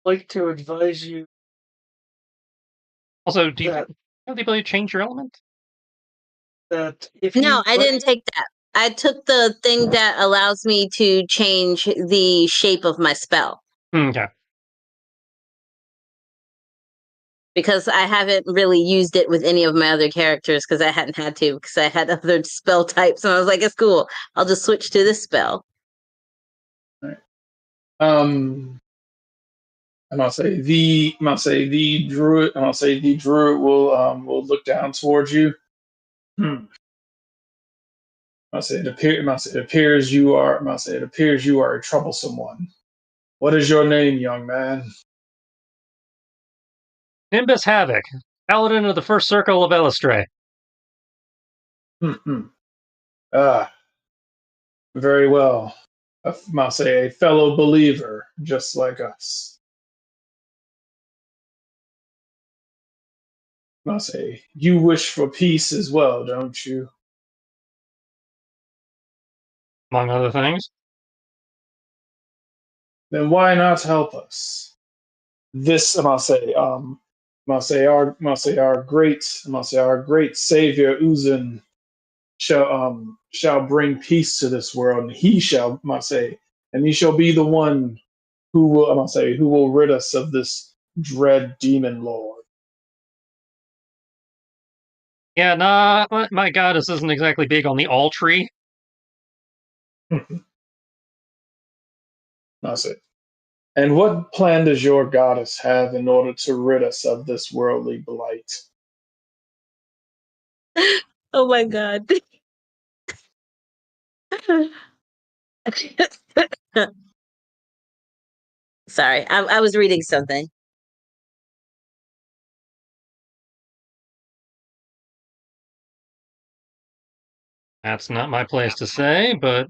I'd like to advise you. Also, do you have the ability to change your element? That if no, I didn't take that. I took the thing that allows me to change the shape of my spell. Okay. Because I haven't really used it with any of my other characters because I hadn't had to, because I had other spell types, and I was like, it's cool. I'll just switch to this spell. All right. I'm gonna say the druid. I'm gonna say the druid will look down towards you. It appears you are a troublesome one. What is your name, young man? Nimbus Havoc, Paladin of the First Circle of Elistray. Ah, very well. A fellow believer, just like us. You wish for peace as well, don't you? Among other things. Then why not help us? This, our great savior Uzun shall bring peace to this world, and he shall be the one who will rid us of this dread demon lord. Yeah, nah, my goddess isn't exactly big on the all tree. That's it. And what plan does your goddess have in order to rid us of this worldly blight? Oh my god. Sorry, I was reading something. That's not my place to say, but,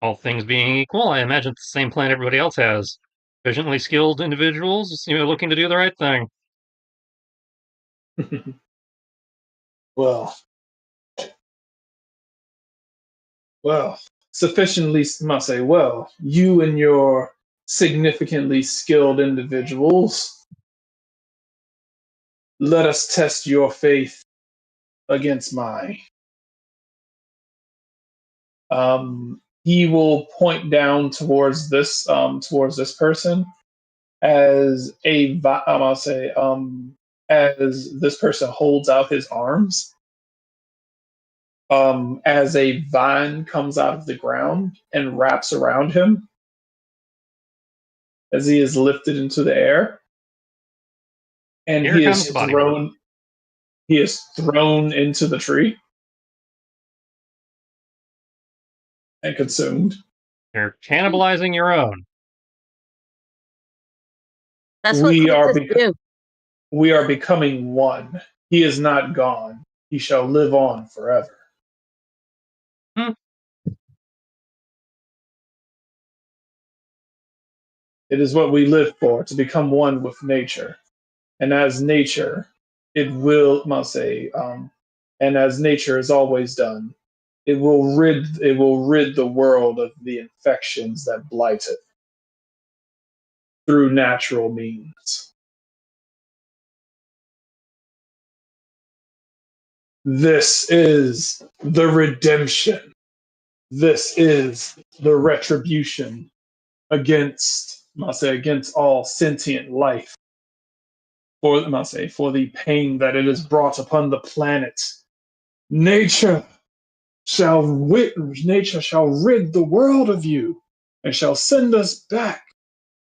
all things being equal, I imagine it's the same plan everybody else has. Efficiently skilled individuals, looking to do the right thing. Well, sufficiently, you and your significantly skilled individuals, let us test your faith against mine. He will point down towards this person as as this person holds out his arms. As a vine comes out of the ground and wraps around him as he is lifted into the air, and he is thrown into the tree and consumed. You're cannibalizing your own. That's what do. We are becoming one. He is not gone. He shall live on forever. It is what we live for, to become one with nature. And as nature, and as nature has always done, it will rid the world of the infections that blight it. through natural means. This is the redemption. This is the retribution against all sentient life. For the pain that it has brought upon the planet. Nature nature shall rid the world of you and shall send us back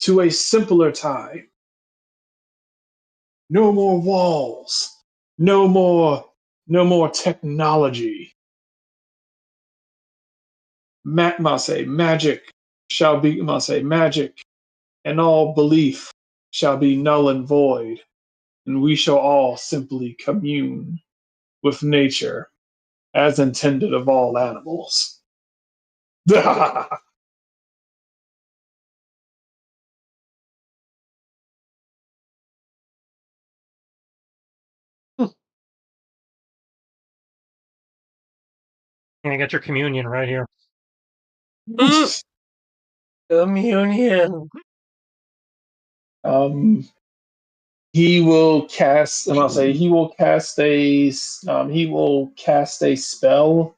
to a simpler time. No more walls. No more technology. Magic magic, and all belief shall be null and void, and we shall all simply commune with nature as intended of all animals. And you got your communion right here. Communion. He will cast. And I'll say he will cast a. He will cast a spell.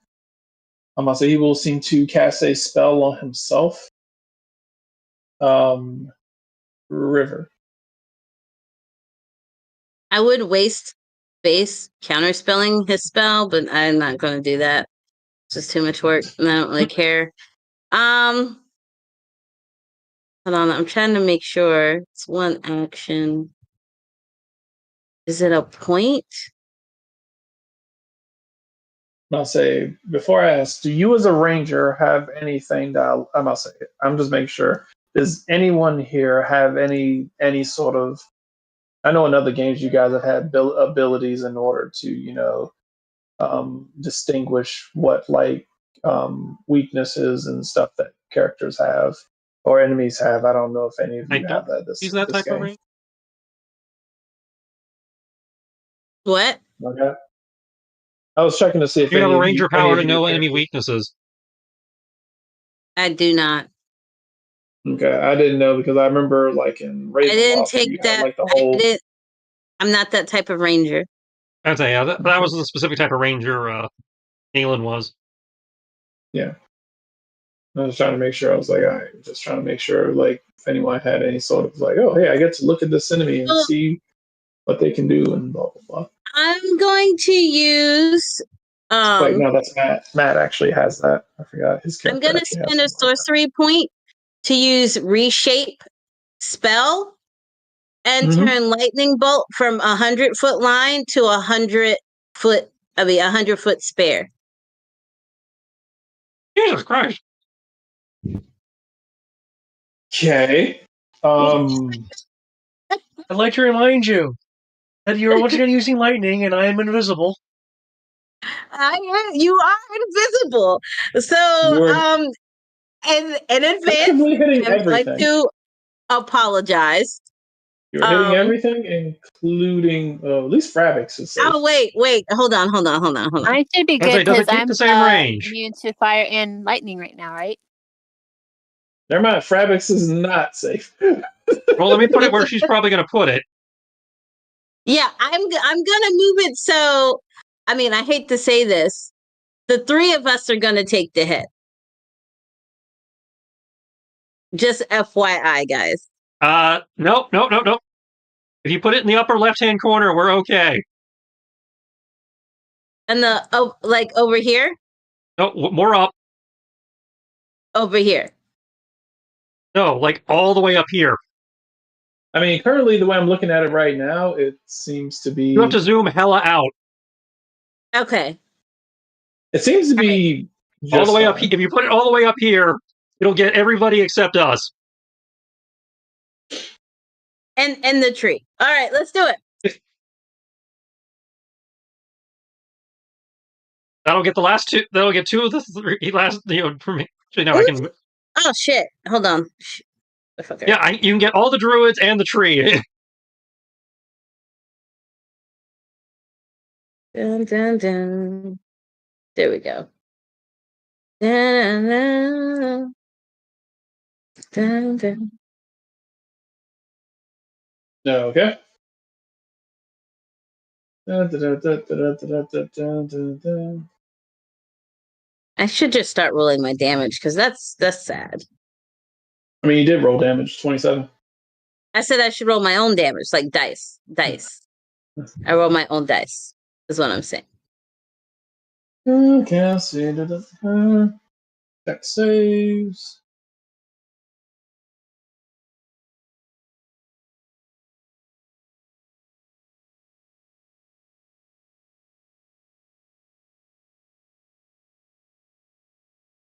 I'll say he will seem to cast a spell on himself. River. I would waste space counterspelling his spell, but I'm not going to do that. It's just too much work, and I don't really care. Hold on, I'm trying to make sure it's one action. Is it a point? I'll say before I ask, do you as a ranger have anything that I must say? I'm just making sure. Does anyone here have any sort of? I know in other games you guys have had abilities in order to distinguish what weaknesses and stuff that characters have or enemies have. I don't know if any of I you have don't that use that this type of game. range. What? Okay. I was checking to see if You have any a of ranger any power of to your know enemy characters. weaknesses. I do not. Okay, I didn't know because I remember like in I didn't Ravenloft take you had that. like the whole. I'm not that type of ranger. I'd say, yeah, that was the specific type of ranger Galen was. Yeah. I was trying to make sure. I was like, I'm just trying to make sure, like, if anyone had any sort of like, oh, hey, I get to look at this enemy and see what they can do and blah blah blah. I'm going to use. Wait, no, that's Matt. Matt actually has that. I forgot his I'm character going to actually has spend a something like sorcery point to use reshape spell and that. turn lightning bolt from 100-foot line to 100-foot. 100-foot spare. Jesus Christ. Okay. I'd like to remind you that you are once again using lightning, and I am invisible. You are invisible. So, You're in advance, effectively hitting I would like everything. to apologize. You're hitting everything, including at least Fravix is safe. Oh, wait. Hold on. I should be I'd say, good does it because keep I'm the same range? immune to fire and lightning right now, right? Never mind, Fravix is not safe. Well, let me put it where she's probably going to put it. Yeah, I'm gonna move it. So, I mean, I hate to say this, the three of us are gonna take the hit. Just FYI, guys. Nope. If you put it in the upper left-hand corner, we're okay. And like over here? No, more up. Over here. No, like all the way up here. I mean, currently, the way I'm looking at it right now, it seems to be. You have to zoom hella out. Okay. It seems to be All the way up. fine. If you put it all the way up here, it'll get everybody except us. And the tree. All right, let's do it. That'll get the last two. That'll get two of the three last. For me. Actually, no, I can. Oh shit! Hold on. Yeah, you can get all the druids and the tree. Dun, dun, dun. There we go. Dun, dun, dun, dun. Okay. I should just start rolling my damage because that's sad. I mean, you did roll damage, 27. I said I should roll my own damage, like dice. I roll my own dice, is what I'm saying. Okay, let's see. Deck saves.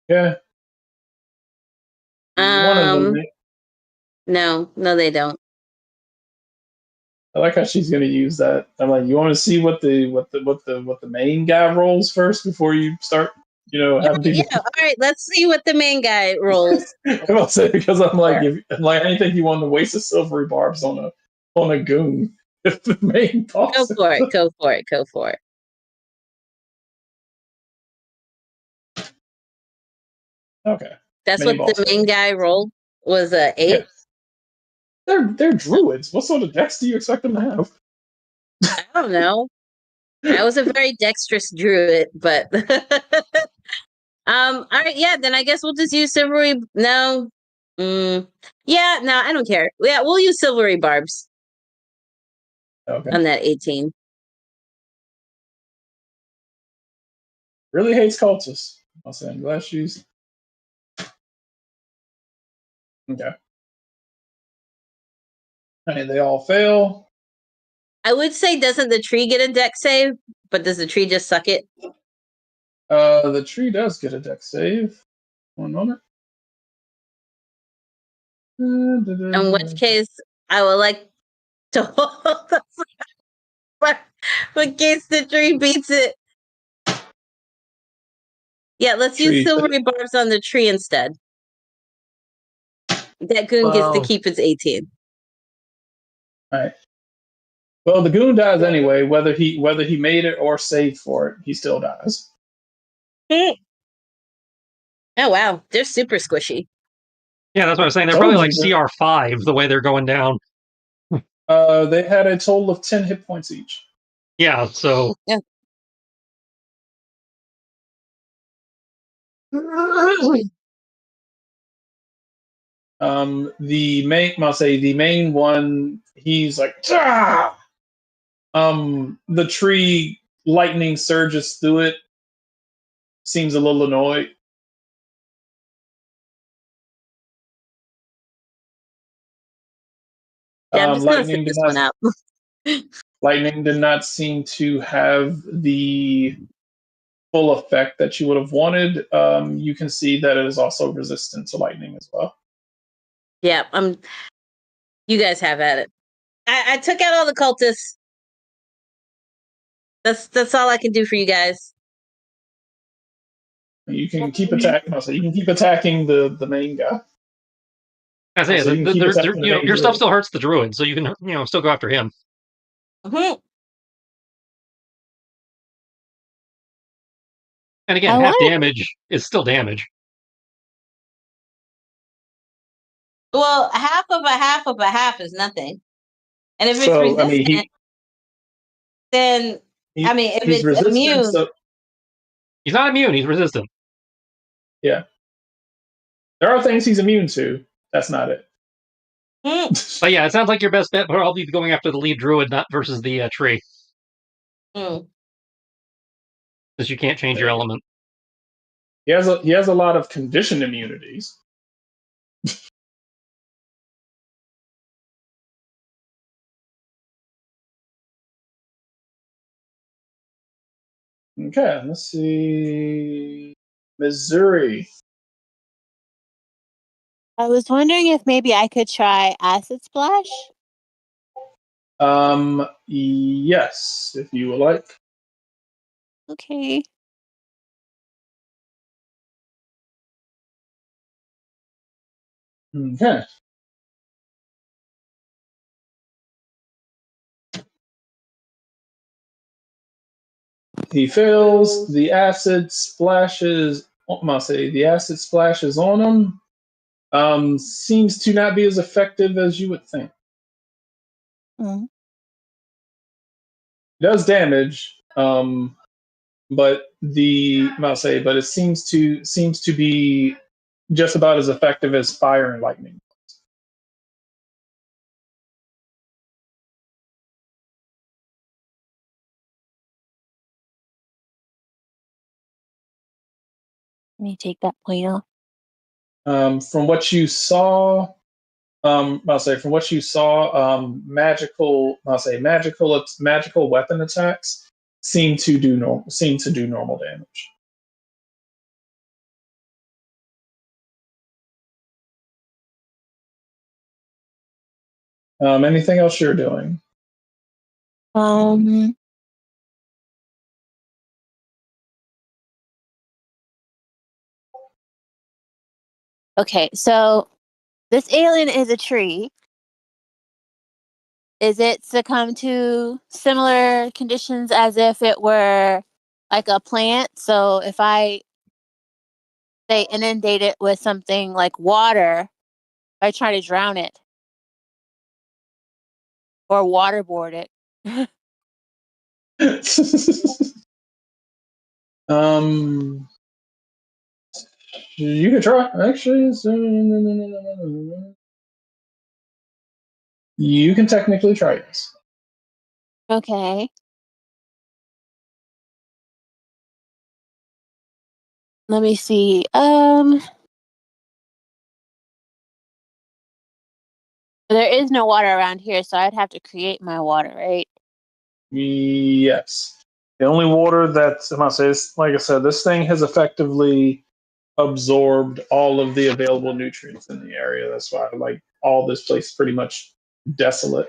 Yeah. One of them. No, they don't. I like how she's going to use that. I'm like, you want to see what the main guy rolls first before you start, having people. Yeah, all right. Let's see what the main guy rolls. I'll say because I'm like, anything you want to waste of silvery barbs on a goon. If the main boss. Go for it. Go for it. Go for it. Okay. That's Main what the boss main guy rolled was a 8. Yeah. They're druids. What sort of decks do you expect them to have? I don't know. I was a very dexterous druid, but all right, yeah, then I guess we'll just use silvery. No. Yeah, no, I don't care. Yeah, we'll use silvery barbs Okay. on that 18. Really hates cultists. I'll say I'm glad she's okay. And they all fail. I would say, doesn't the tree get a dex save? But does the tree just suck it? The tree does get a deck save. One moment. In which case, I would like to hold but in case the tree beats it. Yeah, let's use silvery barbs on the tree instead. That goon gets to keep its 18. All right. Well, the goon dies anyway, whether he made it or saved for it, he still dies. Oh wow, they're super squishy. Yeah, that's what I was saying. They're probably like CR5 the way they're going down. They had a total of 10 hit points each. Yeah, so yeah. The main one, he's like, ah! The tree lightning surges through it. Seems a little annoyed. Yeah, I'm just gonna sit this one out. Lightning did not seem to have the full effect that you would have wanted. You can see that it is also resistant to lightning as well. Yeah, you guys have at it. I took out all the cultists. That's all I can do for you guys. You can keep attacking. You can keep attacking the main guy. I say, your stuff still hurts the druid, so you can still go after him. Mm-hmm. And again, half damage is still damage. Well, half of a half is nothing. And if it's resistant, then if it's immune. So he's not immune, he's resistant. Yeah. There are things he's immune to. That's not it. But yeah, it sounds like your best bet will be going after the lead druid, not versus the tree. Because you can't change your element. He has a lot of conditioned immunities. Okay, let's see. Missouri. I was wondering if maybe I could try Acid Splash. Yes, if you would like. Okay. Okay. He fails. The acid splashes. The acid splashes on him. Seems to not be as effective as you would think. Mm. It does damage, but but it seems to be just about as effective as fire and lightning. Let me take that point off. From what you saw, from what you saw, magical weapon attacks seem to do normal damage. Anything else you're doing? Okay, so this alien is a tree. Is it succumb to similar conditions as if it were like a plant? So if I say inundate it with something like water, I try to drown it or waterboard it. um, you can try. Actually, you can technically try this. Okay. Let me see. There is no water around here, so I'd have to create my water, right? Yes. The only water that's, like I said, this thing has effectively absorbed all of the available nutrients in the area. That's why, like, all this place is pretty much desolate.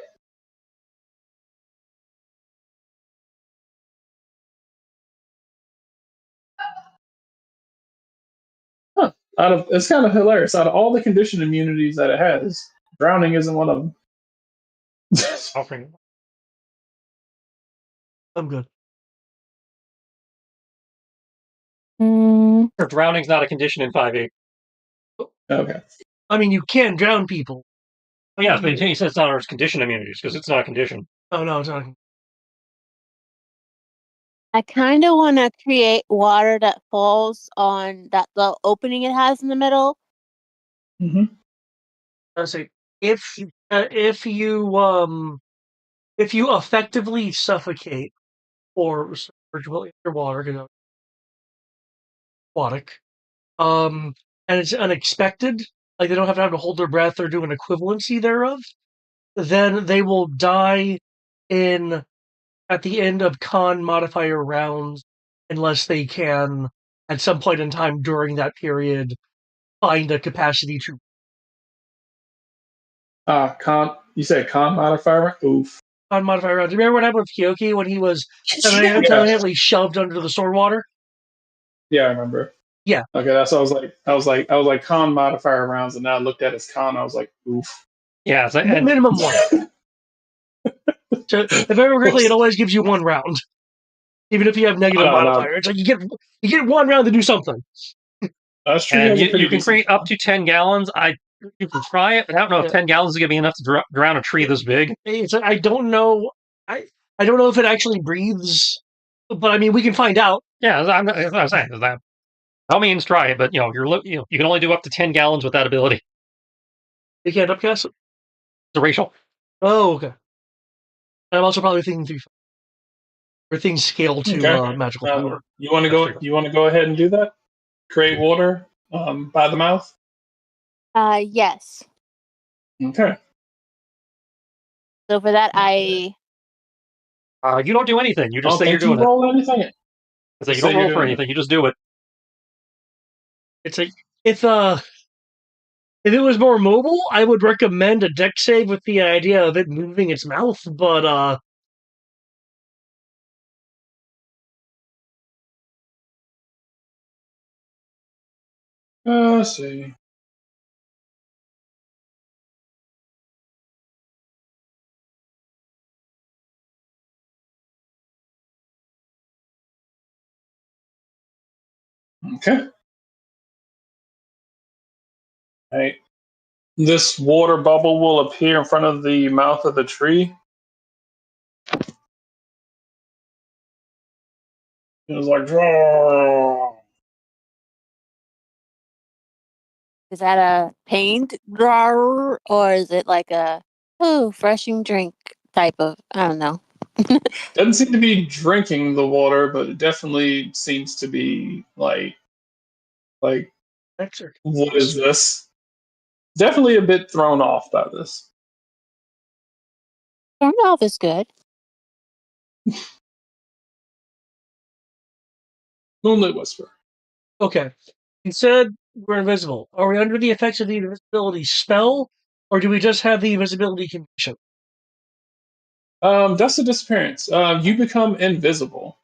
Huh. It's kind of hilarious. Out of all the condition immunities that it has, drowning isn't one of them. Offering. I'm good. Drowning's not a condition in 5.8. Okay. I mean, you can drown people. Oh, yeah, but he says it's not our condition immunities because it's not a condition. Oh no, it's not. I kind of want to create water that falls on that little opening it has in the middle. Mm-hmm. I say if you effectively suffocate or submerge your water, you know, aquatic, and it's unexpected, like they don't have to hold their breath or do an equivalency thereof, then they will die in at the end of con modifier rounds unless they can at some point in time during that period find a capacity to You said con modifier? Oof. con modifier rounds. Remember what happened with Kyoki when he was Yeah. permanently shoved under the sword water? Yeah, I remember. Yeah. Okay, that's what I was like con modifier rounds, and now I looked at his con. I was like, oof. Yeah, it's like, and Minimum one. So if I remember correctly, it always gives you one round, even if you have negative No, modifier. It's like you get one round to do something. that's true. and He has a pretty you can decent create up to 10 gallons. You can try it, but I don't know if Yeah. 10 gallons is going to be enough to drown a tree this big. It's I don't know. I don't know if it actually breathes, but I mean we can find out. Yeah, that's what I'm saying. Is that, by all means, try it, but you can only do up to 10 gallons with that ability. You can't upcast it. It's a racial. Oh, okay. I'm also probably thinking through or things scale to Okay. magical power. You want to go? You want to go ahead and do that? Create water by the mouth. Yes. Okay. So for that, I You don't do anything. You I just don't say you're think you doing it. roll anything. I say you Just don't say you're roll for doing it. anything. You just do it. It's like if it was more mobile, I would recommend a deck save with the idea of it moving its mouth, but Let's see. Okay. Right. This water bubble will appear in front of the mouth of the tree, It was like, "Roar." Is that a pained drawer or is it like a refreshing drink type of? I don't know. Doesn't seem to be drinking the water, but it definitely seems to be like what is this? Definitely a bit thrown off by this. Turned off is good. Moonlit Whisper. Okay. You said we're invisible. Are we under the effects of the invisibility spell, or do we just have the invisibility condition? That's the disappearance. You become invisible.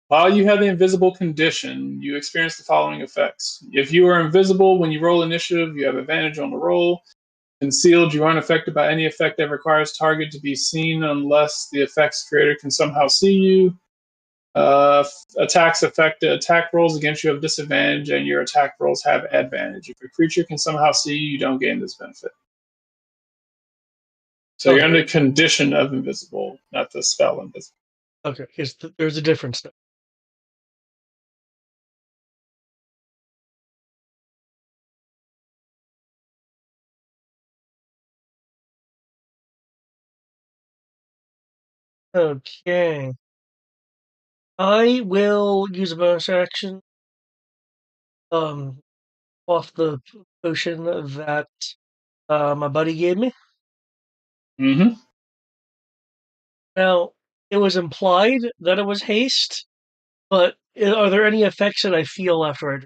While you have the invisible condition, you experience the following effects. If you are invisible when you roll initiative, you have advantage on the roll. Concealed, you aren't affected by any effect that requires target to be seen unless the effect's creator can somehow see you. Attacks affect attack rolls against you have disadvantage, and your attack rolls have advantage. If a creature can somehow see you, you don't gain this benefit. So you're under condition of invisible, not the spell invisible. Okay, there's a difference there. Okay. I will use a bonus action off the potion that my buddy gave me. Mm-hmm. Now, it was implied that it was haste, but are there any effects that I feel after I do?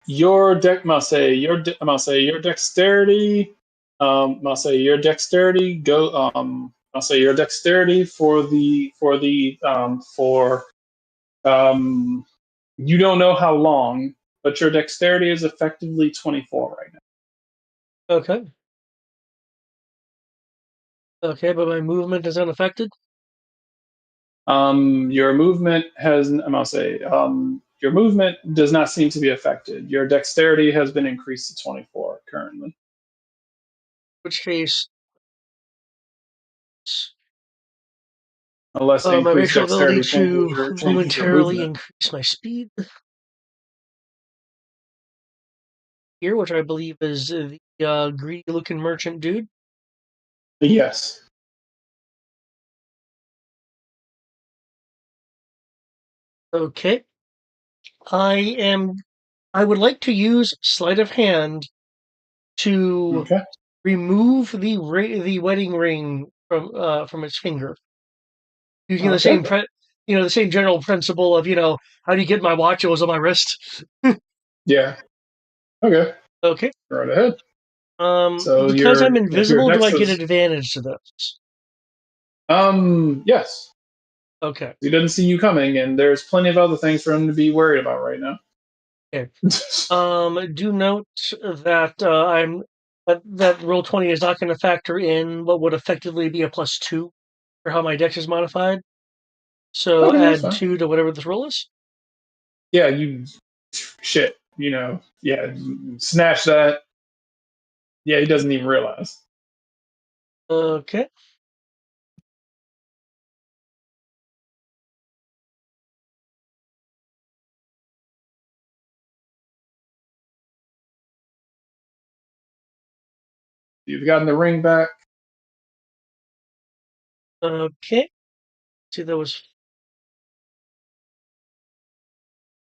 Your dexterity. Your dexterity I'll say your dexterity for you don't know how long, but your dexterity is effectively 24 right now. Okay. Okay, but my movement is unaffected? Your movement your movement does not seem to be affected. Your dexterity has been increased to 24 currently. In which case, Unless my increased racial ability dexterity to changes your momentarily movement. increase my speed here, which I believe is the greedy-looking merchant dude. Yes. Okay. I would like to use sleight of hand to Okay. remove the wedding ring from its finger. Using the Okay. the same general principle of how do you get my watch? It was on my wrist. Yeah. Okay. Okay. Right ahead. So Because I'm your invisible, do dex I get is advantage to this? yes. Okay. He doesn't see you coming, and there's plenty of other things for him to be worried about right now. Okay. Do note that that roll 20 is not going to factor in what would effectively be a +2 for how my dex is modified. So Okay, that's add fine. 2 to whatever this roll is. Yeah, shit. Yeah, snatch that. Yeah, he doesn't even realize. Okay. You've gotten the ring back. Okay. See, that was.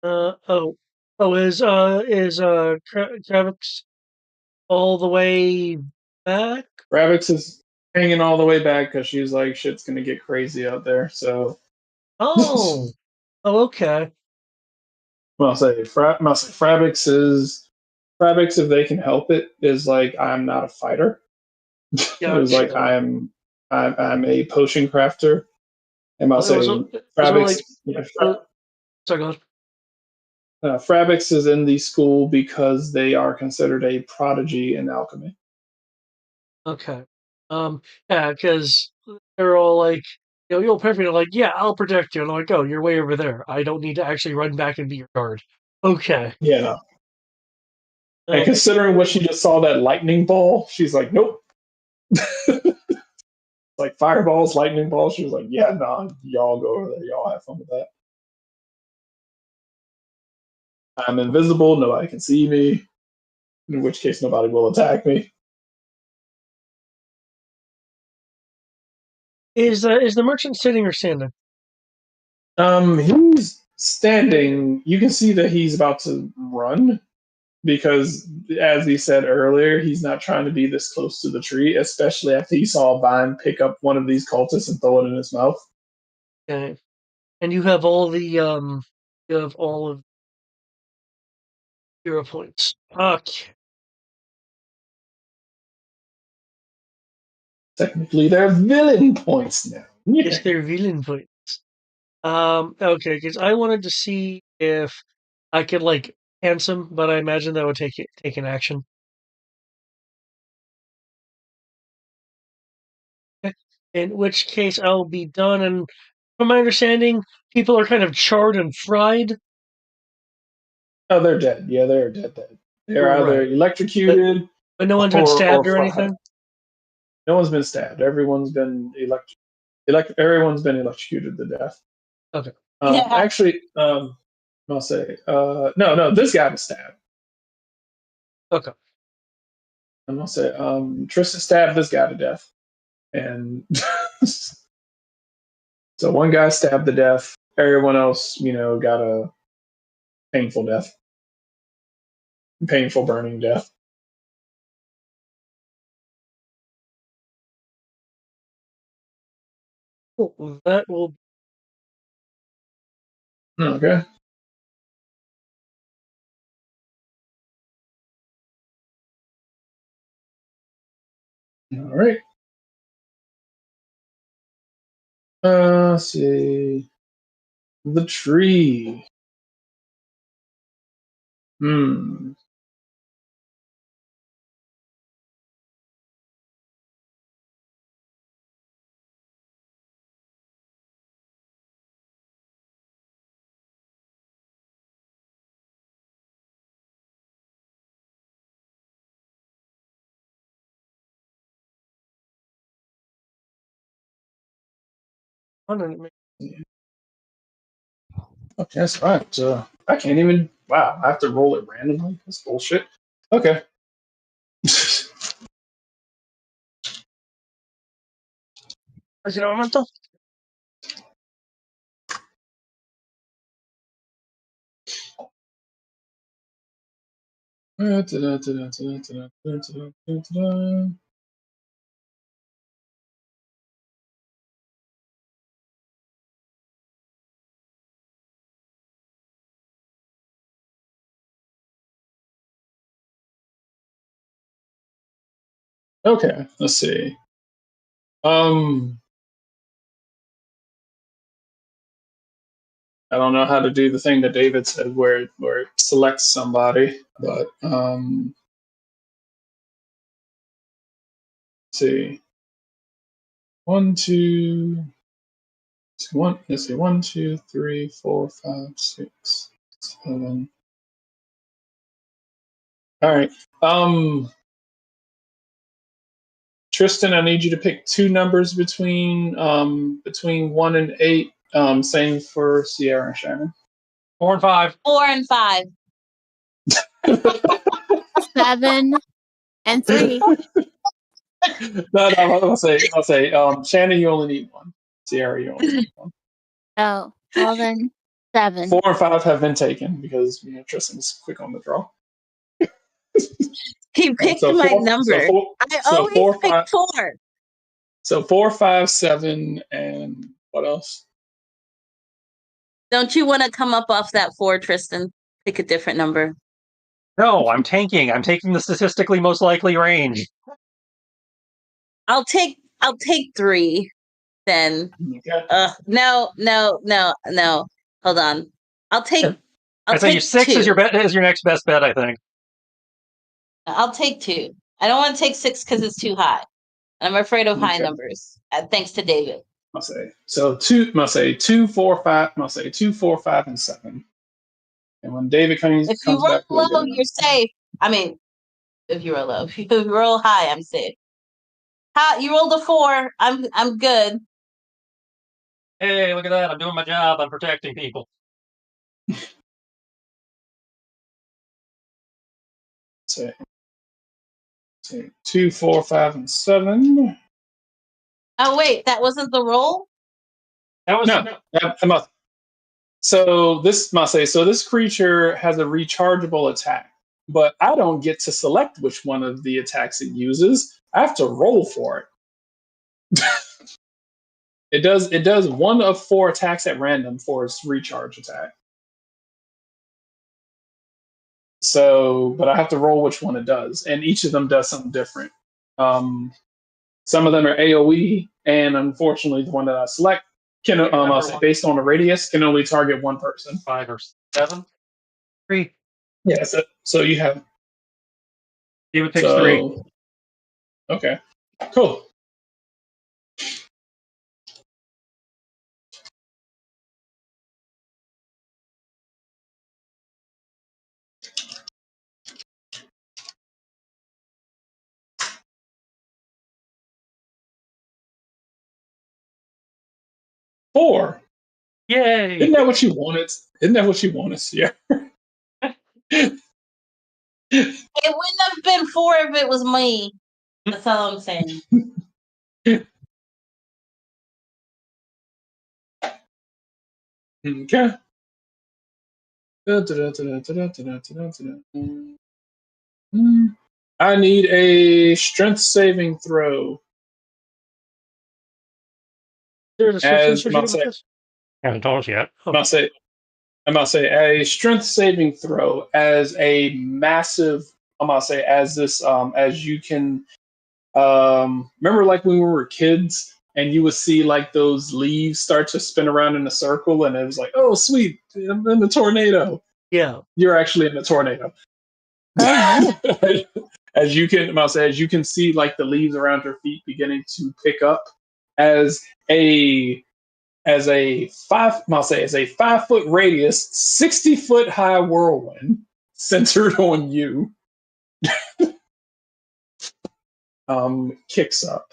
Is Kravix all the way back? Ravix is hanging all the way back because she's like, shit's gonna get crazy out there. So, Oh, okay. I'll say Fravix, if they can help it, is like, I'm not a fighter. It was like, Gotcha. I'm a potion crafter. And I'll It was, say it was Fravix. like. Yeah, Sorry, go ahead. Fravix is in the school because they are considered a prodigy in alchemy. Okay. Yeah, because they're all like, you'll perfect. Like, yeah, I'll protect you. And I'm like, oh, you're way over there. I don't need to actually run back and be your guard. Okay. Yeah. No. And Okay. considering what she just saw, that lightning ball, she's like, nope. like fireballs, lightning balls. She was like, yeah, nah, y'all go over there. Y'all have fun with that. I'm invisible. Nobody can see me. In which case, nobody will attack me. Is the merchant sitting or standing? He's standing. You can see that he's about to run because, as he said earlier, he's not trying to be this close to the tree, especially after he saw Vine pick up one of these cultists and throw it in his mouth. Okay. And you have all the you have all of hero points. Okay. Technically, they're villain points now. Yes, they're villain points. Okay, because I wanted to see if I could like handsome, but I imagine that would take an action. Okay. In which case I'll be done. And from my understanding, people are kind of charred and fried. Oh, they're dead. Yeah, they're dead. They're either Right. electrocuted But no one's been or stabbed or fried. anything. No one's been stabbed. Everyone's been everyone's been electrocuted to death. Okay. Yeah. Actually, I'll say, no, this guy was stabbed. Okay. I'm gonna say, Tristan stabbed this guy to death, and so one guy stabbed to death. Everyone else, got a painful death, painful burning death. Cool. That will. Okay. All right. Let's see. The tree. Hmm. Okay, that's right. I can't even. Wow, I have to roll it randomly. That's bullshit. Okay. Así un momento. Okay, let's see. I don't know how to do the thing that David said where it selects somebody, but let's see. One, two, one. Let's see. 1, 2, 3, 4, 5, 6, 7. All right. Tristan, I need you to pick two numbers between 1 and 8. Same for Sierra and Shannon. 4 and 5. 4 and 5. 7 and 3. No, I'll say, Shannon, you only need one. Sierra, you only need one. Oh, well then 7. 4 and 5 have been taken because Tristan's quick on the draw. He picked So my four- number. I so always 4, pick 5. 4. So 4, 5, 7, and what else? Don't you want to come up off that 4, Tristan? Pick a different number. No, I'm tanking. I'm taking the statistically most likely range. I'll take 3 then. Okay. No. Hold on. I'll take I'd say 6 2. is your next best bet, I think. I'll take 2. I don't want to take 6 because it's too high. I'm afraid of high numbers. Thanks to David. I'll say so. 2, 4, 5. I'll say 2, 4, 5, and 7. And when David comes If you roll back, we'll low, you're safe. I mean, if you roll low. If you roll high, I'm safe. You rolled a 4. I'm good. Hey, look at that! I'm doing my job. I'm protecting people. So, 2, 4, 5, and 7. Oh wait, that wasn't the roll? That was No. So this must say, so this creature has a rechargeable attack, but I don't get to select which one of the attacks it uses. I have to roll for it. It does one of 4 attacks at random for its recharge attack. So, but I have to roll which one it does, and each of them does something different. Some of them are AOE, and unfortunately, the one that I select can, I'll say, based on the radius, can only target one person. 5 or 7. 3. Yeah. So you have. It would take 3. Okay. Cool. Four. Yay! Isn't that what you wanted? Isn't that what you wanted? Yeah. It wouldn't have been 4 if it was me. That's all I'm saying. Okay. I need a strength saving throw. There's a strength associated with this? I haven't told us yet. I'm about to say a strength saving throw as a massive. I'm about to say as this as you can remember like when we were kids and you would see like those leaves start to spin around in a circle and it was like, oh sweet, I'm in the tornado. Yeah. You're actually in a tornado. Oh, no. As you can, as you can see, like the leaves around your feet beginning to pick up as a 5-foot radius, 60-foot high whirlwind centered on you, kicks up.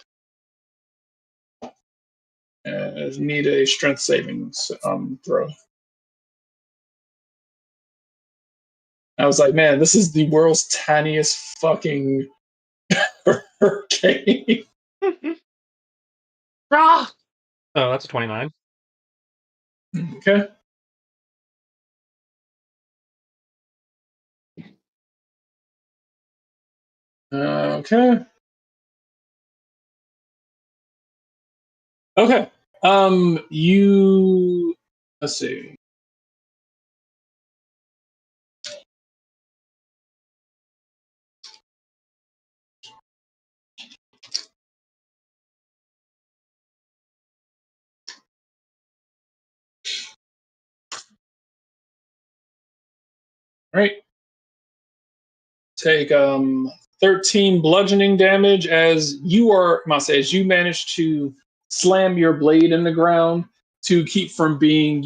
Need a strength saving throw. I was like, man, this is the world's tiniest fucking hurricane. Oh, that's a 29. Okay. Okay. Okay. You. Let's see. All right. Take 13 bludgeoning damage as you are, as you manage to slam your blade in the ground to keep from being,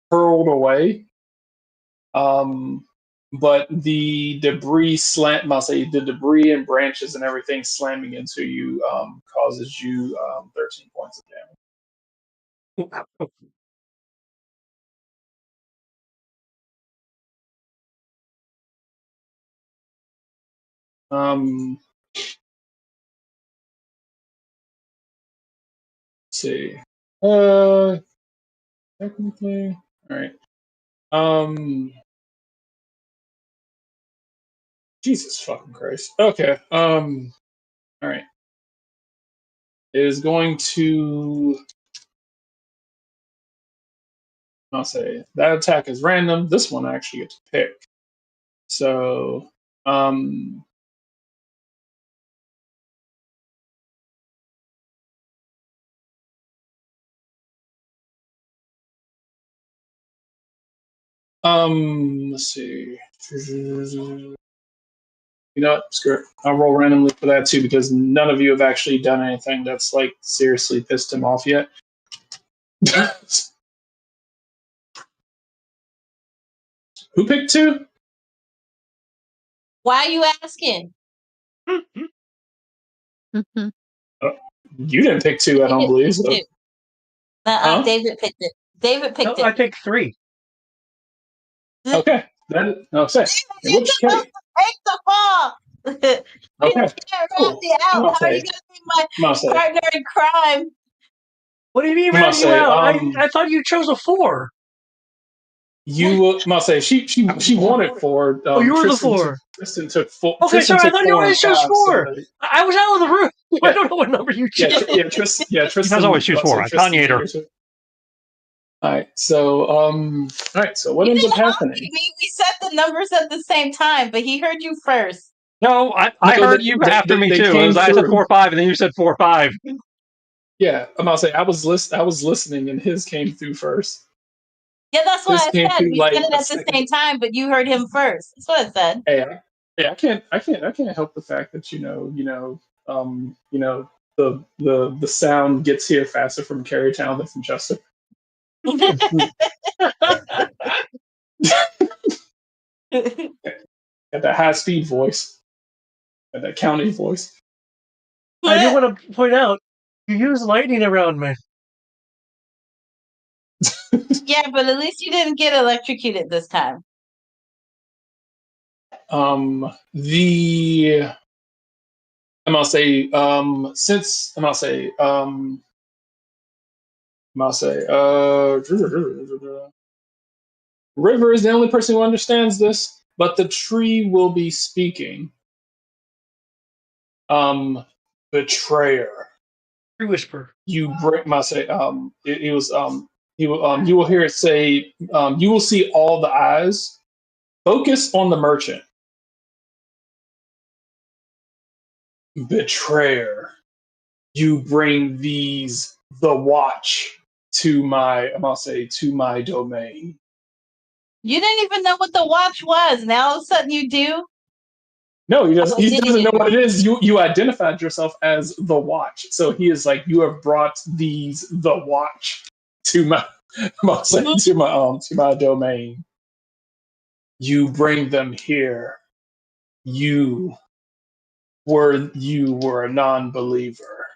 hurled away. But the debris the debris and branches and everything slamming into you causes you 13 points of damage. Let's see. Technically, all right. Jesus fucking Christ. Okay. All right. It is going to. I'll say that attack is random. This one I actually get to pick. So, let's see. You know what? Screw it. I'll roll randomly for that too because none of you have actually done anything that's like seriously pissed him off yet. Who picked 2? Why are you asking? Mhm. You didn't pick 2, I don't believe. So. Huh? David picked it. David picked it. I picked 3. Okay. No, say. In which case. Take the ball. Okay. Cool. Out. How are you gonna be my partner in crime? What do you mean round you out? I thought you chose a 4. You must say she wanted 4. You were the 4. Tristan took 4. Okay, Tristan sorry, I took thought you always chose 4. So I was out of the room. Yeah. I don't know what number you chose. Tristan. He always choose 4. Kanye. All right, so what ends up happening? We set the numbers at the same time, but he heard you first. No, I heard you after me too. I said 4, 5, and then you said 4, 5. Yeah, I'm about to say I was listening, and his came through first. Yeah, that's what I said. We said it at the same time, but you heard him first. That's what I said. Hey, I can't help the fact that the sound gets here faster from Carytown than from Chester. Got that high speed voice, got that county voice. I do want to point out you use lightning around me. Yeah, but at least you didn't get electrocuted this time. River is the only person who understands this, but the tree will be speaking. Betrayer. Tree whisper. You will hear it say, you will see all the eyes. Focus on the merchant. Betrayer. You bring the watch to my domain. You didn't even know what the watch was. Now all of a sudden you do? No, he doesn't know what it is. You identified yourself as the watch. So he is like, you have brought the watch to my domain. You bring them here. You were a non-believer.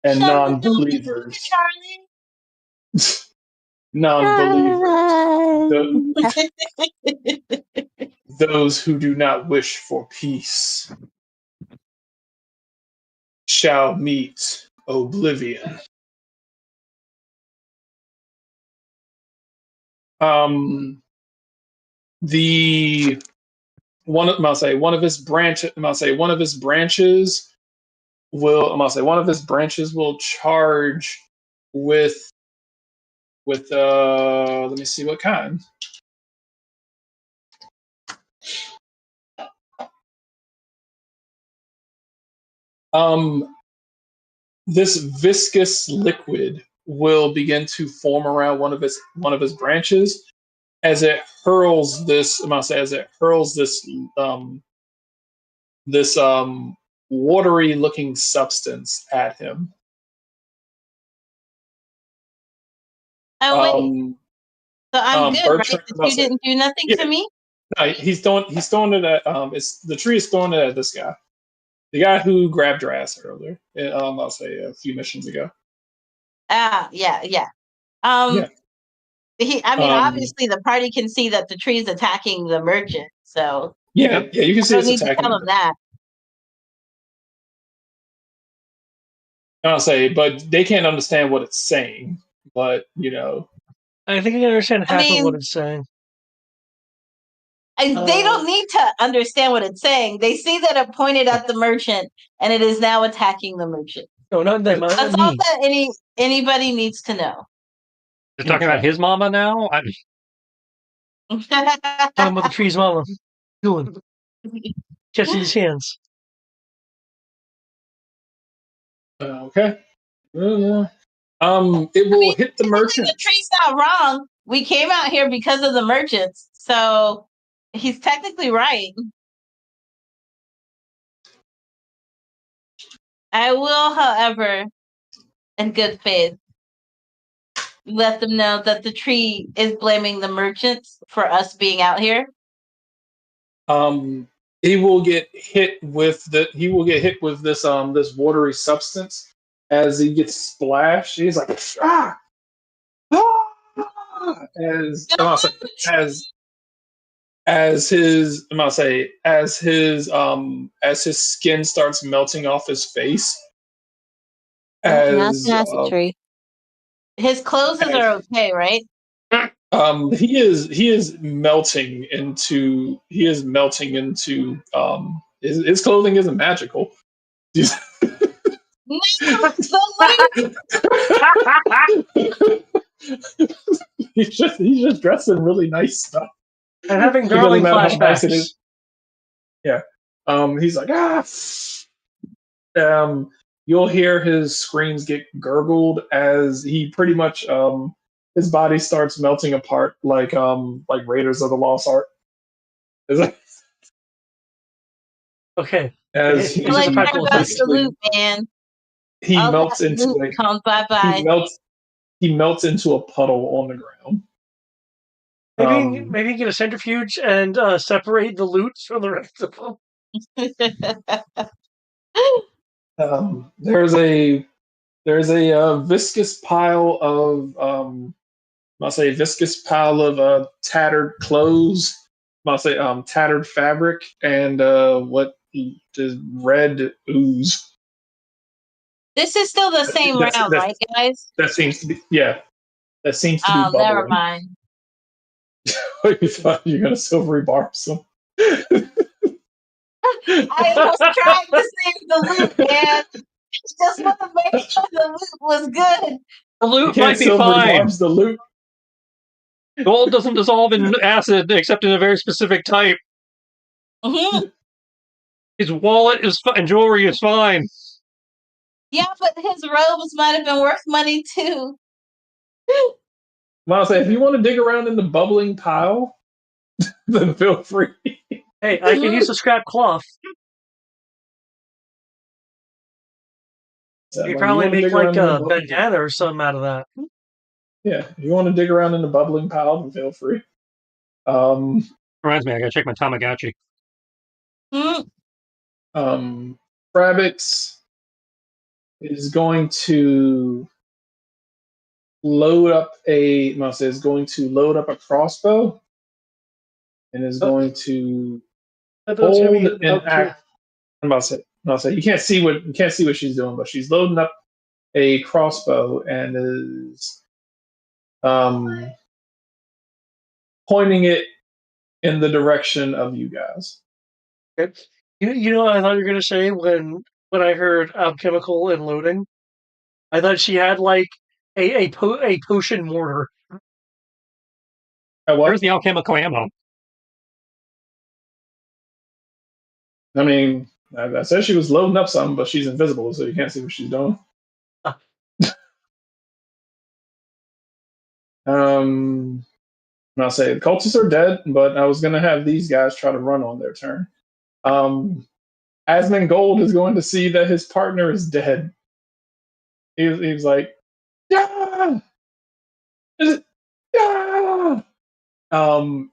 And non-believers. Non-believers. Those who do not wish for peace shall meet oblivion. One of his branches will charge with let me see what kind. This viscous liquid will begin to form around one of his branches as it hurls this watery looking substance at him. Oh wait. So I'm good, right? You didn't do nothing to me? No, he's throwing it at the tree is throwing it at this guy. The guy who grabbed your ass earlier. I'll say a few missions ago. Yeah. Obviously the party can see that the tree is attacking the merchant. So you can see it's attacking. Tell him that. I'll say, but they can't understand what it's saying. But I think you can understand half of what it's saying. They don't need to understand what it's saying. They see that it pointed at the merchant, and it is now attacking the merchant. No, not them. That's all that anybody needs to know. You're talking about his mama now? Talking about the tree's mama. Doing. Catching his hands. Okay. It will hit the merchant. The tree's not wrong. We came out here because of the merchants, so he's technically right. I will, however, in good faith, let them know that the tree is blaming the merchants for us being out here. He will get hit with this watery substance, as he gets splashed, he's like, ah, ah, as his skin starts melting off his face, as tree. His clothes are okay, right? he is melting into his clothing isn't magical. No, he's just dressed in really nice stuff. I'm having It doesn't darling matter how nice it flashbacks. is. Yeah. He's like, ah. You'll hear his screams get gurgled as he pretty much his body starts melting apart like Raiders of the Lost Ark. Okay. As These he, are like practical about effects. the loop, man. he All melts that into loop like comes bye. he melts into a puddle on the ground. Maybe get a centrifuge and separate the loot from the rest of them. There's a viscous pile of viscous pile of tattered clothes. I'll say tattered fabric and what is red ooze. This is still the same round, right, guys? That seems to be That seems to be bubbling. Never mind. You thought you were gonna silvery barb some. I was trying to save the loot, man. Just want to make sure the loot was good. The You loot can't might be silvery fine. barbs the loot. Gold doesn't dissolve in acid except in a very specific type. Mm-hmm. His wallet and jewelry is fine. Yeah, but his robes might have been worth money too. Well, I'll say if you want to dig around in the bubbling pile, then feel free. Hey, I can use the scrap cloth. So, You like, probably wanna make dig like around in a the bu- bandana or something out of that. Yeah, if you want to dig around in the bubbling pile, then feel free. Reminds me, I gotta check my Tamagotchi. Frabbix is going to load up a crossbow and is going to I thought it was hold gonna be an act. I'm about to say you can't see what she's doing, but she's loading up a crossbow and is pointing it in the direction of you guys. Okay. You know what I thought you were gonna say when I heard alchemical and loading? I thought she had like a potion mortar. Where's the alchemical ammo? I mean, I said she was loading up something, but she's invisible, so you can't see what she's doing. I'll say the cultists are dead, but I was gonna have these guys try to run on their turn. Asmongold is going to see that his partner is dead. He was like, yeah! Yeah!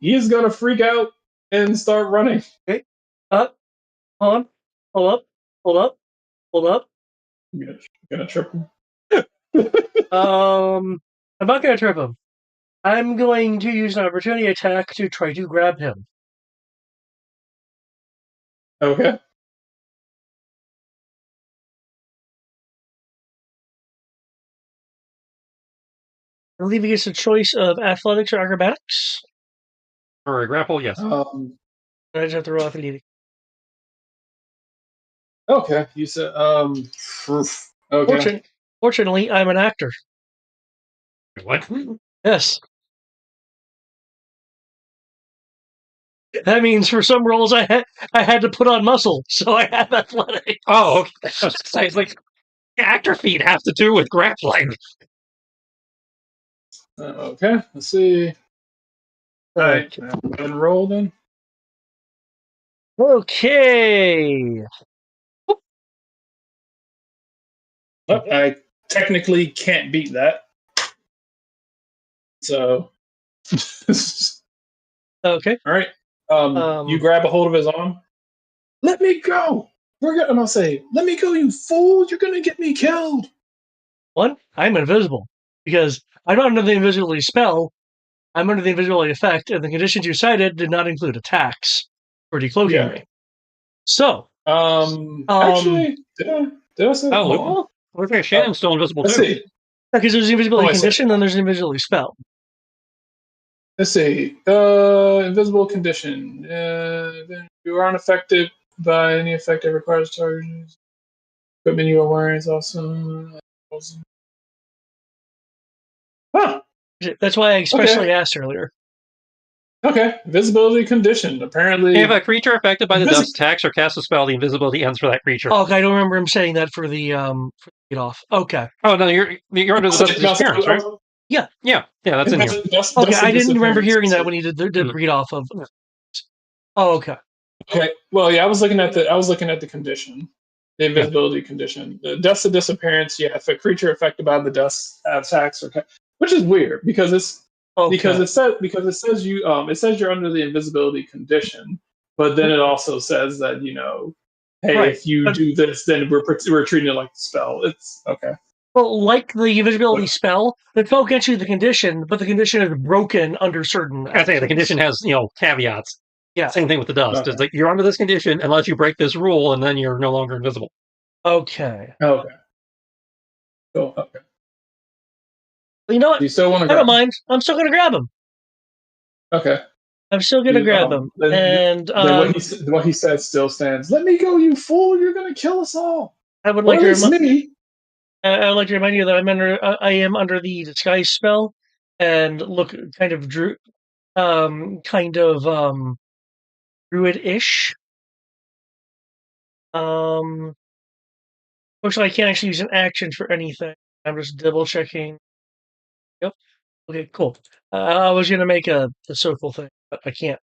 He's gonna freak out and start running. Okay. Hold up. I'm gonna trip him. I'm not gonna trip him. I'm going to use an opportunity attack to try to grab him. Okay. I believe he gets a choice of athletics or acrobatics. Or a grapple, yes. I just have to roll athletics. Okay. You said okay. Fortunately, I'm an actor. What? Yes. That means for some roles I had to put on muscle, so I have athletics. Oh, okay. It's like actor feet have to do with grappling. Okay. Let's see. All right. Go ahead and roll then. Okay. Well, I technically can't beat that. So. Okay. All right. You grab a hold of his arm. Let me go. I'm gonna say, let me go, you fool. You're gonna get me killed. One, I'm invisible because I'm not under the invisibility spell. I'm under the invisibility effect, and the conditions you cited did not include attacks or decloaking Yeah. me. So, Actually, did I say? Oh, Hold on. well, we're very Shannon's still invisible Let's too. see. because there's the invisibility Oh, I see. condition, then there's the invisibility spell. Let's see. Invisible condition. Then you are unaffected by any effect that requires charges. Equipment you are wearing is also. Huh. That's why I especially Okay. asked earlier. Okay. Visibility condition. Apparently. If a creature affected by the Invisi- dust attacks or casts a spell, the invisibility ends for that creature. Oh, okay, I don't remember him saying that for the get off. Okay. Oh no, you're under the dust disappearance, right? Yeah. Yeah, that's in here. Okay, I didn't remember hearing that when he did the read off of. Oh, okay. Okay. Well, yeah, I was looking at the condition, the invisibility condition. The dust of disappearance. Yeah, if a creature affected by the dust attacks which is weird because it says you're under the invisibility condition, but then it also says that hey, if you do this, then we're treating it like a spell. It's okay. Well, like the invisibility spell, the spell gets you the condition, but the condition is broken under certain. I say the condition has caveats. Yeah. Same thing with the dust. Okay. It's like you're under this condition unless you break this rule, and then you're no longer invisible. Okay. Okay. Cool. Okay. Well, you know what? Do you still want to? I don't mind. I'm still going to grab him. Okay. I'm still going to grab him. Then what he said still stands. Let me go, you fool! You're going to kill us all. I would like to remind you that I am under the disguise spell, and look kind of druid-ish. Fortunately, I can't actually use an action for anything. I'm just double checking. Yep. Okay, cool. I was gonna make a circle thing, but I can't.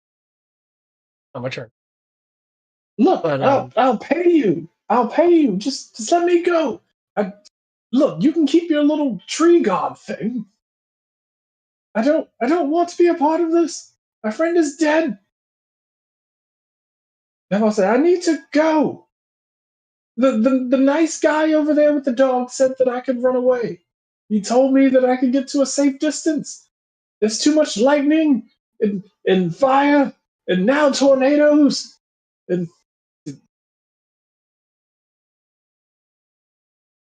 On my turn. Look, But I'll pay you. I'll pay you. Just let me go. Look, you can keep your little tree god thing. I don't want to be a part of this. My friend is dead. And I'll say, I need to go. The nice guy over there with the dog said that I could run away. He told me that I could get to a safe distance. There's too much lightning and fire and now tornadoes. And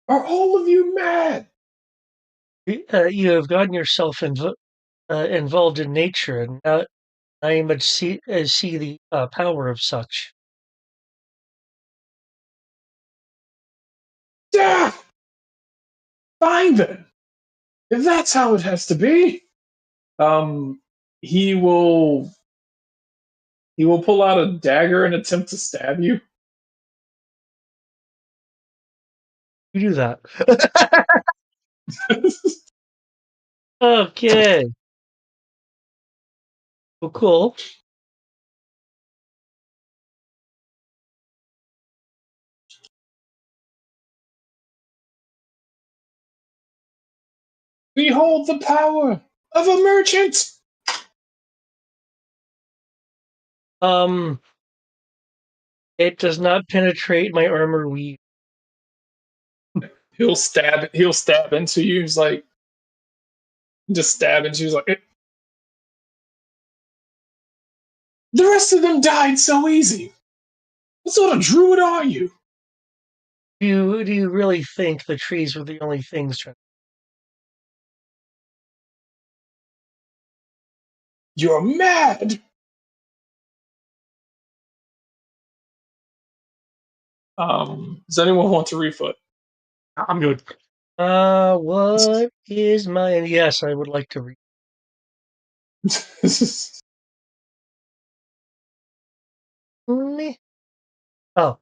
are all of you mad? you have gotten yourself involved in nature, and now I must see the power of such. Yeah. Fine then. If that's how it has to be. He will pull out a dagger and attempt to stab you. You do that. Okay. Well, cool. Behold the power of a merchant. It does not penetrate my armor weave. He'll stab into you. He's like, just stab into you. He's like, the rest of them died so easy. What sort of druid are you? Do you really think the trees were the only things? You're mad. Does anyone want to refoot? I'm good. What is my? Yes, I would like to read. Oh.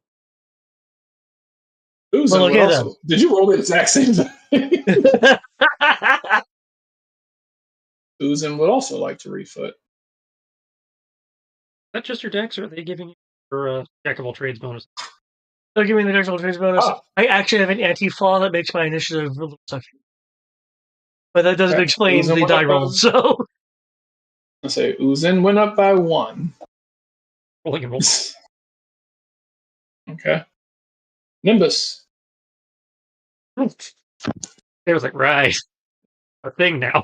Uzen Well, okay, also. Did you roll the exact same thing? Uzen would also like to refoot. Is that just your decks, or are they giving you your jack of all trades bonus? They're giving me the actual trades bonus. Ah. I actually have an anti-flaw that makes my initiative a little sucky. But that doesn't explain Uzen the die rolls, so... I'll say Uzen went up by 1. Rolling and roll. Okay. Nimbus. It was like, right, a thing now.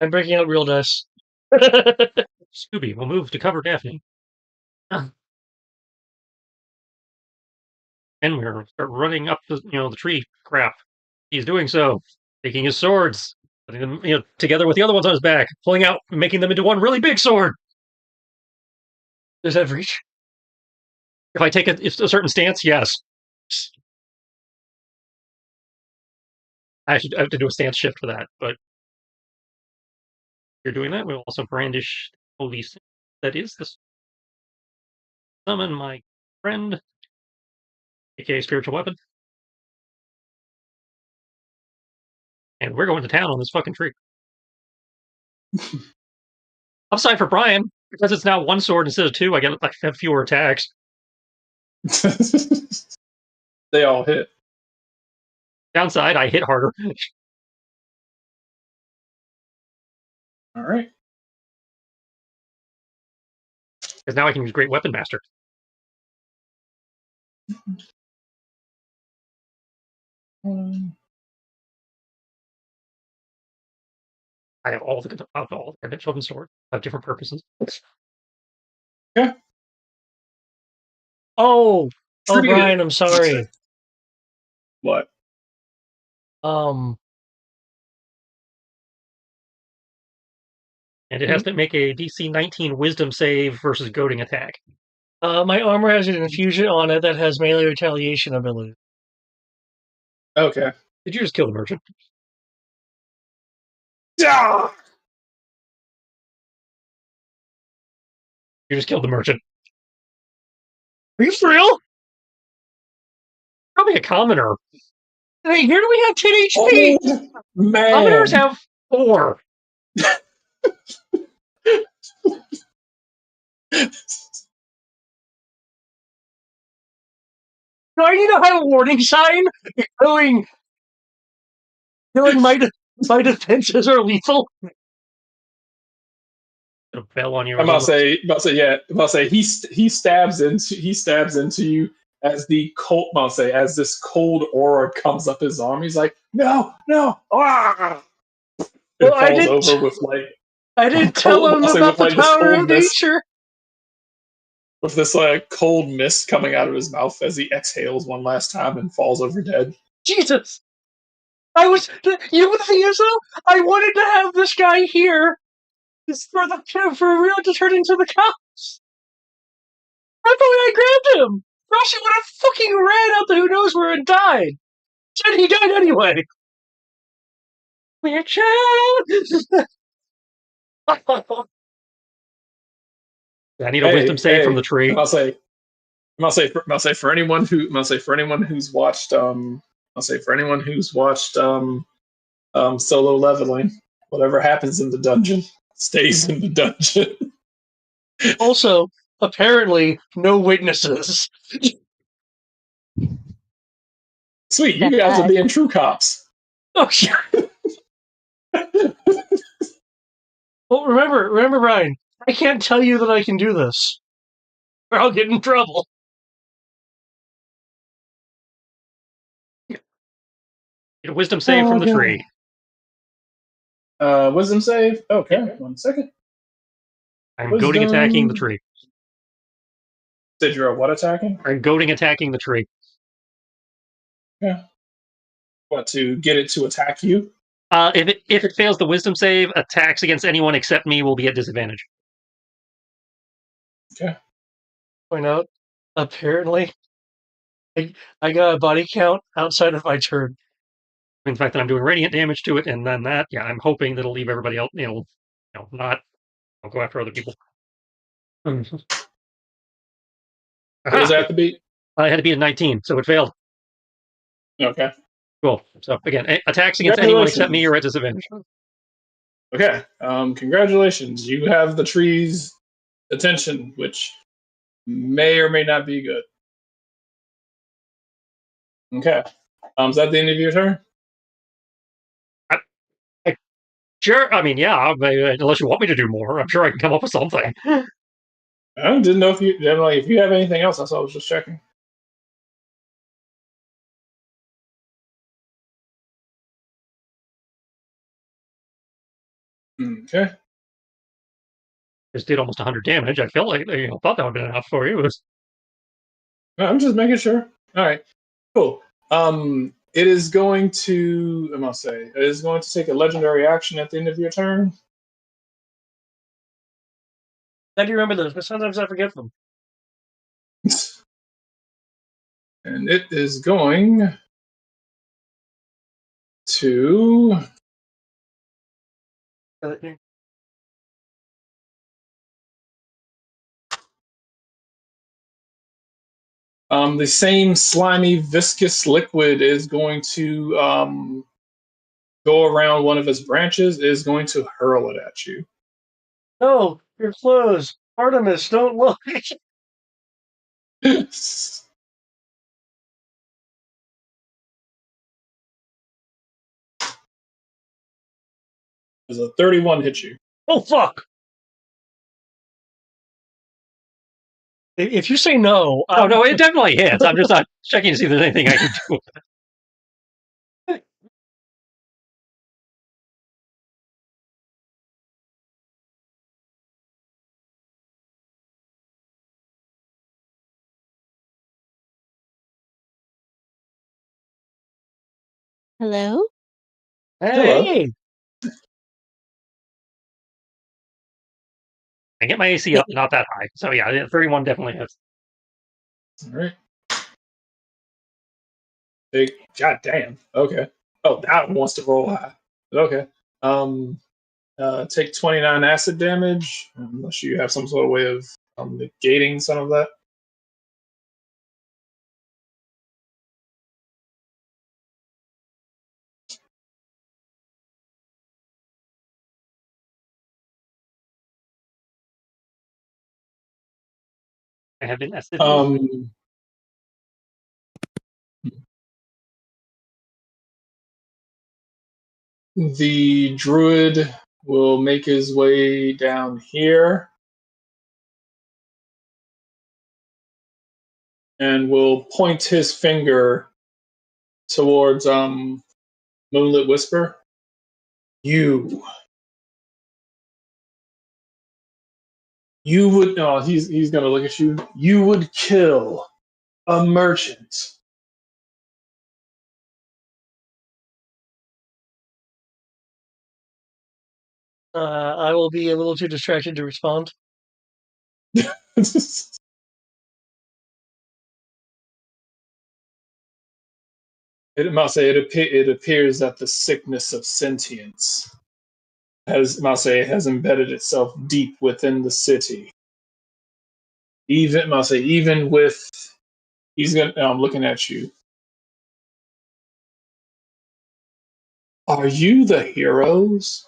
I'm breaking out real dice. Scooby will move to cover Daphne. And we're start running up the tree crap. He's doing so, taking his swords, putting them together with the other ones on his back, pulling out, making them into one really big sword. Does that reach? If I take a certain stance, yes. I have to do a stance shift for that, but if you're doing that, we'll also brandish holy symbol. That is this. Summon my friend, aka spiritual weapon. And we're going to town on this fucking tree. Upside for Brian, because it's now one sword instead of two, I have fewer attacks. They all hit. Downside, I hit harder. All right. Because now I can use Great Weapon Master. I have all the children's swords have different purposes. Yeah. Oh, Treat Brian, it. I'm sorry. What? And it has to make a DC 19 Wisdom save versus goading attack. My armor has an infusion on it that has melee retaliation ability. Okay. Did you just kill the merchant? Yeah. You just killed the merchant. Are you for real? Probably a commoner. Hey, here do we have 10 HP? Oh, man. Commoners have 4. Do I need to have a warning sign? Killing my defenses are lethal. A bell on you. I'm about to say, yeah. I'm about to say he stabs into you as the cold. As this cold aura comes up his arm. He's like, no, ah! Well, falls over with like. I didn't tell him about the power of nature. With this like cold mist coming out of his mouth as he exhales one last time and falls over dead. Jesus! You know what the thing is though? I wanted to have this guy here for real to turn into the cops. That's why I grabbed him. Or else he would have fucking ran out to who knows where and died. Said he died anyway. We're child. I need a wisdom save from the tree. I'll say for anyone who's watched Solo Leveling, whatever happens in the dungeon stays in the dungeon. Also, apparently, no witnesses. Sweet, you guys are being true cops. Oh yeah. Well, remember, Brian. I can't tell you that I can do this, or I'll get in trouble. Get a wisdom save from the tree. Wisdom save? Okay, 1 second. I'm goading attacking the tree. Did you what attacking? I'm goading attacking the tree. Yeah. What, to get it to attack you? If it fails the wisdom save, attacks against anyone except me will be at disadvantage. Okay. Point out, apparently, I got a body count outside of my turn. In fact, that I'm doing radiant damage to it, and then that, yeah, I'm hoping that'll leave everybody else, not. I'll go after other people. What does that have to be? I had to be at 19, so it failed. Okay. Cool. So again, attacks against anyone except me are at disadvantage. Okay. Congratulations. You have the tree's attention, which may or may not be good. Okay. Is that the end of your turn? Sure. I mean, yeah. Unless you want me to do more, I'm sure I can come up with something. I didn't know if you have anything else. That's why I was just checking. Okay. Just did almost 100 damage. I felt like thought that would have been enough for you. I'm just making sure. All right. Cool. It is going to. I must say, it is going to take a legendary action at the end of your turn. How do you remember those? But sometimes I forget them. And it is going to. The same slimy, viscous liquid is going to go around one of its branches. Is going to hurl it at you. No, your clothes. Artemis, don't look. Does a 31 hit you? Oh, fuck. If you say no... Oh, no, it definitely hits. I'm just not checking to see if there's anything I can do. Hello? Hey! I get my AC up, not that high. So yeah, 31 definitely hits. All right. God damn. Okay. Oh, that wants to roll high. Okay. Take 29 acid damage, unless you have some sort of way of negating some of that. I have been acid. The druid will make his way down here and will point his finger towards Moonlit Whisper. You would no, he's gonna look at you. You would kill a merchant. I will be a little too distracted to respond. It must say it appears that the sickness of sentience has embedded itself deep within the city. Even with he's gonna I'm looking at you. Are you the heroes?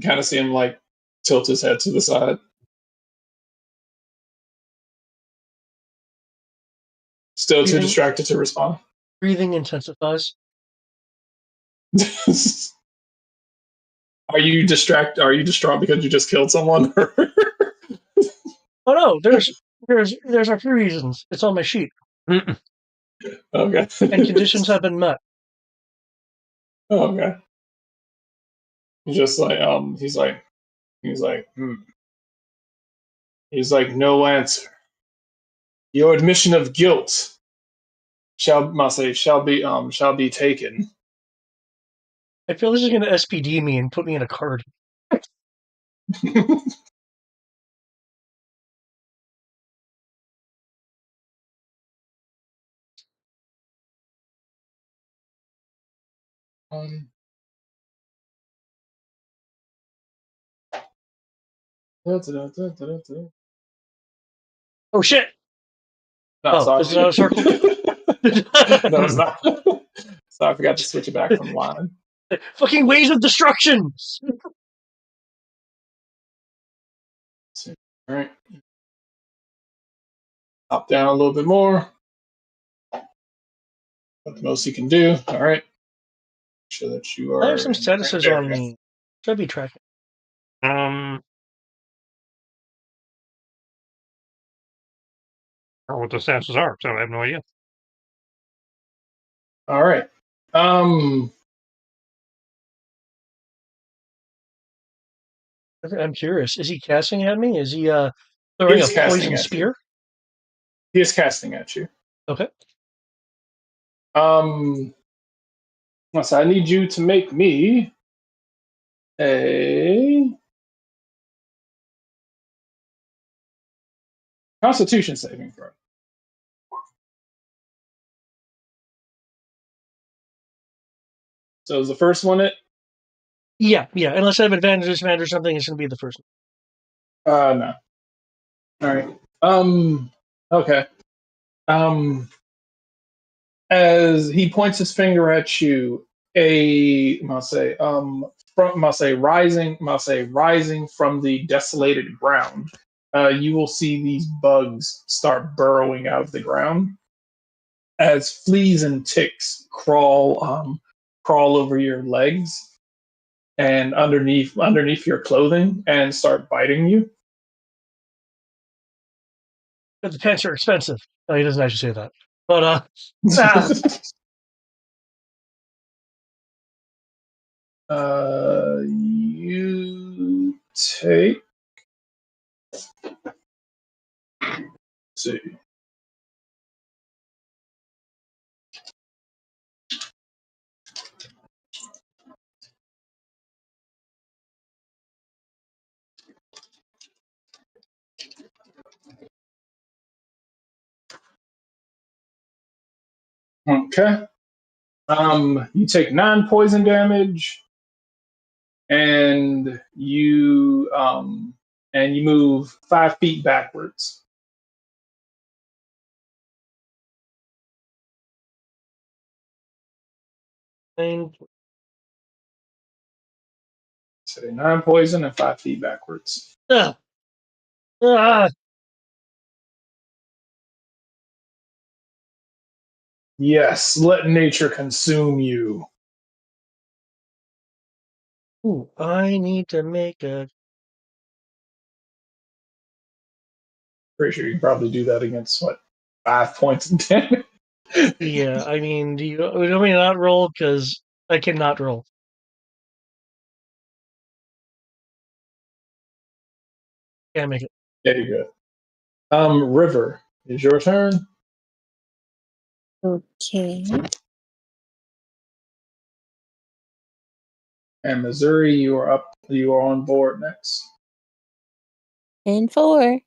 Kind of see him like tilt his head to the side. Still too distracted to respond. Breathing intensifies. Are you distraught because you just killed someone? Oh no, there's a few reasons. It's on my sheet. Okay. And conditions have been met. Okay. Just like he's like He's like, no answer. Your admission of guilt shall be taken. I feel this is going to SPD me and put me in a card. Oh shit! No, sorry. Is it out of circle? No, it's not. Sorry, I forgot to switch it back from line. Fucking waves of destruction! All right. Hop down a little bit more. What the most you can do. All right. Make sure that you are. I have some statuses on me. Should I be tracking? Or what the stats are, so I have no idea. All right. I'm curious. Is he casting at me? Is he throwing He's a casting poison at spear? He is casting at you. Okay. So I need you to make me a Constitution saving throw. So is the first one it? Yeah. Unless I have advantage, disadvantage, or something, it's going to be the first No. All right. Okay. As he points his finger at you, rising from the desolated ground, you will see these bugs start burrowing out of the ground as fleas and ticks crawl over your legs and underneath your clothing and start biting you. But the pants are expensive. No, he doesn't actually say that. But You take. Let's see. Okay. You take 9 poison damage, and you move 5 feet backwards. So 9 poison and 5 feet backwards. Yes, let nature consume you. Ooh, I need to make a. Pretty sure you can probably do that against 5 points of damage. Yeah, I mean, do you want me to not roll? Because I cannot roll. Can't make it. There you go. River, it's your turn. Okay. And Missouri, you are up. You are on board next. And 4.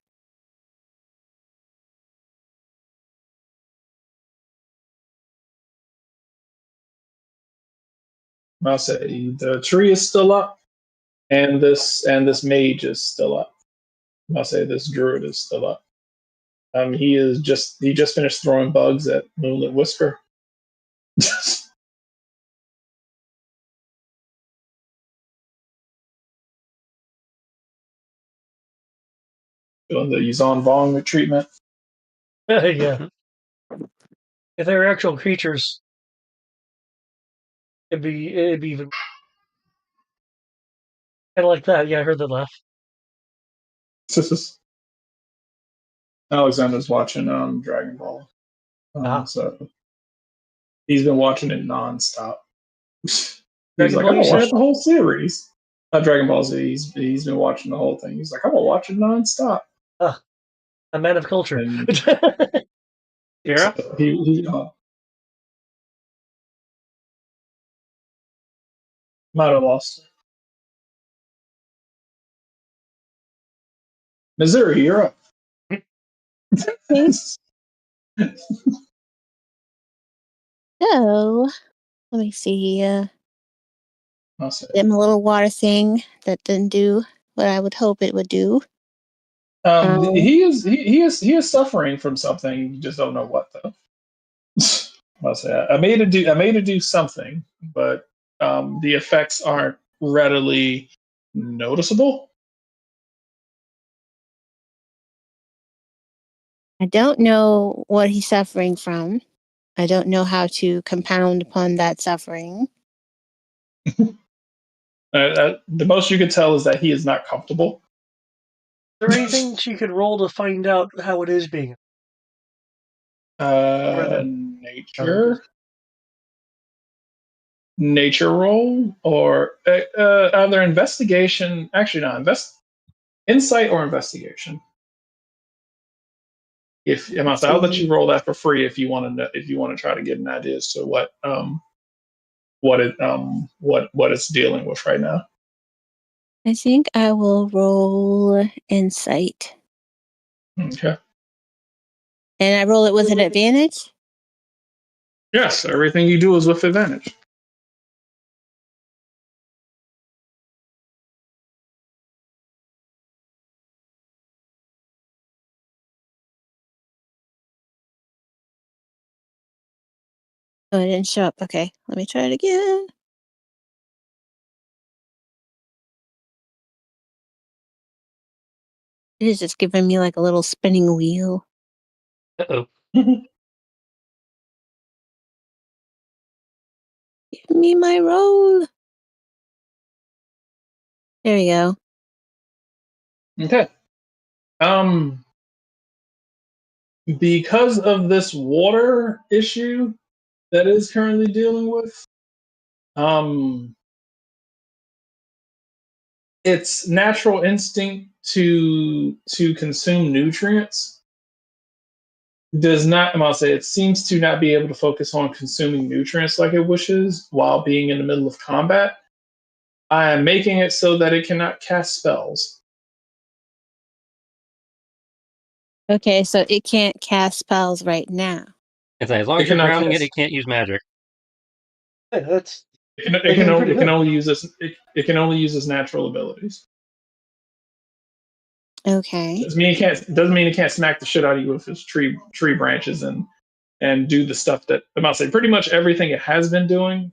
I'll say the tree is still up, and this mage is still up. I'll say this druid is still up. He just finished throwing bugs at Moonlit Whisper. Doing the Yuzon Vong treatment. Yeah. If they were actual creatures, it'd be even kind of like that. Yeah, I heard that laugh. Alexander's watching Dragon Ball. So he's been watching it nonstop. He's Dragon like, Ball, I'm gonna you watch said? the whole series. Not Dragon Ball Z. He's been watching the whole thing. He's like, I'm gonna watch it nonstop. A man of culture. And Yeah. so he might have lost. Missouri, you're up. So, let me see. I'll say. Them a little water thing that didn't do what I would hope it would do. He is suffering from something. You just don't know what though. I'll say I made it do something, but the effects aren't readily noticeable. I don't know what he's suffering from. I don't know how to compound upon that suffering. The most you can tell is that he is not comfortable. Is there anything she could roll to find out how it is being? Nature. Nature roll or either investigation. Actually, no, insight or investigation. If I'll let you roll that for free if you want to know, if you want to try to get an idea as to what it's dealing with right now. I think I will roll insight. Okay. And I roll it with an advantage? Yes, everything you do is with advantage. Oh, it didn't show up. Okay, let me try it again. It is just giving me like a little spinning wheel. Uh-oh. Give me my roll. There we go. Okay. Because of this water issue that is currently dealing with, its natural instinct to consume nutrients does not. I'll say it seems to not be able to focus on consuming nutrients like it wishes while being in the middle of combat. I am making it so that it cannot cast spells. Okay, so it can't cast spells right now. As long as you're drowning it can't use magic. Yeah, that's it can only use it can only use its natural abilities. Okay. Doesn't mean it can't smack the shit out of you with its tree branches and do the stuff that I'm about to say. Pretty much everything it has been doing.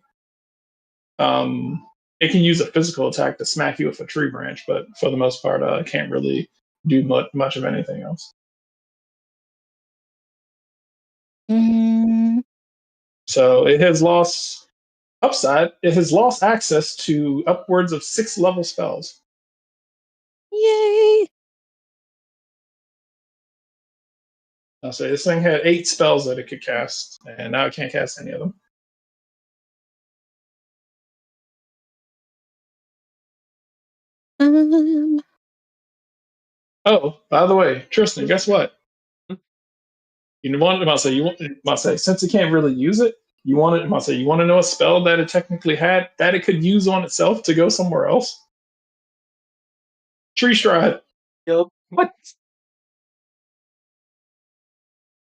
It can use a physical attack to smack you with a tree branch, but for the most part, it can't really do much of anything else. Mm. So it has lost upside. It has lost access to upwards of 6 level spells. Yay! I'll say this thing had 8 spells that it could cast, and now it can't cast any of them. Oh, by the way, Tristan, guess what? You want to say since it can't really use it, you want to know a spell that it technically had that it could use on itself to go somewhere else? Tree Stride. Yep. What?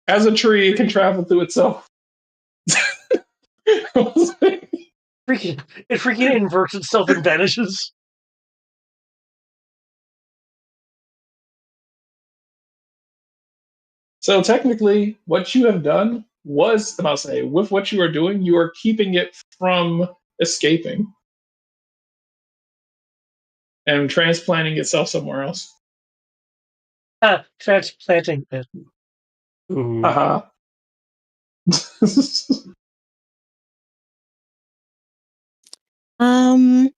As a tree, it can travel through itself. It freaking inverts itself and vanishes. So technically, what you have done was, I'll say, with what you are doing, you are keeping it from escaping and transplanting itself somewhere else. Transplanting it. Haha. The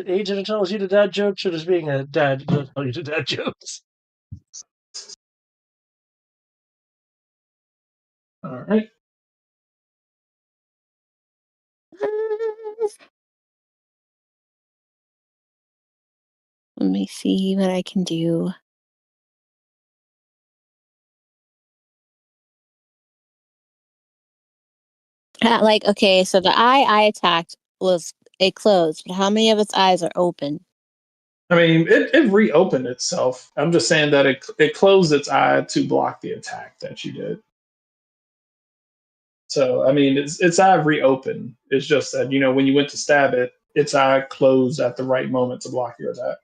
agent tells you the dad jokes, or just being a dad doesn't tell you the dad jokes? All right. Let me see what I can do. Okay, so the eye I attacked it closed, but how many of its eyes are open? I mean, it reopened itself. I'm just saying that it closed its eye to block the attack that you did. So, I mean, its eye reopened. It's just that, when you went to stab it, its eye closed at the right moment to block your attack.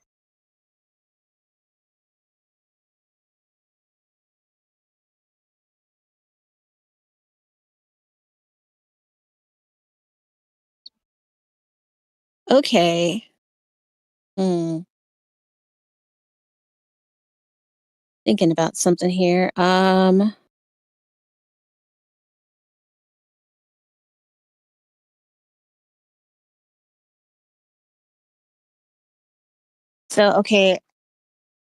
Okay. Thinking about something here. So, okay.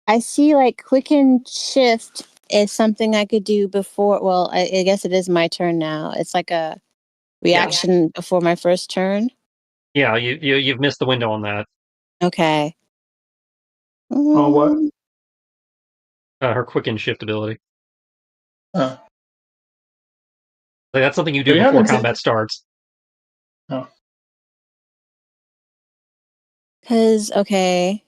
I see like quicken shift is something I could do before. Well, I guess it is my turn now. It's like a reaction before my first turn. Yeah, you've missed the window on that. Okay. Oh, what? Her quicken shift ability. Oh. Like, that's something you do We before haven't combat starts. Oh. Because, okay.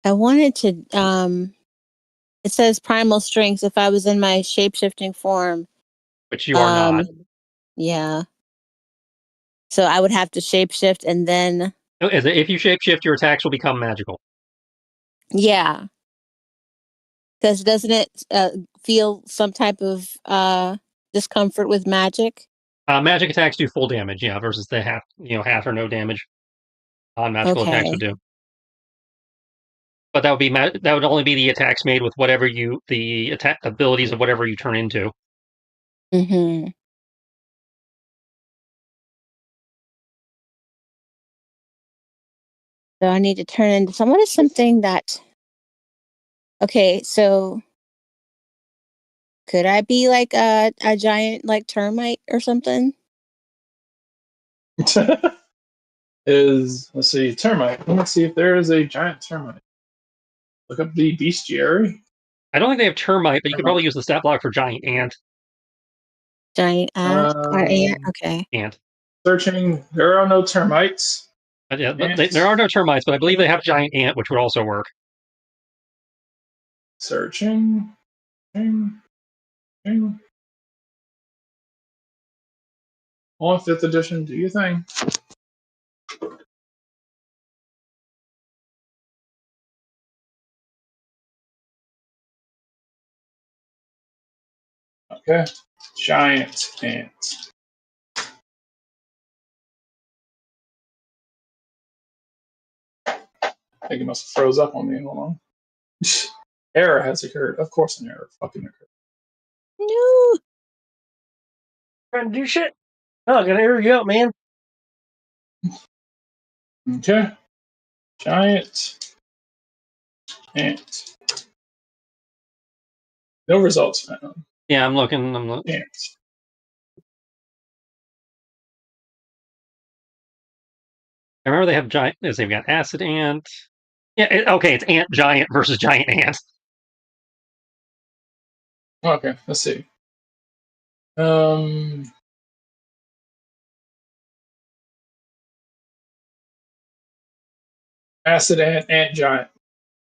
I wanted to, it says primal strengths if I was in my shape-shifting form. Which you are not. Yeah. So I would have to shapeshift and then... If you shapeshift, your attacks will become magical. Yeah. Because doesn't it feel some type of discomfort with magic? Magic attacks do full damage, yeah, versus the half or no damage magical attacks would do. But that would only be the attacks made with whatever the attack abilities of whatever you turn into. Mm-hmm. So I need to turn into what is something that... Okay, so could I be like a giant like termite or something? Let's see, termite. Let's see if there is a giant termite. Look up the bestiary. I don't think they have termite, but you could probably use the stat block for giant ant. Giant ant? Ant? Okay. Ant. Searching. There are no termites. Yeah, there are no termites, but I believe they have giant ant, which would also work. Searching. Only 5th edition, do you think? Okay. Giant ant. I think it must have froze up on me. Hold on. Error has occurred. Of course an error fucking occurred. No. Trying to do shit. Oh, gotta hear you out, man. Okay. Giant ant. No results found. Yeah, I'm looking. Ant. I remember they have giant. They've got acid ant. Yeah, okay, it's ant giant versus giant ant. Okay, let's see. Acid ant giant.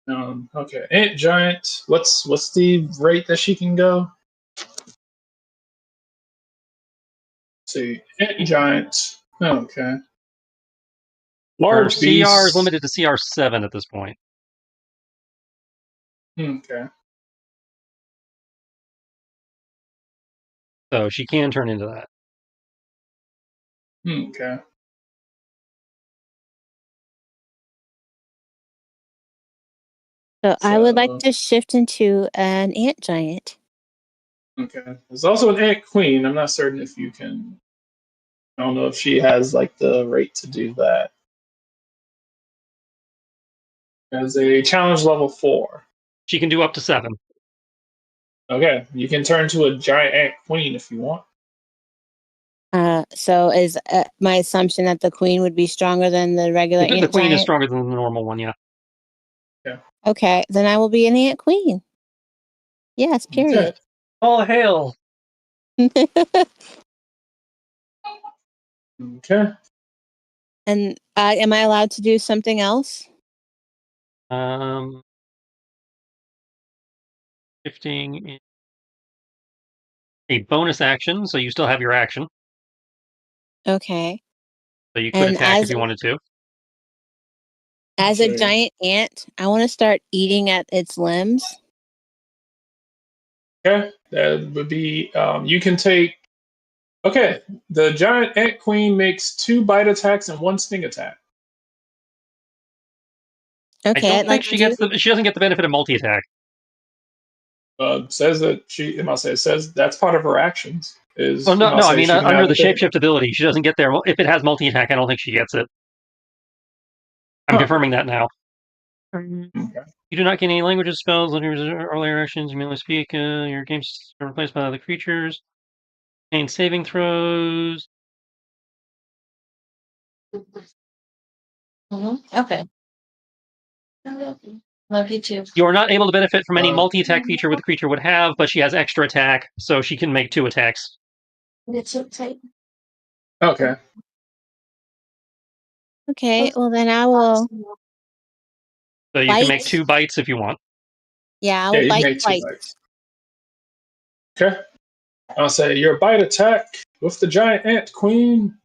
Okay, ant giant. What's the rate that she can go? Let's see, ant giant. Okay. Large CR beast. is limited to CR7 at this point. Okay. So she can turn into that. Okay. So I would like to shift into an ant giant. Okay. There's also an ant queen. I'm not certain if you can. I don't know if she has like the rate to do that. As a challenge level 4. She can do up to 7. Okay, you can turn to a giant ant queen if you want. So is my assumption that the queen would be stronger than the regular ant giant? The queen is stronger than the normal one, yeah. Yeah. Okay, then I will be an ant queen. Yes, period. Okay. All hail. Okay. And am I allowed to do something else? Shifting a bonus action, so you still have your action. Okay. So you could attack if you wanted to. As a giant ant, I want to start eating at its limbs. Okay, that would be. You can take. Okay, the giant ant queen makes 2 bite attacks and 1 sting attack. Okay, I don't think she doesn't get the benefit of multi attack. Says that she. It must say it says that's part of her actions. No. I mean, under the shapeshift ability, she doesn't get there. If it has multi attack, I don't think she gets it. I'm confirming that now. Okay. You do not gain any languages, spells, earlier actions. You may only speak. Your games are replaced by other creatures. Gain saving throws. Okay. Love you too. You are not able to benefit from any multi-attack feature the creature would have, but she has extra attack, so she can make 2 attacks. It's so tight. Okay. Okay, well then I will. So you can make Bite. 2 bites if you want. Yeah, I Yeah, will you bite made 2 twice. bites. Okay. I'll say your bite attack with the giant ant queen.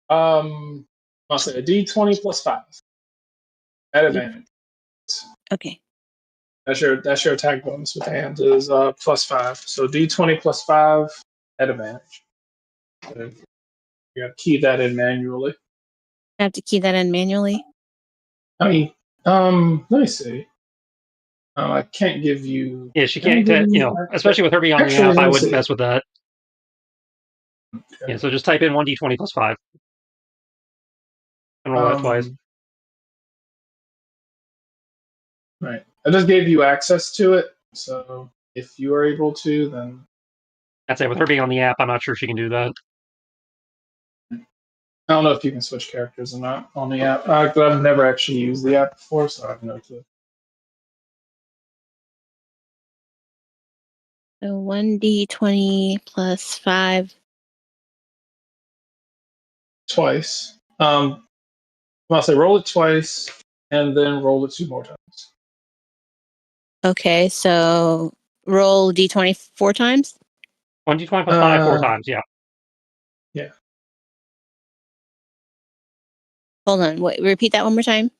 I'll say a D20 plus 5 at advantage. Okay. That's your attack bonus with the ant is plus 5. So D20 plus 5 at advantage. So you gotta key that in manually. I have to key that in manually. I mean, let me see. I can't give you. Yeah, she can I can't, give you especially with her being on the Actually, app, let I me wouldn't see. mess with that. Okay. Yeah, so just type in 1d20 plus 5. And roll that twice. Right. I just gave you access to it, so if you are able to, then That's it. With her being on the app, I'm not sure she can do that. I don't know if you can switch characters or not on the app. But I've never actually used the app before, so I have no clue. So 1d20 plus 5. Twice. I'll say roll it twice, and then roll it 2 more times. Okay, so roll d20 4 times. 1d20 plus 5 4 times, yeah. Yeah. Hold on, wait, repeat that one more time.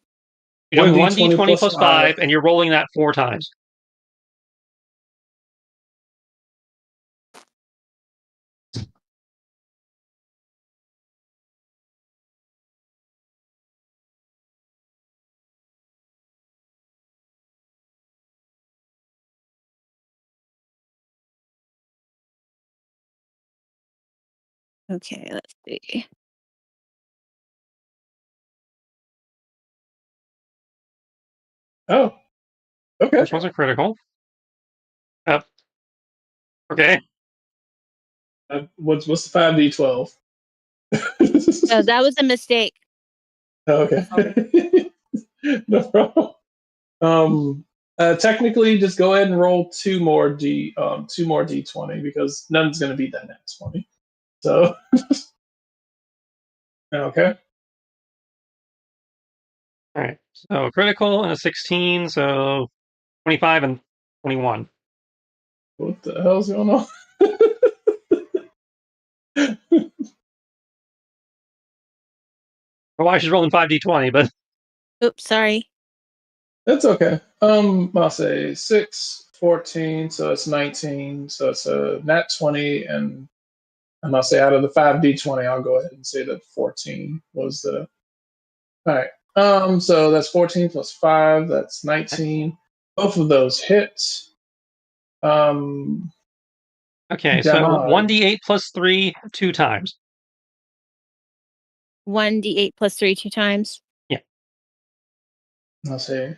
You're doing 1d20 1d20 plus 5, and you're rolling that 4 times. Okay, let's see. Oh. Okay. This wasn't critical. Okay. What's the 5d12? No, that was a mistake. Okay. No problem. Technically, just go ahead and roll 2 more d20 because none's going to beat that next 20. So, okay. All right. So critical and a 16, so 25 and 21. What the hell's going on? Why she's rolling 5d20, but Oops, sorry. That's okay. I'll say 6, 14, so it's 19. So it's a nat 20, and I'll say out of the 5d20, I'll go ahead and say that 14 was the. All right. So that's 14 plus 5. That's 19. Both of those hits. okay, so 1d8 plus 3 2 times. 1d8 plus 3 2 times. Yeah. I'll say.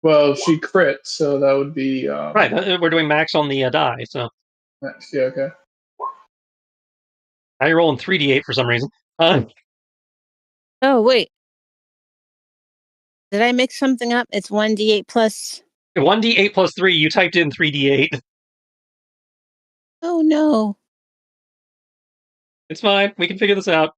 Well, she crit, so that would be. Right, we're doing max on the die, so. Yeah, okay. Now you're rolling 3d8 for some reason. Oh, wait. Did I mix something up? It's 1d8 plus. 1d8 plus 3, you typed in 3d8. Oh, no. It's fine. We can figure this out.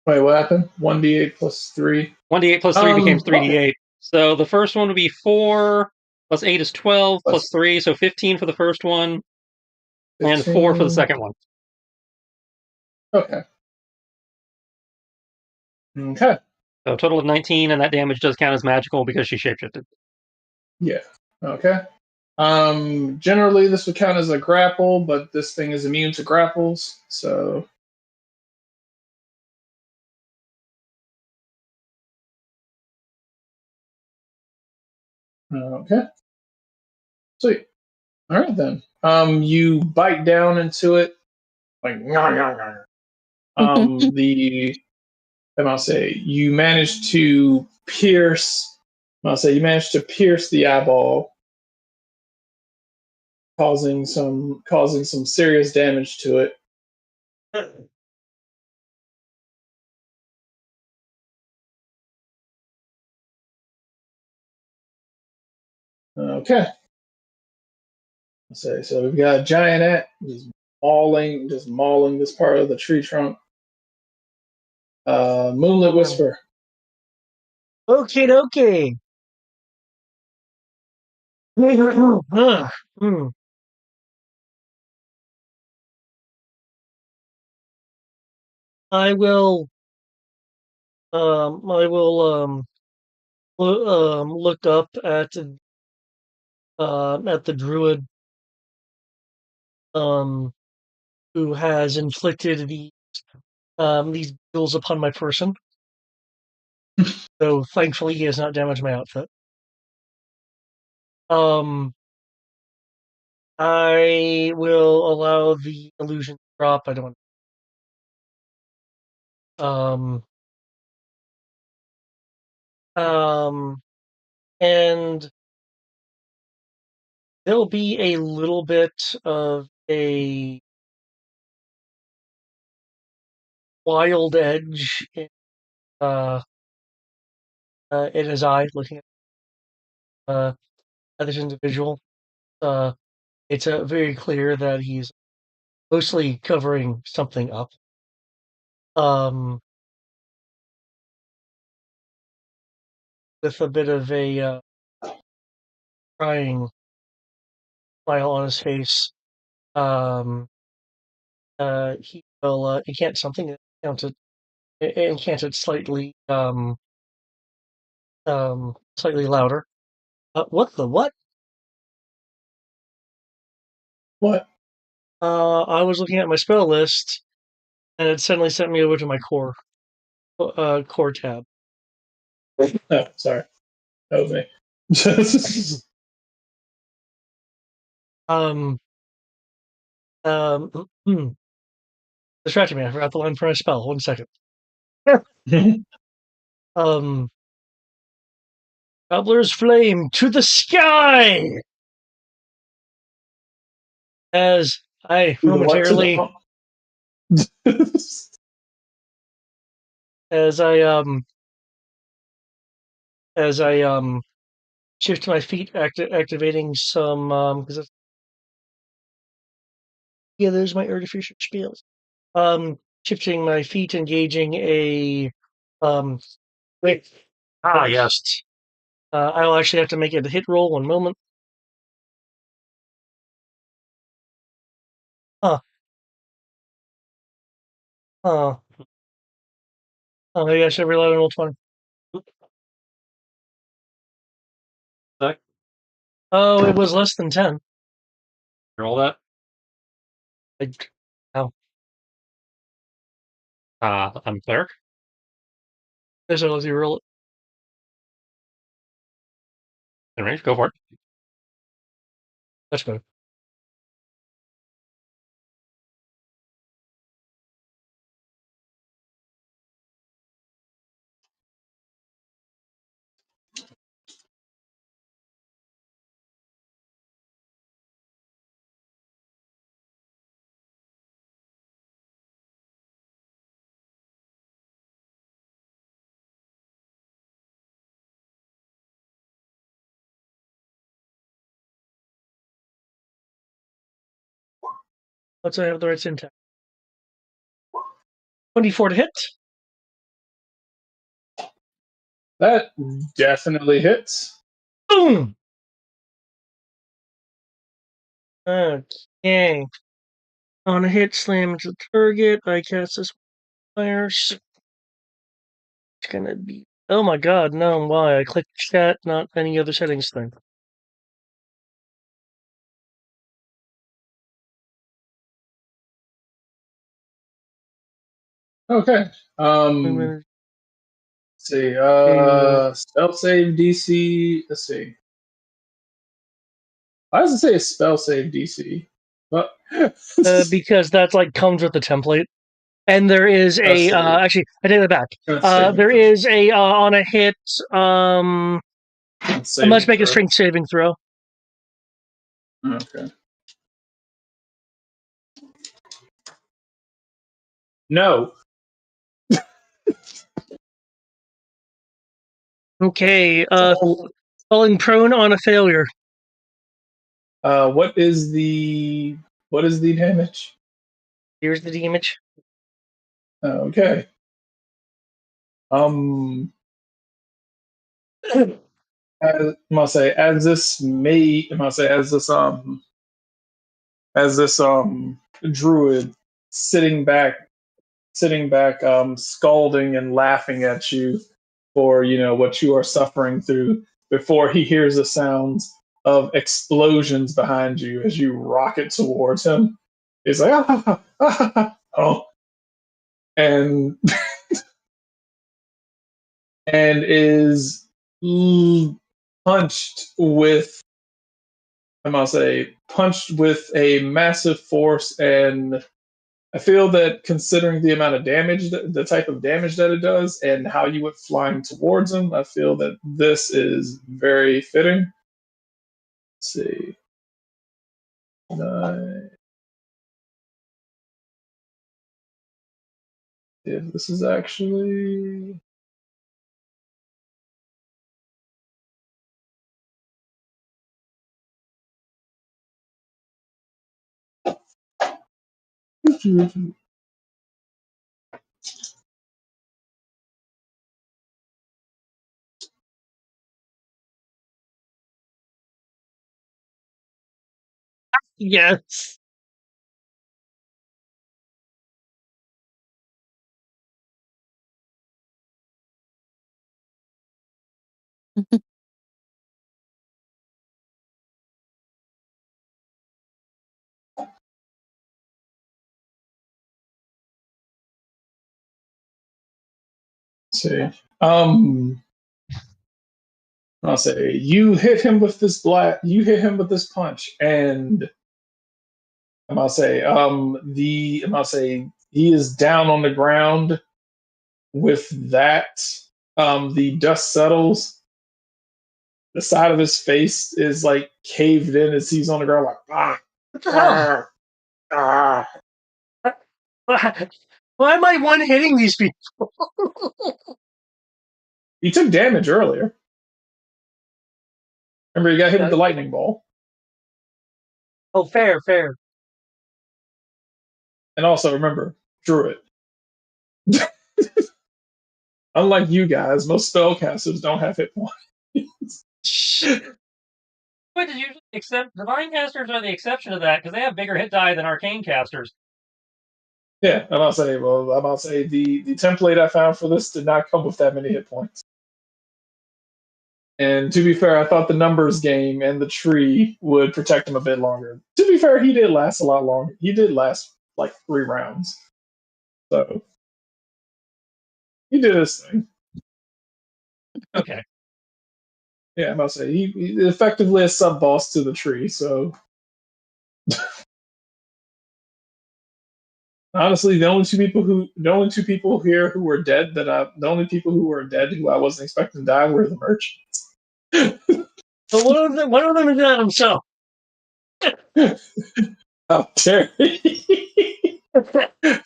Wait, what happened? 1d8 plus 3. 1d8 plus 3 becomes 3d8. So the first one would be 4, plus 8 is 12, plus 3, so 15 for the first one, 15. And 4 for the second one. Okay. Okay. So a total of 19, and that damage does count as magical because she shapeshifted. Yeah. Okay. Generally, this would count as a grapple, but this thing is immune to grapples, so. Okay. Sweet. All right then. You bite down into it, like the I'll say you managed to pierce. I'll say you managed to pierce the eyeball, causing some serious damage to it. Okay. So we've got a giantette just mauling this part of the tree trunk. Moonlit Whisper. Okay. I will look up at the druid who has inflicted these beetles upon my person. So thankfully he has not damaged my outfit. I will allow the illusion to drop. I don't. And there'll be a little bit of a wild edge in his eye, looking at this individual. It's very clear that he's mostly covering something up. With a bit of a crying smile on his face. He will incant something, incant it slightly slightly louder. What the what? What? I was looking at my spell list, and it suddenly sent me over to my core tab. Oh, sorry. That was me. Distracted me. I forgot the line for my spell. 1 second. Cobbler's Flame to the sky! As I momentarily... as I shift my feet, activating some... because yeah, there's my artificial spells. Shifting my feet, engaging a... wait. Yes. I'll actually have to make it a hit roll. 1 moment. Maybe I should reload and roll 20. Sec. Oh, it was less than 10. Roll that. How? I'm cleric. Yes, I'll let you roll it. In range, go for it. That's good. Let's have the right syntax. 24 to hit. That definitely hits. Boom! Okay. On a hit, slam into the target. I cast this fires. It's gonna be. Oh my god, no, why? I clicked chat, not any other settings thing. Okay. Let's see. Spell save DC. Let's see. Why does it say spell save DC? What? Because that's like comes with the template. And there is Let's a see. actually, I take that back. Let's see. There is a on a hit. I must make a strength saving throw. Okay. No. Okay. Falling prone on a failure. What is the damage? Here's the damage. Okay. I must say, as this druid sitting back, scalding and laughing at you for what you are suffering through, before he hears the sounds of explosions behind you as you rocket towards him. He's like, oh, and and is punched with, punched with a massive force. And I feel that, considering the amount of damage, the type of damage that it does, and how you went flying towards him, I feel that this is very fitting. Let's see. If this is actually. Yes. See. I'll say you hit him with this punch, and he is down on the ground. With that, the dust settles. The side of his face is like caved in as he's on the ground, like What the hell? Why am I one hitting these people? He took damage earlier. Remember, he got hit with the lightning ball. Oh, fair. And also, remember, Druid. Unlike you guys, most spellcasters don't have hit points. But usually divine casters are the exception to that because they have bigger hit die than arcane casters. Yeah, I'm about to say the template I found for this did not come with that many hit points. And to be fair, I thought the numbers game and the tree would protect him a bit longer. To be fair, he did last a lot longer. He did last like 3 rounds. So he did his thing. Okay. Yeah, I'm about to say he effectively a sub boss to the tree. So honestly, the only two people here who were dead the only people who were dead who I wasn't expecting to die were the merchants. But one of them is not himself. How dare he?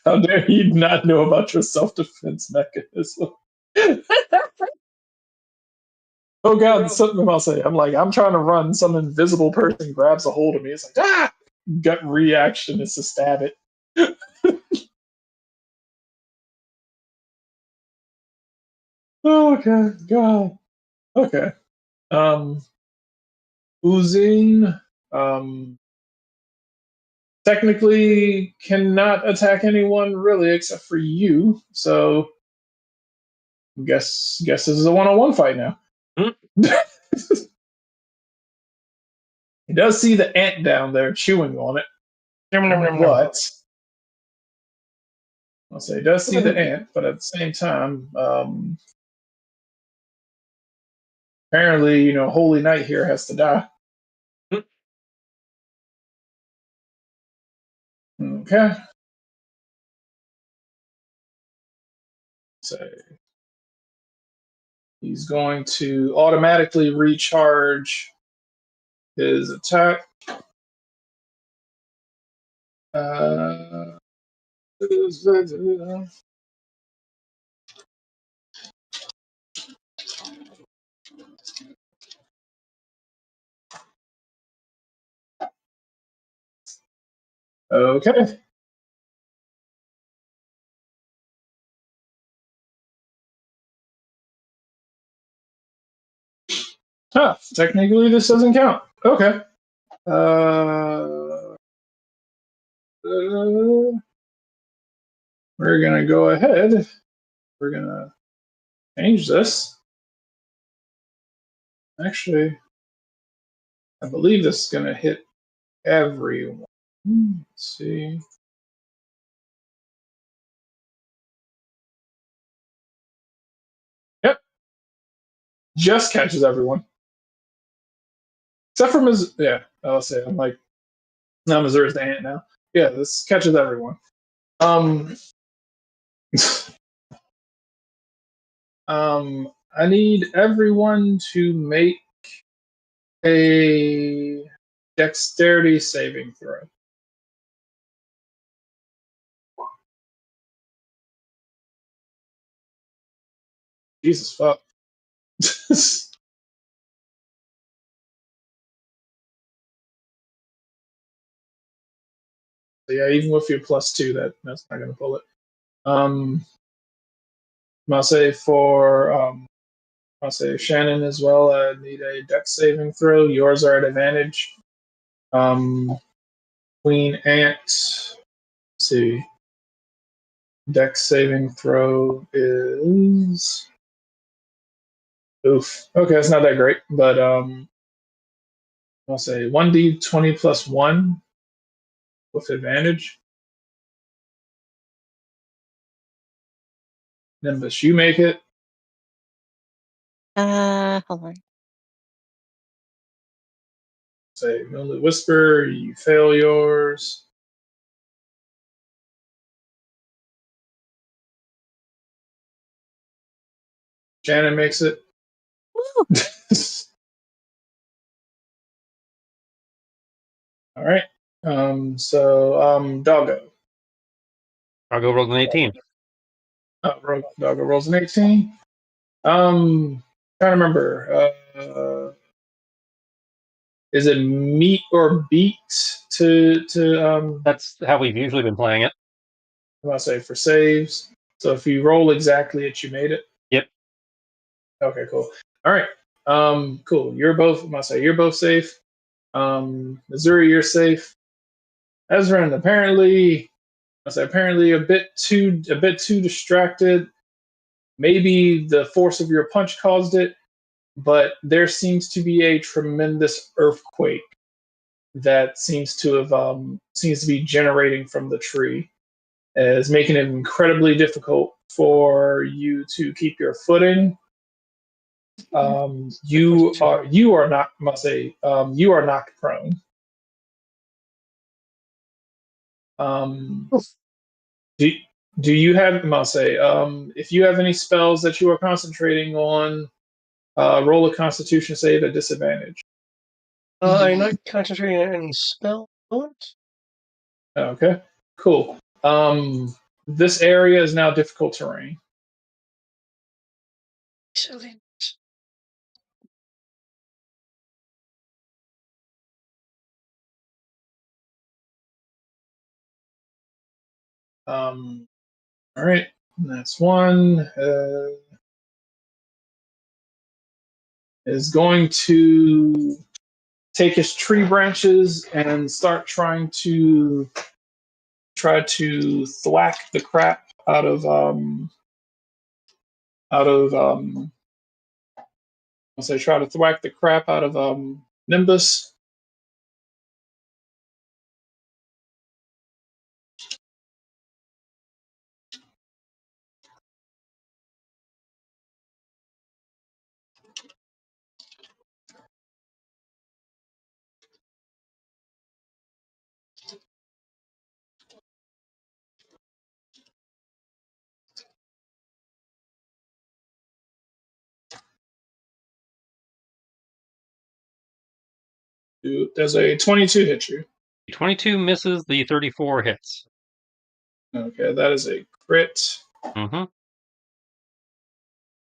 How dare he not know about your self-defense mechanism? Oh god, something I'll say. I'm trying to run, some invisible person grabs a hold of me. It's like, ah! Gut reaction is to stab it. Oh, okay, god. Okay. Uzine, technically cannot attack anyone really except for you, so guess this is a one-on-one fight now. He does see the ant down there chewing on it. But I'll say he does see the ant, but at the same time, apparently, Holy Knight here has to die. Okay. say he's going to automatically recharge his attack. Okay. Huh, technically this doesn't count. Okay. We're gonna go ahead. We're gonna change this. Actually, I believe this is gonna hit everyone. Let's see. Yep. Just catches everyone. Except for Missouri. Yeah, I'll say I'm like, now Missouri's the ant now. Yeah, this catches everyone. I need everyone to make a dexterity saving throw. Jesus fuck. So yeah, even with your +2, that's not gonna pull it. I'll say for I'll say Shannon as well. I need a dex saving throw. Yours are at advantage. Queen Ant. Let's see. Dex saving throw is oof. Okay, that's not that great, but I'll say 1d20 plus 1 with advantage. Nimbus, you make it. Hold on. Say Moonlit Whisper, you fail yours. Shannon makes it. All right. Doggo. I'll go roll an 18. Doggo rolls an 18. Trying to remember. Is it meet or beat to That's how we've usually been playing it. I'll say for saves. So if you roll exactly it, you made it. Yep. Okay, cool. All right. Cool. You're both safe. Missouri, you're safe. Ezra, apparently a bit too distracted. Maybe the force of your punch caused it, but there seems to be a tremendous earthquake that seems to be generating from the tree, is making it incredibly difficult for you to keep your footing. You are not must say you are knocked prone. Do, do you have must say if you have any spells that you are concentrating on, roll a Constitution save at disadvantage. I'm not concentrating on any spell. Okay, cool. This area is now difficult terrain. Excellent. All right, that's one. Is going to take his tree branches and start try to thwack the crap out of I'll say try to thwack the crap out of Nimbus. Does a 22 hit you? 22 misses, the 34 hits. Okay, that is a crit. Mm-hmm. Do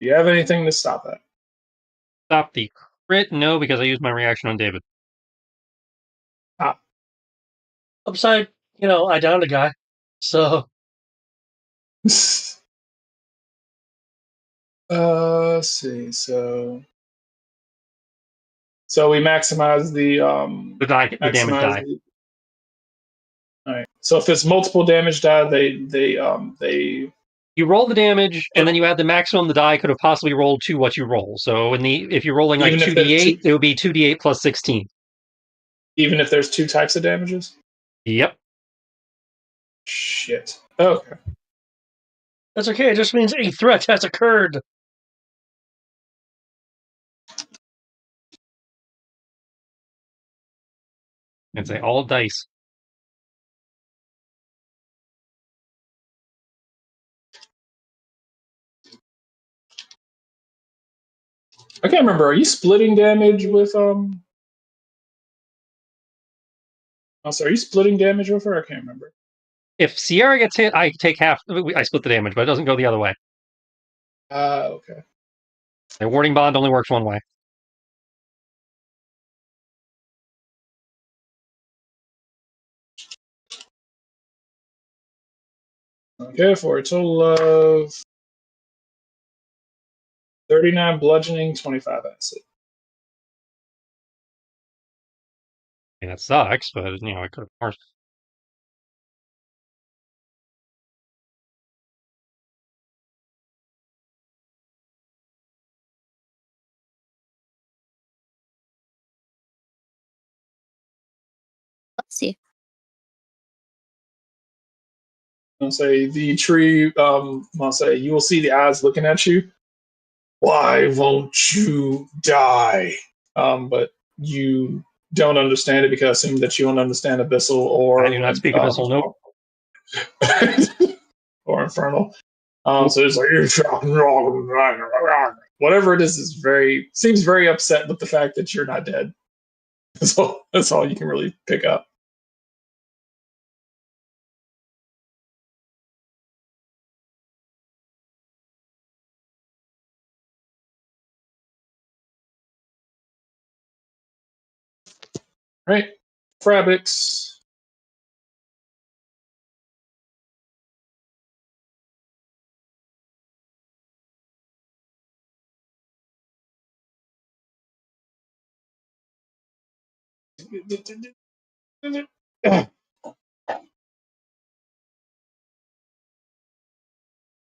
you have anything to stop that? Stop the crit? No, because I used my reaction on David. Upside, I downed a guy. So Let's see. So we maximize the The damage die. All right. So if it's multiple damage die, they You roll the damage, and then you add the maximum the die could have possibly rolled to what you roll. So if you're rolling like Even if there's 2d8, it would be 2d8 plus 16. even if there's two types of damages. Yep. Shit. Okay. that's okay. It just means a threat has occurred. And say all dice. I can't remember. Are you splitting damage with Oh, sorry, are you splitting damage with her? I can't remember. If Sierra gets hit, I take half. I split the damage, but it doesn't go the other way. Okay. The warding bond only works one way. Okay, for a total of 39 bludgeoning, 25 acid. I mean, that sucks, but I could have worse. Let's see. I'll say the tree. I'll say you will see the eyes looking at you. Why won't you die? But you don't understand it because I assume that you don't understand abyssal or I do not speak abyssal, nope. or infernal. So it's like whatever it is seems very upset with the fact that you're not dead. So that's all you can really pick up. Right, Frabix.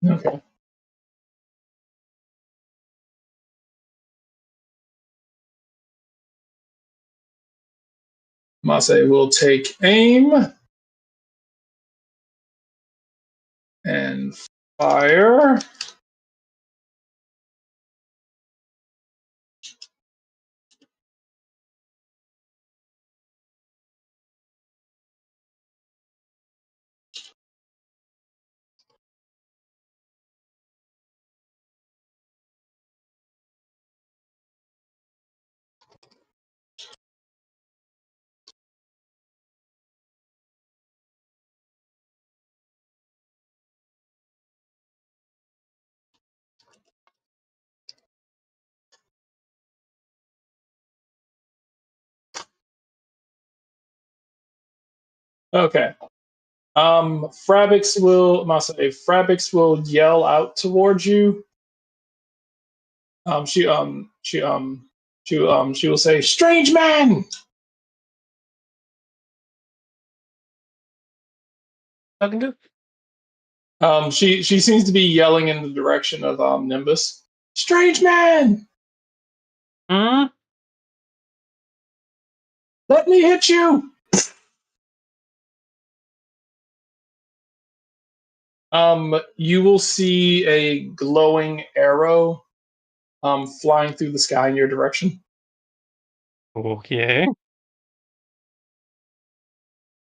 Okay. Mase will take aim and fire. Okay. Frabix will yell out towards you. She will say, "Strange man!" Talking to? She seems to be yelling in the direction of Nimbus. Strange man, Hmm? let me hit you. You will see a glowing arrow flying through the sky in your direction. Okay.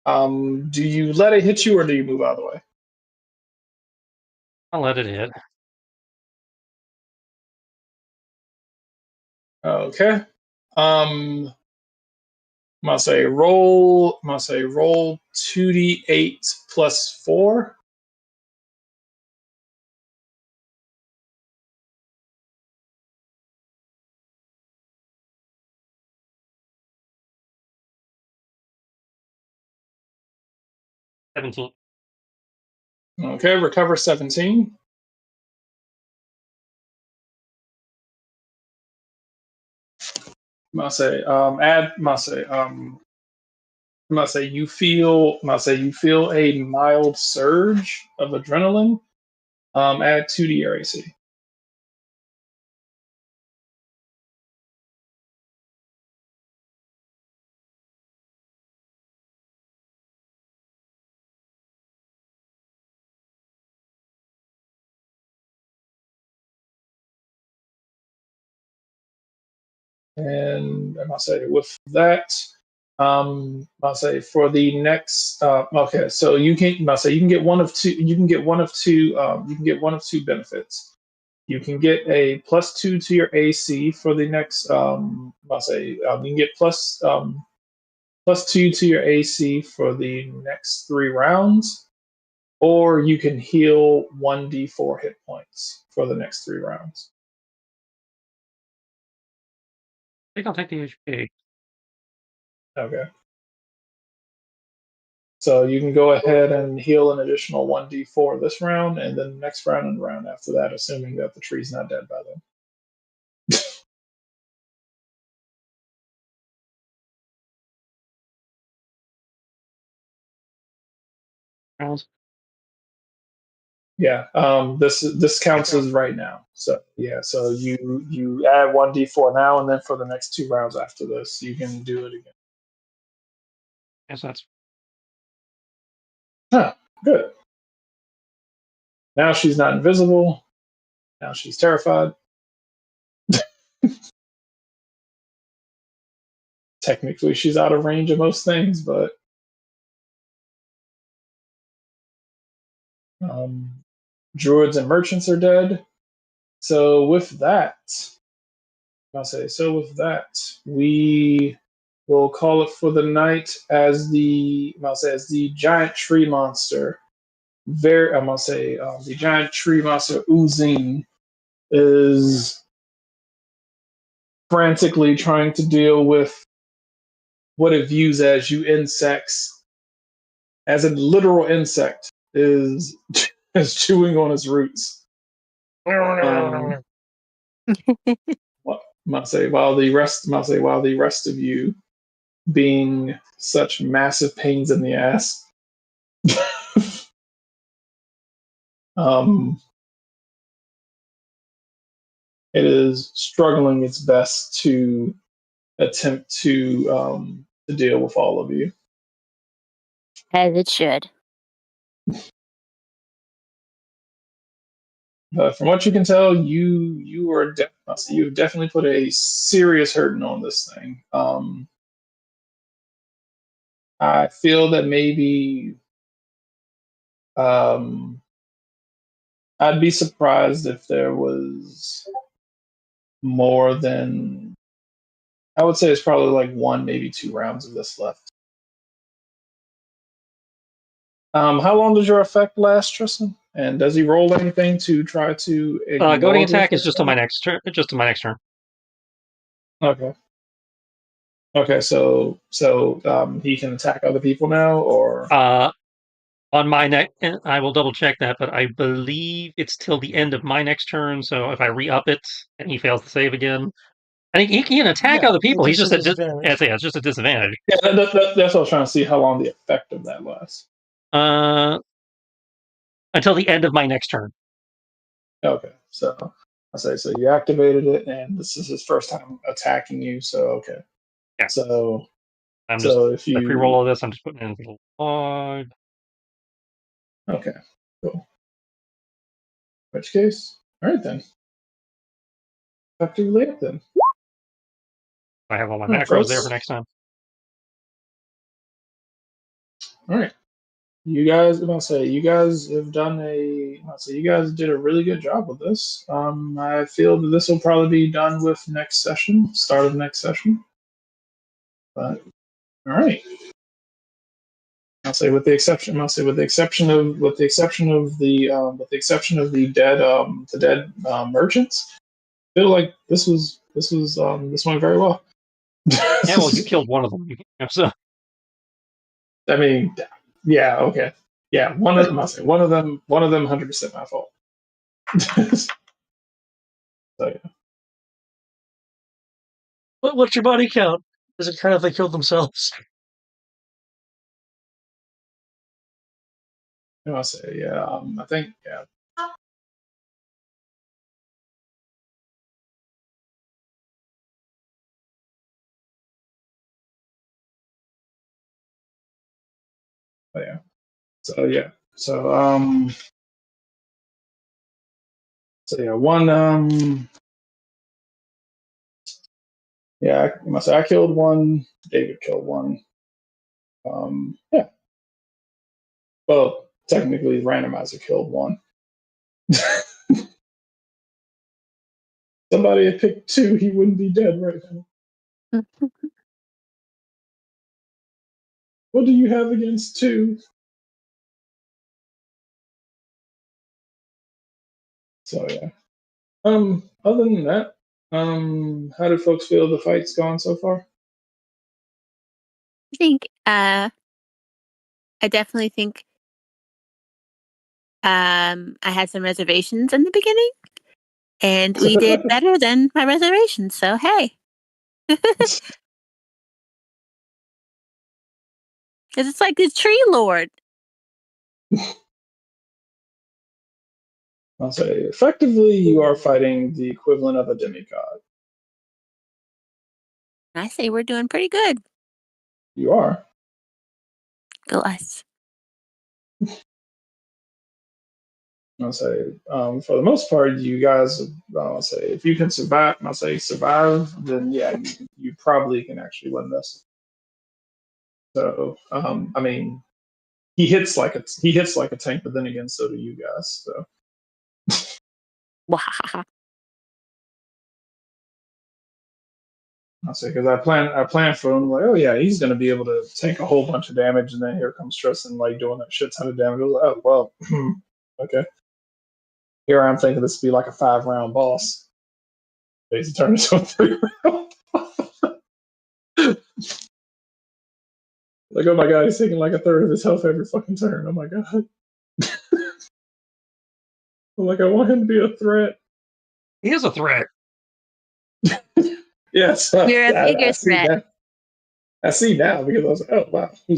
Do you let it hit you or do you move out of the way? I'll let it hit. Okay. gonna say roll. I'm gonna say roll 2d8 plus 4. Okay, recover 17. Must say add must say you feel a mild surge of adrenaline. Add 2 to your AC. And I must say with that, I'll say for the next. Okay, so you can. I'll say you can get one of two. You can get one of two. You can get one of two benefits. You can get a +2 to your AC for the next. I'll say you can get +2 to your AC for the next 3 rounds, or you can heal 1d4 hit points for the next 3 rounds. I think I'll take the HP. Okay. So you can go ahead and heal an additional 1d4 this round, and then next round and the round after that, assuming that the tree's not dead by then. Rounds. Yeah, this counts as right now. So yeah, so you add 1d4 now, and then for the next 2 rounds after this, you can do it again. Yes, that's Good. Now she's not invisible. Now she's terrified. Technically, she's out of range of most things, but druids and merchants are dead. So with that, we will call it for the night as the giant tree monster. The giant tree monster Uzine is frantically trying to deal with what it views as you insects, as a literal insect is is chewing on its roots. While the rest of you being such massive pains in the ass. It is struggling its best to attempt to deal with all of you. As it should. From what you can tell, you've definitely put a serious hurting on this thing. I feel that maybe I'd be surprised if there was more than, I would say it's probably like 1, maybe 2 rounds of this left. How long does your effect last, Tristan? And does he roll anything to try to ignore goading this attack is just on my effect? next turn. Just on my next turn. Okay. Okay, so he can attack other people now, or On my next, I will double check that, but I believe it's till the end of my next turn. So if I re-up it and he fails to save again, I think he can attack Yeah, other people. it's He's just just a at disadvantage. it's just a disadvantage. yeah, that's what I was trying to see how long the effect of that lasts. Until the end of my next turn. Okay, so so you activated it, and this is his first time attacking you. So okay, Yeah. So I'm just if you pre-roll all this, I'm just putting in a little log. Okay, cool. In which case, all right then. Effectively up then. I have all my All right, macros there folks. for next time. All right. You guys, you guys have done you guys did a really good job with this. I feel that this will probably be done with next session, start of next session. But All right. I'll say with the exception of the dead merchants. I feel like this went very well. Yeah, well, you killed one of them. So I mean, yeah, okay, yeah. One of them, 100% my fault. So yeah. What's your body count? Does it count if they killed themselves? I'll say yeah. I think yeah. But yeah. So yeah. So yeah. One yeah. I must say I killed one. David killed one. Yeah. Well, technically, randomizer killed one. Somebody had picked two, he wouldn't be dead right now. What do you have against two? So yeah. Other than that, how do folks feel the fight's gone so far? I think I definitely think I had some reservations in the beginning, and we did better than my reservations. So hey, because it's like the tree lord. I'll say effectively you are fighting the equivalent of a demigod. I say we're doing pretty good. You are. Go us. I'll say for the most part, you guys. I'll say if you can survive, I'll say survive, then yeah, you probably can actually win this. So I mean, he hits like a tank, but then again, so do you guys. So Wahaha. I'll say because I plan for him like, oh yeah, he's gonna be able to take a whole bunch of damage, and then here comes Tristan like doing a shit ton of damage. I was like, oh well, okay. Here I'm thinking this would be like a 5-round boss. He's turned into a 3-round. Like, oh my god, he's taking like a third of his health every fucking turn. Oh my god. I'm like, I want him to be a threat. he is a threat. Yes, You're a bigger I see threat. that. I see now because I was like, oh wow. I'm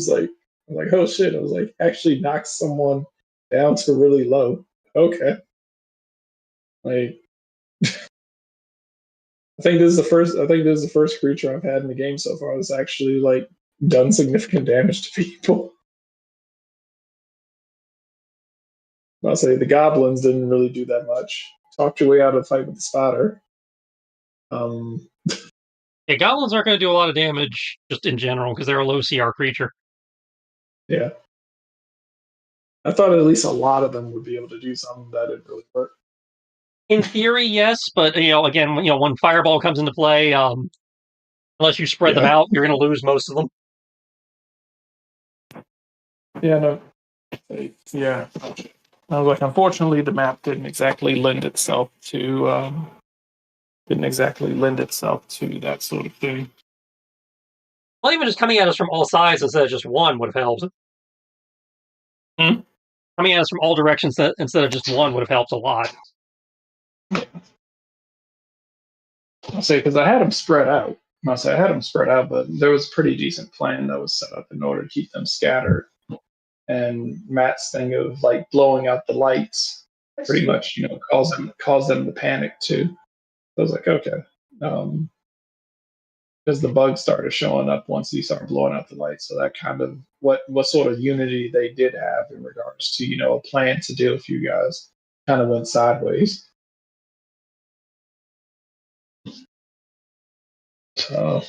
like, oh shit. I was like, actually knocks someone down to really low. Okay. Like, I think this is the first creature I've had in the game so far that's actually like done significant damage to people. I'll say the goblins didn't really do that much. Talked your way out of the fight with the spotter. Yeah, goblins aren't going to do a lot of damage just in general because they're a low CR creature. Yeah. I thought at least a lot of them would be able to do something that didn't really work. In theory, yes, but again, when fireball comes into play, unless you spread them out, you're going to lose most of them. Yeah, no. Yeah. I was like, unfortunately, the map didn't exactly lend itself to that sort of thing. Well, even just coming at us from all sides instead of just one would have helped. Coming at us from all directions instead of just one would have helped a lot. Yeah. I'll say because I had them spread out. I'll say I had them spread out, but there was a pretty decent plan that was set up in order to keep them scattered. And Matt's thing of like blowing out the lights pretty much, caused them to panic too. So I was like, okay. Because the bugs started showing up once he started blowing out the lights. So that kind of what sort of unity they did have in regards to, a plan to deal with you guys kind of went sideways. So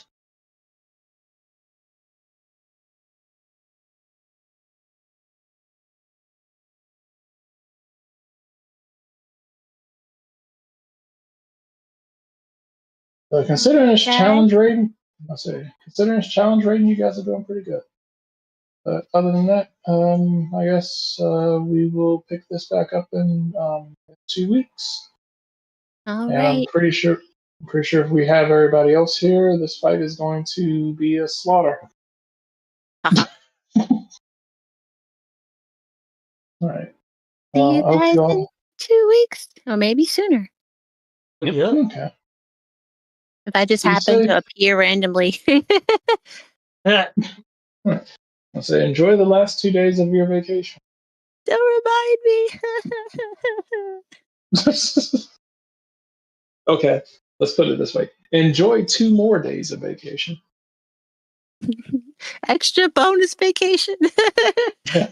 considering it's challenge rating, I say, considering its challenge rating, you guys are doing pretty good. But other than that, I guess we will pick this back up in 2 weeks. All And right. I'm pretty sure if we have everybody else here, this fight is going to be a slaughter. Uh-huh. All right. See you I hope guys you in all. 2 weeks, or maybe sooner. Yeah. Okay. If I just Be happen safe. to appear randomly. I say, enjoy the last 2 days of your vacation. Don't remind me. Okay, let's put it this way: enjoy 2 more days of vacation. Extra bonus vacation. Yeah.